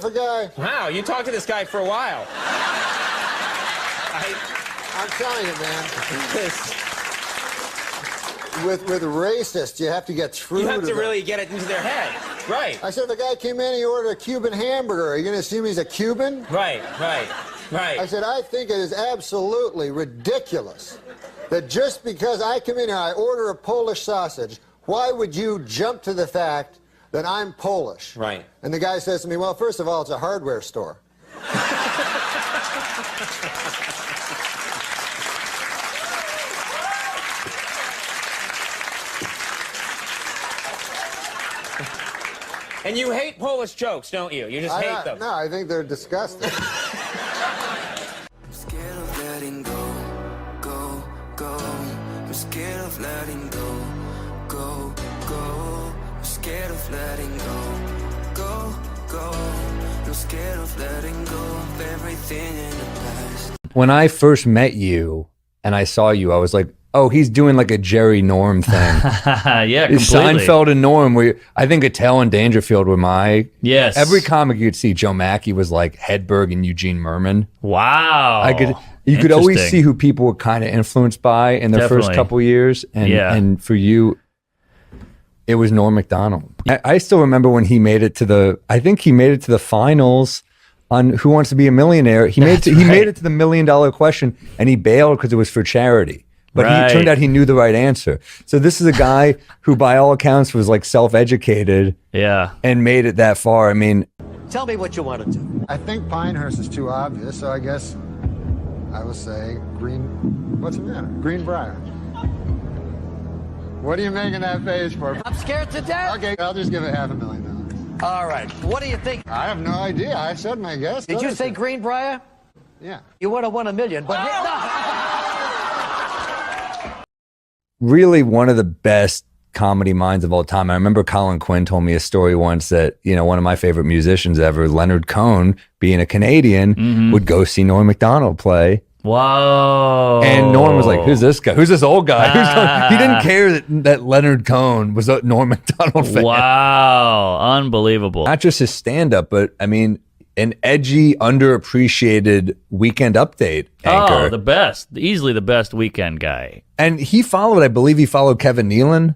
a guy... Wow, you talked to this guy for a while. I'm telling you, man. With racists, you have to get through You have to them. really get it into their head. Right. I said, if a guy came in and he ordered a Cuban hamburger, are you going to assume he's a Cuban? Right. I said, I think it is absolutely ridiculous that just because I come in here, I order a Polish sausage, why would you jump to the fact that I'm Polish? Right. And the guy says to me, well, first of all, it's a hardware store. And you hate Polish jokes, don't you? You just hate them. No, I think they're disgusting. I'm scared of letting go. I'm scared of letting go. I'm scared of letting go. I'm scared of letting go of everything in the past. When I first met you and I saw you, I was like, oh, he's doing like a Jerry Norm thing. Yeah, completely. Seinfeld and Norm. I think Attell and Dangerfield were my... Yes. Every comic you'd see, Joe Mackey was like Hedberg and Eugene Merman. Wow. You could always see who people were kind of influenced by in their first couple years. And for you, it was Norm MacDonald. I still remember when he made it to the finals on Who Wants to Be a Millionaire. He made it to the $1 million question, and he bailed because it was for charity. But it turned out he knew the right answer. So this is a guy who, by all accounts, was like self-educated. Yeah. And made it that far. I mean, tell me what you want to do. I think Pinehurst is too obvious, so I guess I will say what's the matter? Greenbrier. What are you making that face for? I'm scared to death. Okay, I'll just give it $500,000. All right. What do you think? I have no idea. I said my guess. Did you say Greenbrier? Yeah. You would have won $1 million, but really one of the best comedy minds of all time. I remember Colin Quinn told me a story once that, one of my favorite musicians ever, Leonard Cohen, being a Canadian, would go see Norm MacDonald play Whoa. And Norm was like, who's this guy? Who's this old guy? He didn't care that Leonard Cohen was a Norm MacDonald fan. Wow. Unbelievable. Not just his stand-up, but, I mean, an edgy, underappreciated Weekend Update anchor. Oh, the best. Easily the best Weekend guy. And I believe he followed Kevin Nealon,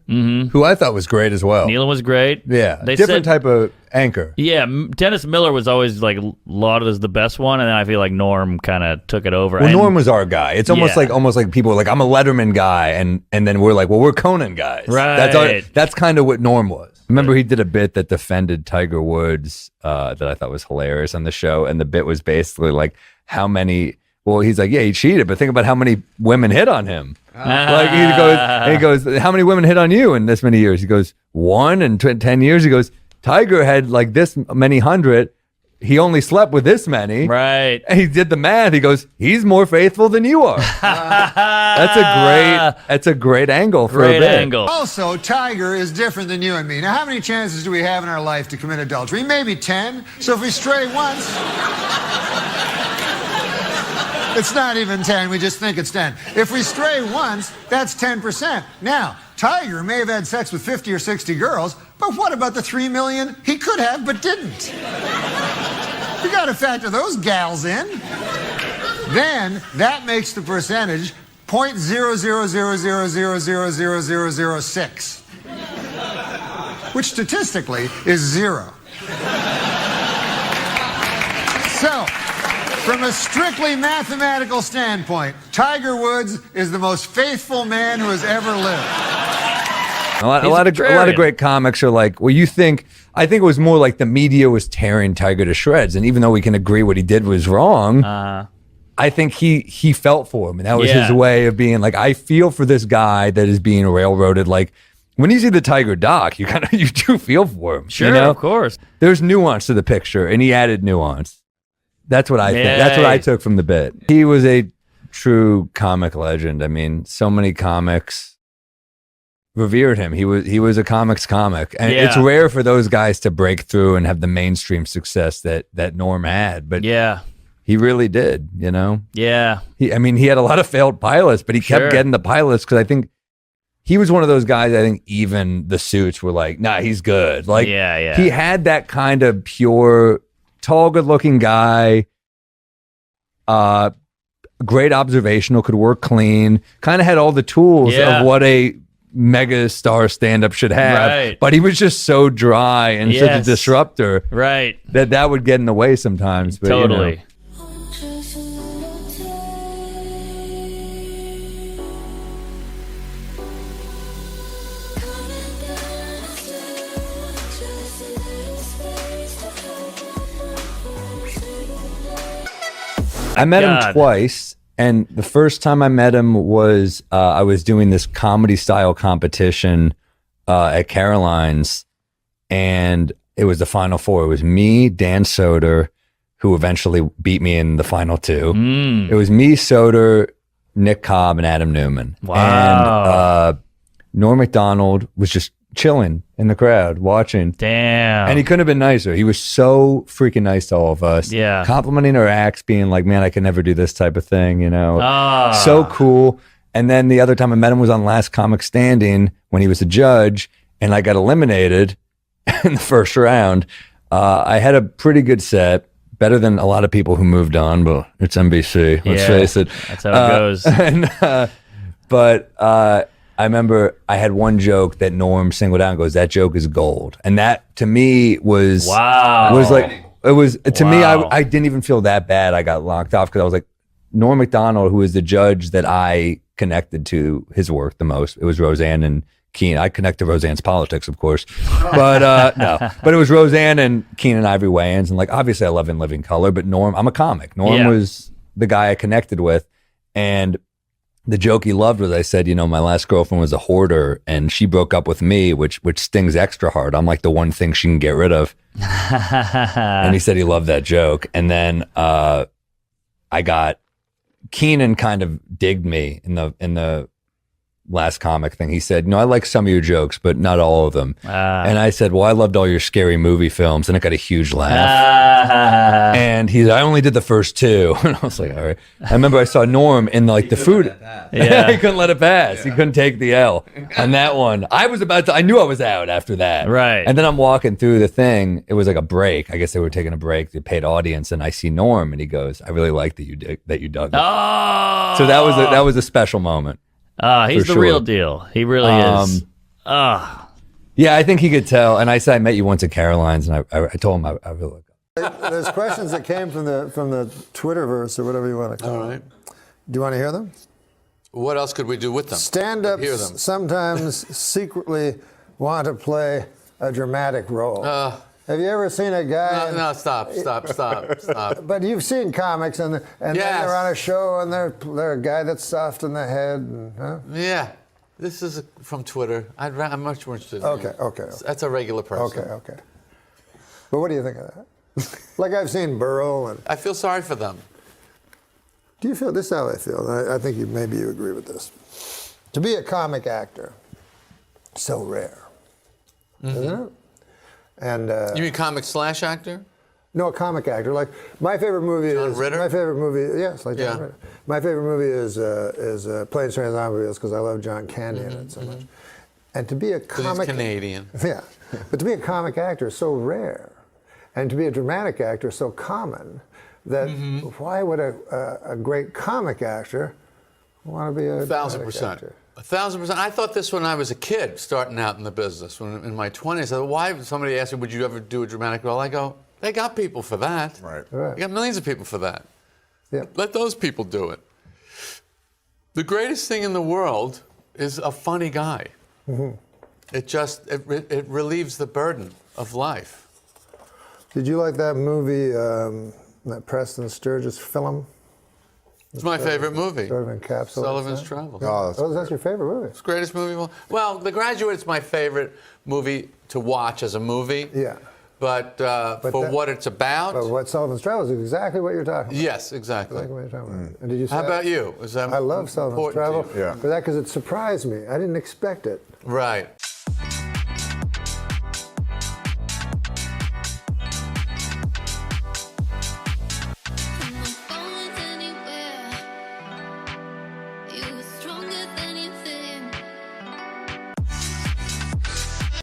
who I thought was great as well. Nealon was great. Yeah, different type of anchor. Yeah, Dennis Miller was always like lauded as the best one, and then I feel like Norm kind of took it over. Well, Norm was our guy. It's almost like people were like, I'm a Letterman guy, and then we're like, well, we're Conan guys. Right. That's kind of what Norm was. Remember, he did a bit that defended Tiger Woods that I thot was hilarious on the show, and the bit was basically like, how many... Well, he's like, yeah, he cheated, but think about how many women hit on him. Like he goes, how many women hit on you in this many years? He goes, 1 in 10 years. He goes, Tiger had like this many hundred. He only slept with this many. Right. And he did the math. He goes, he's more faithful than you are. That's a great angle for a bit. Angle. Also, Tiger is different than you and me. Now, how many chances do we have in our life to commit adultery? Maybe 10. So if we stray once... It's not even 10, we just think it's 10. If we stray once, that's 10%. Now, Tiger may have had sex with 50 or 60 girls, but what about the 3 million he could have but didn't? You gotta factor those gals in. Then, that makes the percentage 0.000000006, which statistically is 0. So, from a strictly mathematical standpoint, Tiger Woods is the most faithful man who has ever lived. A lot of great comics are like, well, I think it was more like the media was tearing Tiger to shreds, and even though we can agree what he did was wrong, I think he felt for him, and that was his way of being like, I feel for this guy that is being railroaded. Like, when you see the Tiger doc, you do feel for him. Sure, you know? Of course. There's nuance to the picture, and he added nuance. That's what I think. That's what I took from the bit. He was a true comic legend. I mean, so many comics revered him. He was a comics comic. And it's rare for those guys to break through and have the mainstream success that Norm had. But he really did, you know? Yeah. He had a lot of failed pilots, but he kept getting the pilots because I think he was one of those guys, I think even the suits were like, nah, he's good. Like, he had that kind of pure... tall, good-looking guy, great observational, could work clean, kind of had all the tools of what a mega star stand-up should have, but he was just so dry and such a disruptor that would get in the way sometimes. But, totally. You know. I met him twice, and the first time I met him was I was doing this comedy style competition at Caroline's, and it was the Final Four. It was me, Dan Soder, who eventually beat me in the final two. It was me, Soder, Nick Cobb, and Adam Newman. Wow. And Norm MacDonald was just chilling in the crowd watching. Damn. And he couldn't have been nicer. He was so freaking nice to all of us. Yeah. Complimenting our acts, being like, man, I could never do this type of thing, you know. So cool. And then the other time I met him was on Last Comic Standing when he was a judge, and I got eliminated in the first round. I had a pretty good set, better than a lot of people who moved on, but it's NBC, let's face it. That's how it goes. But I remember I had one joke that Norm singled out and goes, that joke is gold. And that to me was me, I didn't even feel that bad. I got locked off because I was like, Norm MacDonald, who is the judge that I connected to his work the most. It was Roseanne and Keenan. I connect to Roseanne's politics, of course. But but it was Roseanne and Keenan Ivory Wayans. And like, obviously I love In Living Color, but Norm, I'm a comic. Norm was the guy I connected with. And the joke he loved was I said, you know, my last girlfriend was a hoarder and she broke up with me, which stings extra hard. I'm like the one thing she can get rid of. And he said he loved that joke. And then I got Keenan kind of digged me in the last comic thing. He said, "No, I like some of your jokes, but not all of them." And I said, "Well, I loved all your scary movie films," and it got a huge laugh. And he's, "I only did the first 2." And I was like, "All right." I remember I saw Norm in like the food. Yeah. He couldn't let it pass. He couldn't take the L on that one. I knew I was out after that. Right. And then I'm walking through the thing. It was like a break. I guess they were taking a break. The paid audience, and I see Norm, and he goes, "I really like that you dug it." Oh. So that was a special moment. He's the real deal. He really is. Yeah, I think he could tell. And I said I met you once at Caroline's, and I told him I really like. There's questions that came from the Twitterverse or whatever you want to call it. All right. Do you want to hear them? What else could we do with them? Stand-ups Hear them. sometimes secretly want to play a dramatic role. Have you ever seen a guy? No, stop. But you've seen comics, and then they're on a show, and they're a guy that's soft in the head. And, huh? Yeah. This is from Twitter. I'm much more interested in Okay. That's a regular person. Okay. But what do you think of that? Like I've seen Burl, and I feel sorry for them. Do you feel this? Is how I feel. I think maybe you agree with this. To be a comic actor, so rare, isn't it? And you mean comic / actor? No, a comic actor. Like my favorite movie John is Ritter? my favorite movie. Yes, like John Ritter. My favorite movie is Planes, Trains, and Automobiles because I love John Candy in it so much. And to be a comic, he's Canadian. Yeah, but to be a comic actor is so rare, and to be a dramatic actor is so common that why would a great comic actor want to be a 1,000%. actor? 1,000%. I thought this when I was a kid, starting out in the business. When in my 20s, I thought, why? Somebody asked me, "Would you ever do a dramatic role?" I go, "They got people for that. Right. They got millions of people for that. Yeah. Let those people do it." The greatest thing in the world is a funny guy. It relieves the burden of life. Did you like that movie, that Preston Sturges film? It's my favorite movie. Sort of encapsulates Sullivan's that? Travels. Oh, that's your favorite movie? It's the greatest movie. Well, The Graduate's my favorite movie to watch as a movie. Yeah. But what it's about. But what Sullivan's Travels is exactly what you're talking about. Yes, exactly. Exactly what you're talking about. And did you say How about you? Is that I love Sullivan's important Travel to you? for that because it surprised me. I didn't expect it. Right.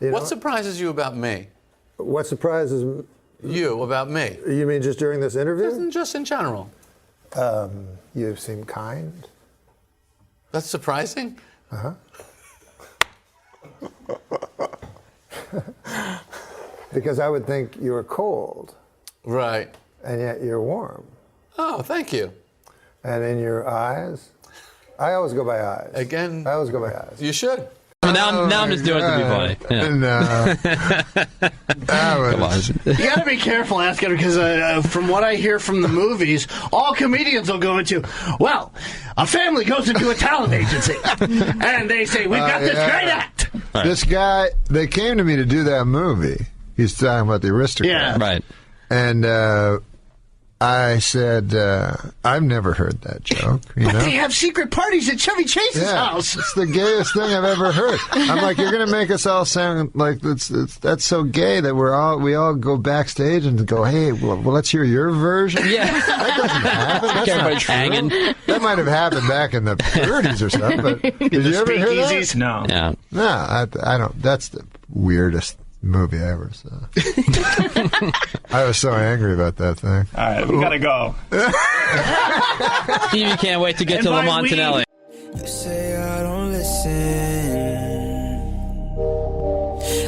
What surprises you about me? What surprises you about me? You mean just during this interview? Just in general. You seem kind. That's surprising? Because I would think you were cold. Right. And yet you're warm. Oh, thank you. And in your eyes? I always go by eyes. Again? I always go by eyes. You should. Now I'm just doing it to be funny. Yeah. No. Come on. You gotta be careful asking because from what I hear from the movies, all comedians will go into, well, a family goes into a talent agency and they say, we've got this great act. Right. This guy, they came to me to do that movie. He's talking about The Aristocrat. Yeah. Right. And I said, I've never heard that joke. You But know? they have secret parties at Chevy Chase's house. It's the gayest thing I've ever heard. I'm like, you're going to make us all sound like that's so gay that we all go backstage and go, hey, well, let's hear your version. Yeah. That doesn't happen. That's not true. Hanging. That might have happened back in the 30s or something. But did you ever hear that? No. Yeah. No, I don't. That's the weirdest movie I ever saw. I was so angry about that thing. All right, we gotta go. Stevie can't wait to get to Lamont Tonelli. You say I don't listen.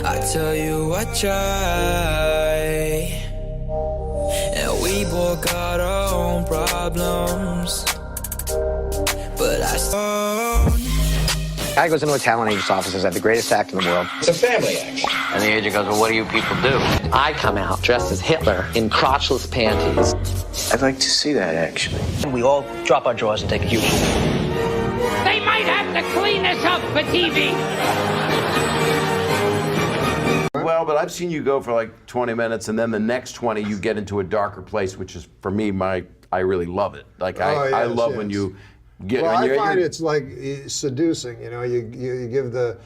I tell you I try. And we both got our own problems. But Guy goes into a talent agent's office and says, the greatest act in the world. It's a family act. And the agent goes, well, what do you people do? I come out dressed as Hitler in crotchless panties. I'd like to see that, actually. And we all drop our drawers and take a huge... They might have to clean this up for TV. Well, but I've seen you go for like 20 minutes, and then the next 20 you get into a darker place, which is, for me, I really love it. Like, I love when you Well, I find it's like seducing. You know, you give the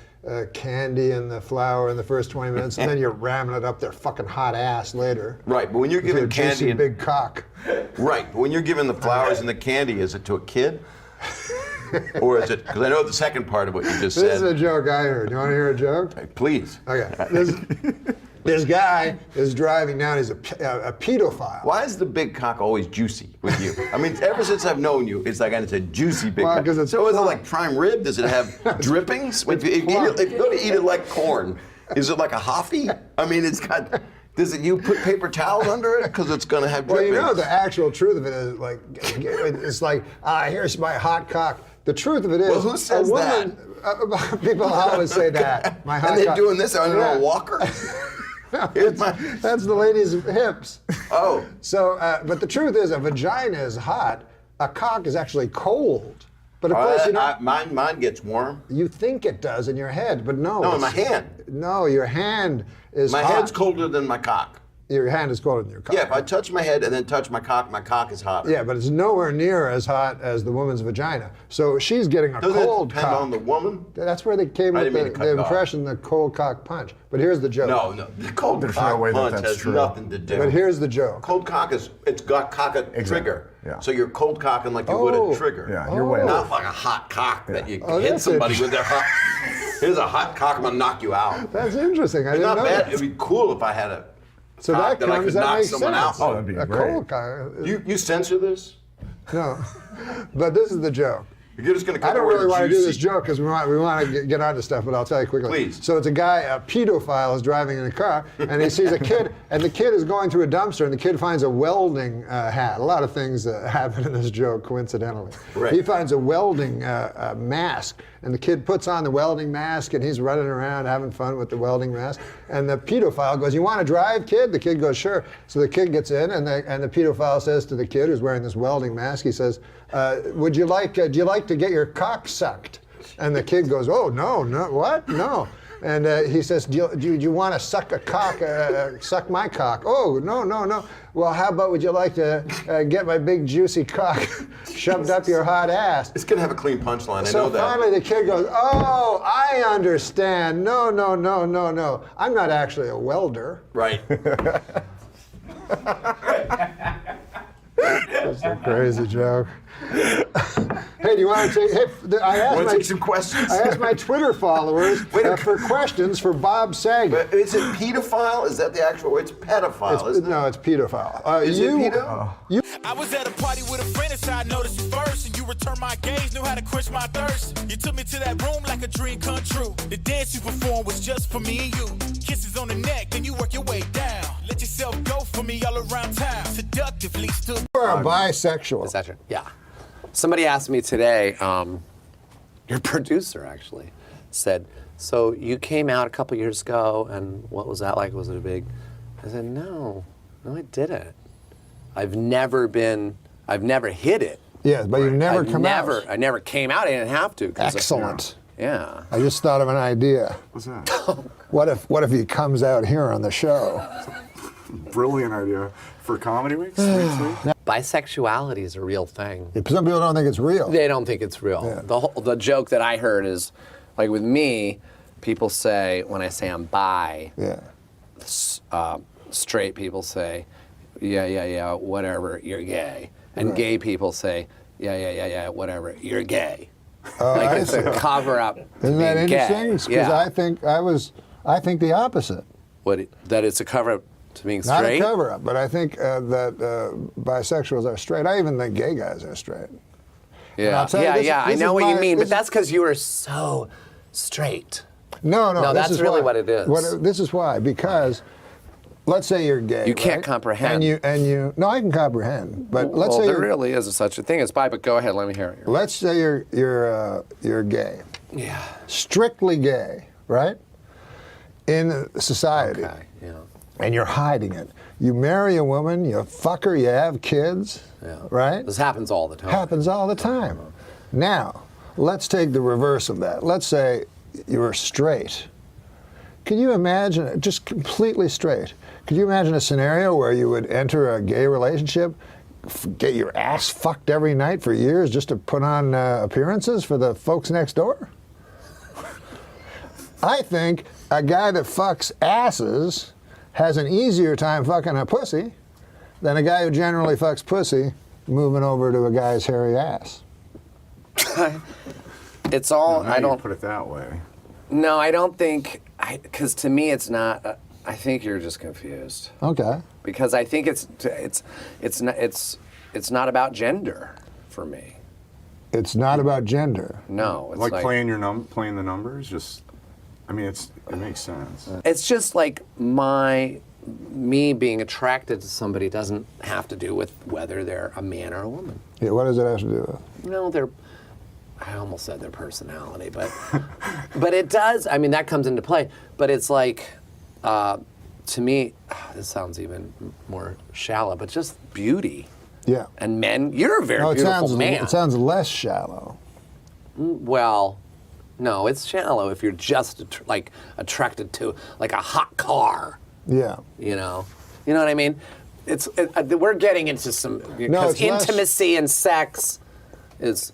candy and the flour in the first 20 minutes, and then you're ramming it up their fucking hot ass later. Right, but when you're giving candy and big cock. Right, but when you're giving the flowers and the candy, is it to a kid? Or is it, because I know the second part of what you just said. This is a joke I heard. You want to hear a joke? Hey, please. Okay. This guy is driving down. He's a pedophile. Why is the big cock always juicy with you? I mean, ever since I've known you, it's like it's a juicy big cock. It's so is it like prime rib? Does it have drippings? If you're going to eat it like corn, is it like a Hoffy? I mean, it's got... you put paper towels under it because it's going to have drippings? Well, you know, the actual truth of it is like, it's like, here's my hot cock. The truth of it is, well, who says that? People always say that. My hot and they're cock. Doing this on a walker? That's the lady's hips. Oh. So, but the truth is, a vagina is hot. A cock is actually cold. But of course, you know, mine gets warm. You think it does in your head, but no. No, in my hand. No, your hand is My hot. head's colder than my cock. Your hand is colder than your cock. Yeah, if I touch my head and then touch my cock is hotter. Yeah, but it's nowhere near as hot as the woman's vagina. So she's getting a cold depend cock. on the woman? That's where they came with the impression, the cold cock punch. But here's the joke. No, the cold cock punch has nothing to do. But here's the joke. Cold cock it's got cock a trigger. Yeah. So you're cold cocking like you would a trigger. Yeah, you're way Not off. like a hot cock that you hit somebody with their hot. Here's a hot cock, I'm gonna knock you out. That's interesting. I It's didn't not know bad. that. It'd be cool if I had a So cock that I comes, could that knock makes someone sense. out. Oh, that'd be great. Cold cock. You censor this? No, but this is the joke. You're just gonna cut I don't the word really want to do juicy. this joke because we want to get onto stuff, but I'll tell you quickly. Please. So it's a guy, a pedophile, is driving in a car, and he sees a kid, and the kid is going through a dumpster, and the kid finds a welding hat. A lot of things happen in this joke, coincidentally. Right. He finds a welding mask, and the kid puts on the welding mask, and he's running around having fun with the welding mask. And the pedophile goes, "You want to drive, kid?" The kid goes, "Sure." So the kid gets in, and the pedophile says to the kid who's wearing this welding mask, he says, "Do you like to get your cock sucked?" And the kid goes, "Oh, no, what? No." And he says, do you want to suck a cock, suck my cock?" "Oh, no. Well, how about would you like to get my big juicy cock shoved up your hot ass?" It's gonna have a clean punchline. I So know that. finally the kid goes, "Oh, I understand. No. I'm not actually a welder." Right. That's a crazy joke. Hey, do you want to take? Hey, Want to take some questions? I asked my Twitter followers for questions for Bob Saget. But is it pedophile? Is that the actual word? It's pedophile, isn't it? No, it's pedophile. Is it pedo? I was at a party with a friend and so I noticed you first. And you returned my gaze, knew how to quench my thirst. You took me to that room like a dream come true. The dance you performed was just for me and you. Kisses on the neck, then you work your way down. Let yourself go for me all around town. Seductively still. You're a bisexual. Is that true? Yeah. Somebody asked me today, your producer actually, said, "So you came out a couple years ago, and what was that like? Was it a big?" I said, No, I didn't. I've never hit it. Yeah, but you've never come out. I never came out. I didn't have to. Excellent. Yeah. I just thought of an idea. What's that? What if he comes out here on the show? Brilliant idea. For comedy weeks? Bisexuality is a real thing. Some people don't think it's real. They don't think it's real. Yeah. The joke that I heard is, like with me, people say, when I say I'm bi, straight people say, yeah, whatever, you're gay. And gay people say, yeah, whatever, you're gay. Like it's a cover up. Isn't that interesting? Because Yeah. I think the opposite. That it's a cover up to being Not straight? a cover up, but I think that bisexuals are straight. I even think gay guys are straight. Yeah, I know what you mean, but that's because you are so straight. No, that's really what it is. This is why, because let's say you're gay. You can't right? comprehend. And you. No, I can comprehend. But let's say there really is such a thing as bi. But go ahead, let me hear it. Let's say you're gay. Yeah. Strictly gay, right? In society. Okay. Yeah. And you're hiding it. You marry a woman, you fuck her, you have kids, right? This happens all the time. Happens all the time. Now, let's take the reverse of that. Let's say you were straight. Can you imagine, just completely straight, could you imagine a scenario where you would enter a gay relationship, get your ass fucked every night for years just to put on appearances for the folks next door? I think a guy that fucks asses has an easier time fucking a pussy than a guy who generally fucks pussy moving over to a guy's hairy ass. It's all, No, I don't put it that way. No, I don't think, because to me it's not, I think you're just confused. Okay. Because I think it's not about gender for me. It's not about gender. No, it's like playing playing the numbers. Just, I mean, it makes sense. It's just like me being attracted to somebody doesn't have to do with whether they're a man or a woman. Yeah, what does it have to do with? No, I almost said their personality, but but it does. I mean, that comes into play. But it's like, to me, this sounds even more shallow, but just beauty. Yeah. And men, you're a very beautiful man. It sounds less shallow. Well, no, it's shallow if you're just attracted to like a hot car. Yeah. You know what I mean? We're getting into some because intimacy and sex is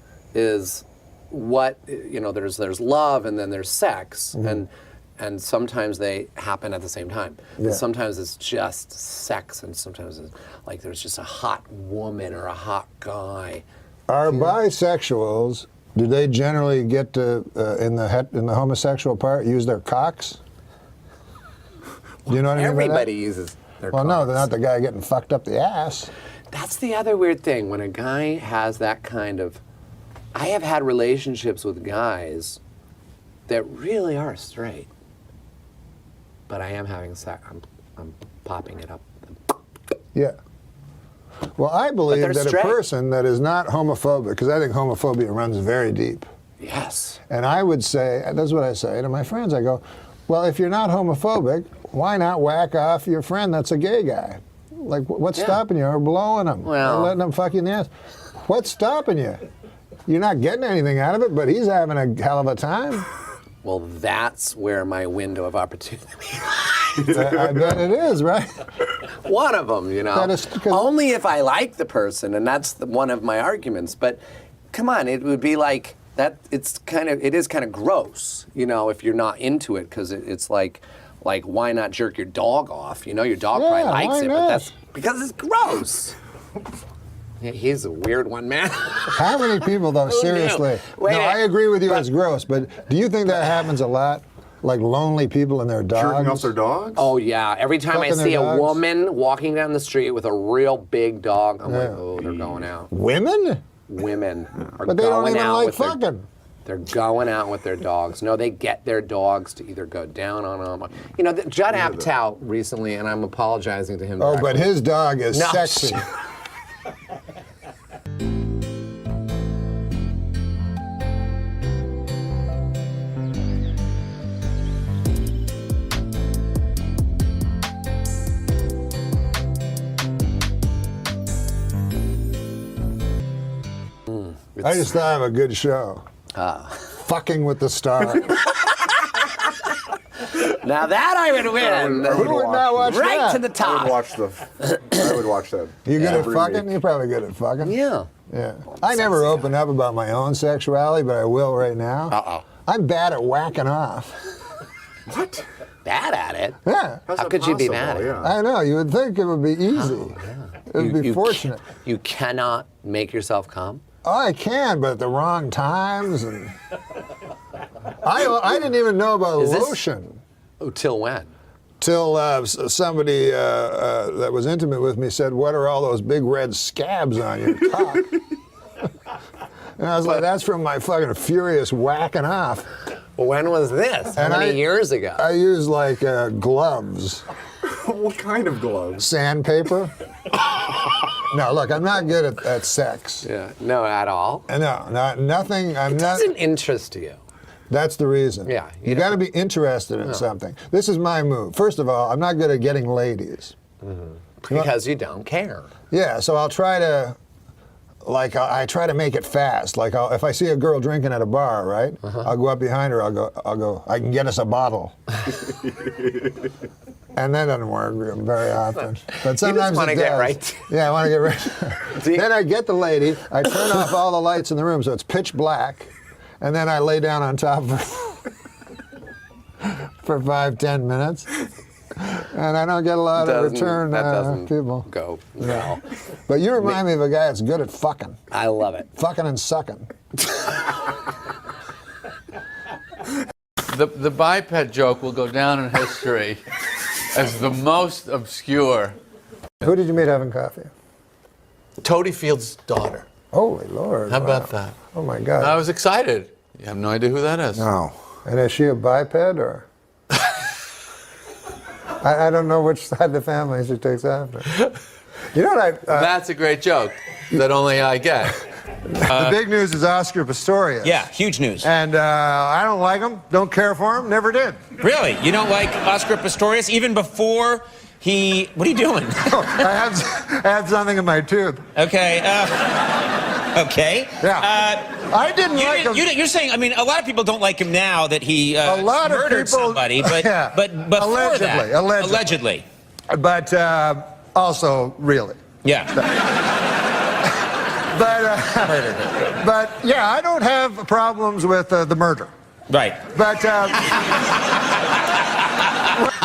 what There's love and then there's sex, and sometimes they happen at the same time. Yeah. And sometimes it's just sex, and sometimes it's like there's just a hot woman or a hot guy. Are bisexuals? Do they generally get to in the homosexual part use their cocks? Do you know what I mean by that? Everybody uses their Well, cocks. no, they're not the guy getting fucked up the ass. That's the other weird thing. When a guy has that kind of... I have had relationships with guys that really are straight. But I am having sex. I'm popping it up. Yeah. Well, I believe they're that straight. a person that is not homophobic, because I think homophobia runs very deep. Yes. And I would say, that's what I say to my friends. I go, well, if you're not homophobic, why not whack off your friend that's a gay guy? Like, what's stopping you? Or blowing him? Well, or letting him fuck you in the ass? What's stopping you? You're not getting anything out of it, but he's having a hell of a time. Well, that's where my window of opportunity I bet it is, right? One of them, That is, Only if I like the person, and that's one of my arguments. But come on, it would be like that. It is kind of gross, if you're not into it, because it's like why not jerk your dog off? Your dog probably likes it, but that's because it's gross. He's a weird one, man. How many people, though, seriously? Wait, no, I agree with you, it's gross, but do you think that happens a lot? Like lonely people and their dogs? Jerking off their dogs? Oh, yeah. Every time I Fucking their see a dogs? woman walking down the street with a real big dog, I'm like, oh, they're going out. Women? Women are But they don't going even out like with fucking. They're going out with their dogs. No, they get their dogs to either go down on them. Judd Apatow recently, and I'm apologizing to him. Oh, but his dog is No. sexy. I just thought of a good show. Fucking with the Stars. Now that I would win. Who would not watch right that? to the top. I would watch that. You good at every fucking? week. You're probably good at fucking. Yeah. Yeah. I never opened up about my own sexuality, but I will right now. Uh-oh. I'm bad at whacking off. What? Bad at it? Yeah. How could you be bad at it? I know. You would think it would be easy. It would be fortunate. You cannot make yourself come? Oh, I can, but at the wrong times. And I didn't even know about lotion. Oh, till when? Till somebody that was intimate with me said, "What are all those big red scabs on your cock?" And I was like, "That's from my fucking furious whacking off." When was this? How many years ago? I used like gloves. What kind of gloves? Sandpaper. No, look, I'm not good at sex. Yeah, no, at all. No, nothing. It doesn't interest you. That's the reason. Yeah. You got to be interested in something. This is my move. First of all, I'm not good at getting ladies. Because you don't care. Yeah, so I'll try to, I try to make it fast. Like, if I see a girl drinking at a bar, right? I'll go up behind her. I'll go. I can get us a bottle. And that doesn't work very often. But sometimes wanna it get does. right. Yeah, I want to get right. Then I get the lady, I turn off all the lights in the room so it's pitch black, and then I lay down on top of her for 5-10 minutes. And I don't get a lot of return people. Go well. But you remind me of a guy that's good at fucking. I love it. Fucking and sucking. The biped joke will go down in history as the most obscure. Who did you meet having coffee? Toady Field's daughter. Holy Lord. How about that? Oh my God. I was excited. You have no idea who that is. No. And is she a biped or? I don't know which side of the family she takes after. You know what That's a great joke that only I get. The big news is Oscar Pistorius. Yeah, huge news. And I don't like him, don't care for him, never did. Really? You don't like Oscar Pistorius even before he... What are you doing? I have something in my tooth. Okay. Okay. Yeah. I didn't like him. You're saying, I mean, a lot of people don't like him now that he a lot murdered of people, somebody, but, yeah, but before that, allegedly. But also, really. Yeah. But yeah, I don't have problems with the murder. Right. But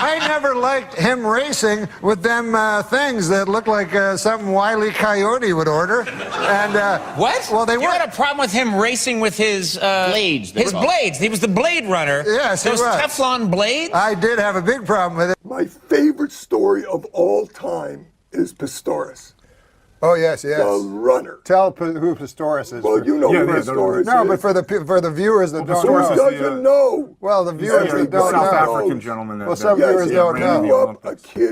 I never liked him racing with them things that look like something Wile E. Coyote would order. And what? Well, they you were. had a problem with him racing with his blades. His blades. He was the Blade Runner. Yes, he Those was. Teflon blades. I did have a big problem with it. My favorite story of all time is Pistorius. Oh yes, yes. The runner. Tell who Pistorius is. Well, you know who Pistorius is. No, but for the viewers that don't know. Who doesn't know? Well, the viewers that don't know. South African gentleman. Well, some viewers don't know.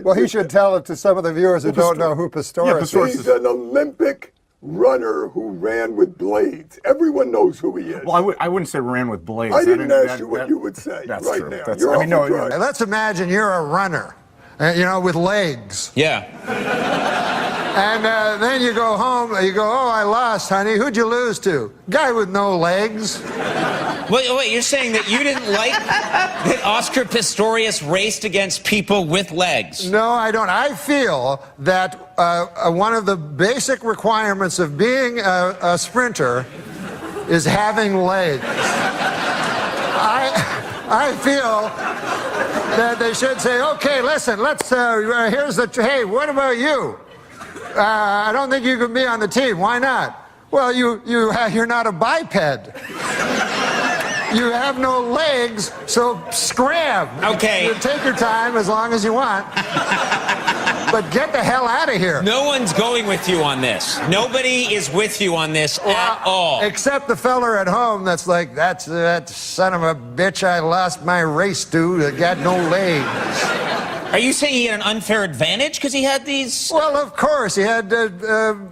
Well, he should tell it to some of the viewers who don't know who Pistorius is. He's an Olympic runner who ran with blades. Everyone knows who he is. Well, I wouldn't say ran with blades. I didn't ask you what you would say right now. You're off the drive. Let's imagine you're a runner, with legs. Yeah. And then you go home, you go, oh, I lost, honey. Who'd you lose to? Guy with no legs. Wait, you're saying that you didn't like that Oscar Pistorius raced against people with legs? No, I don't. I feel that one of the basic requirements of being a sprinter is having legs. I feel that they should say, okay, listen, let's, hey, what about you? I don't think you can be on the team. Why not? Well, you're not a biped. You have no legs, so scram. Okay. You take your time as long as you want. But get the hell out of here. No one's going with you on this. Nobody is with you on this at all. Except the feller at home that's like, that son of a bitch I lost my race to that got no legs. Are you saying he had an unfair advantage because he had these? Well, of course. He had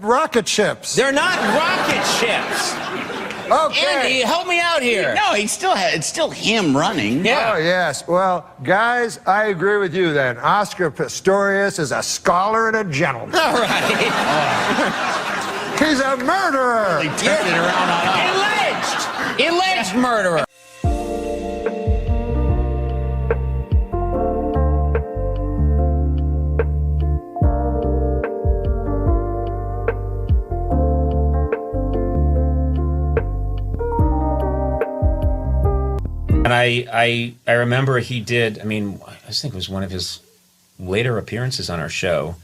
rocket ships. They're not rocket ships. Okay. Andy, help me out here. No, it's still him running. Yeah. Oh, yes. Well, guys, I agree with you then. Oscar Pistorius is a scholar and a gentleman. All right. He's a murderer. They turned it around on us. Alleged murderer. And I remember he did, I think it was one of his later appearances on our show.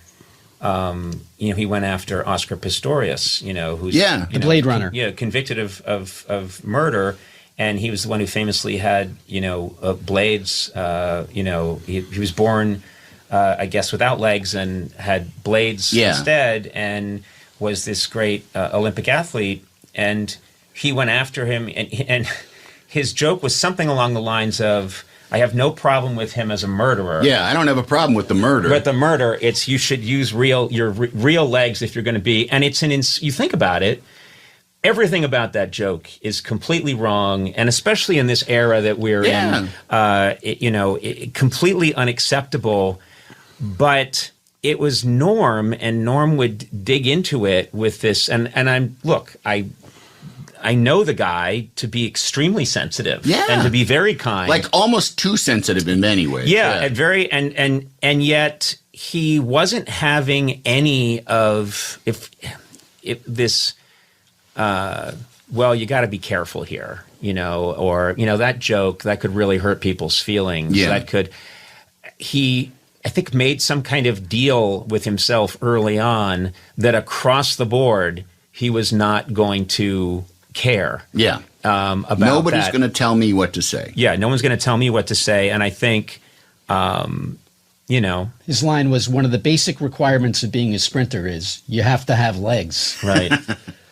He went after Oscar Pistorius, who's... Yeah, the Blade Runner. Convicted of murder. And he was the one who famously had, blades. He was born, I guess, without legs and had blades instead, and was this great Olympic athlete. And he went after him, and his joke was something along the lines of, I have no problem with him as a murderer. Yeah, I don't have a problem with the murder. But the murder, it's you should use your real legs if you're going to be. And it's you think about it, everything about that joke is completely wrong, and especially in this era that we're in, completely unacceptable. But it was Norm, and Norm would dig into it with this. And I know the guy to be extremely sensitive, Yeah. and to be very kind, Like almost too sensitive in many ways. yeah. And yet he wasn't having any of if this. Well, you got to be careful here, you know, or you know that joke that could really hurt people's feelings. Yeah. That could. He, I think, made some kind of deal with himself early on that across the board he was not going to care. Yeah. About Nobody's that. going to tell me what to say. Yeah, no one's going to tell me what to say, and I think, you know, his line was, one of the basic requirements of being a sprinter is you have to have legs. Right.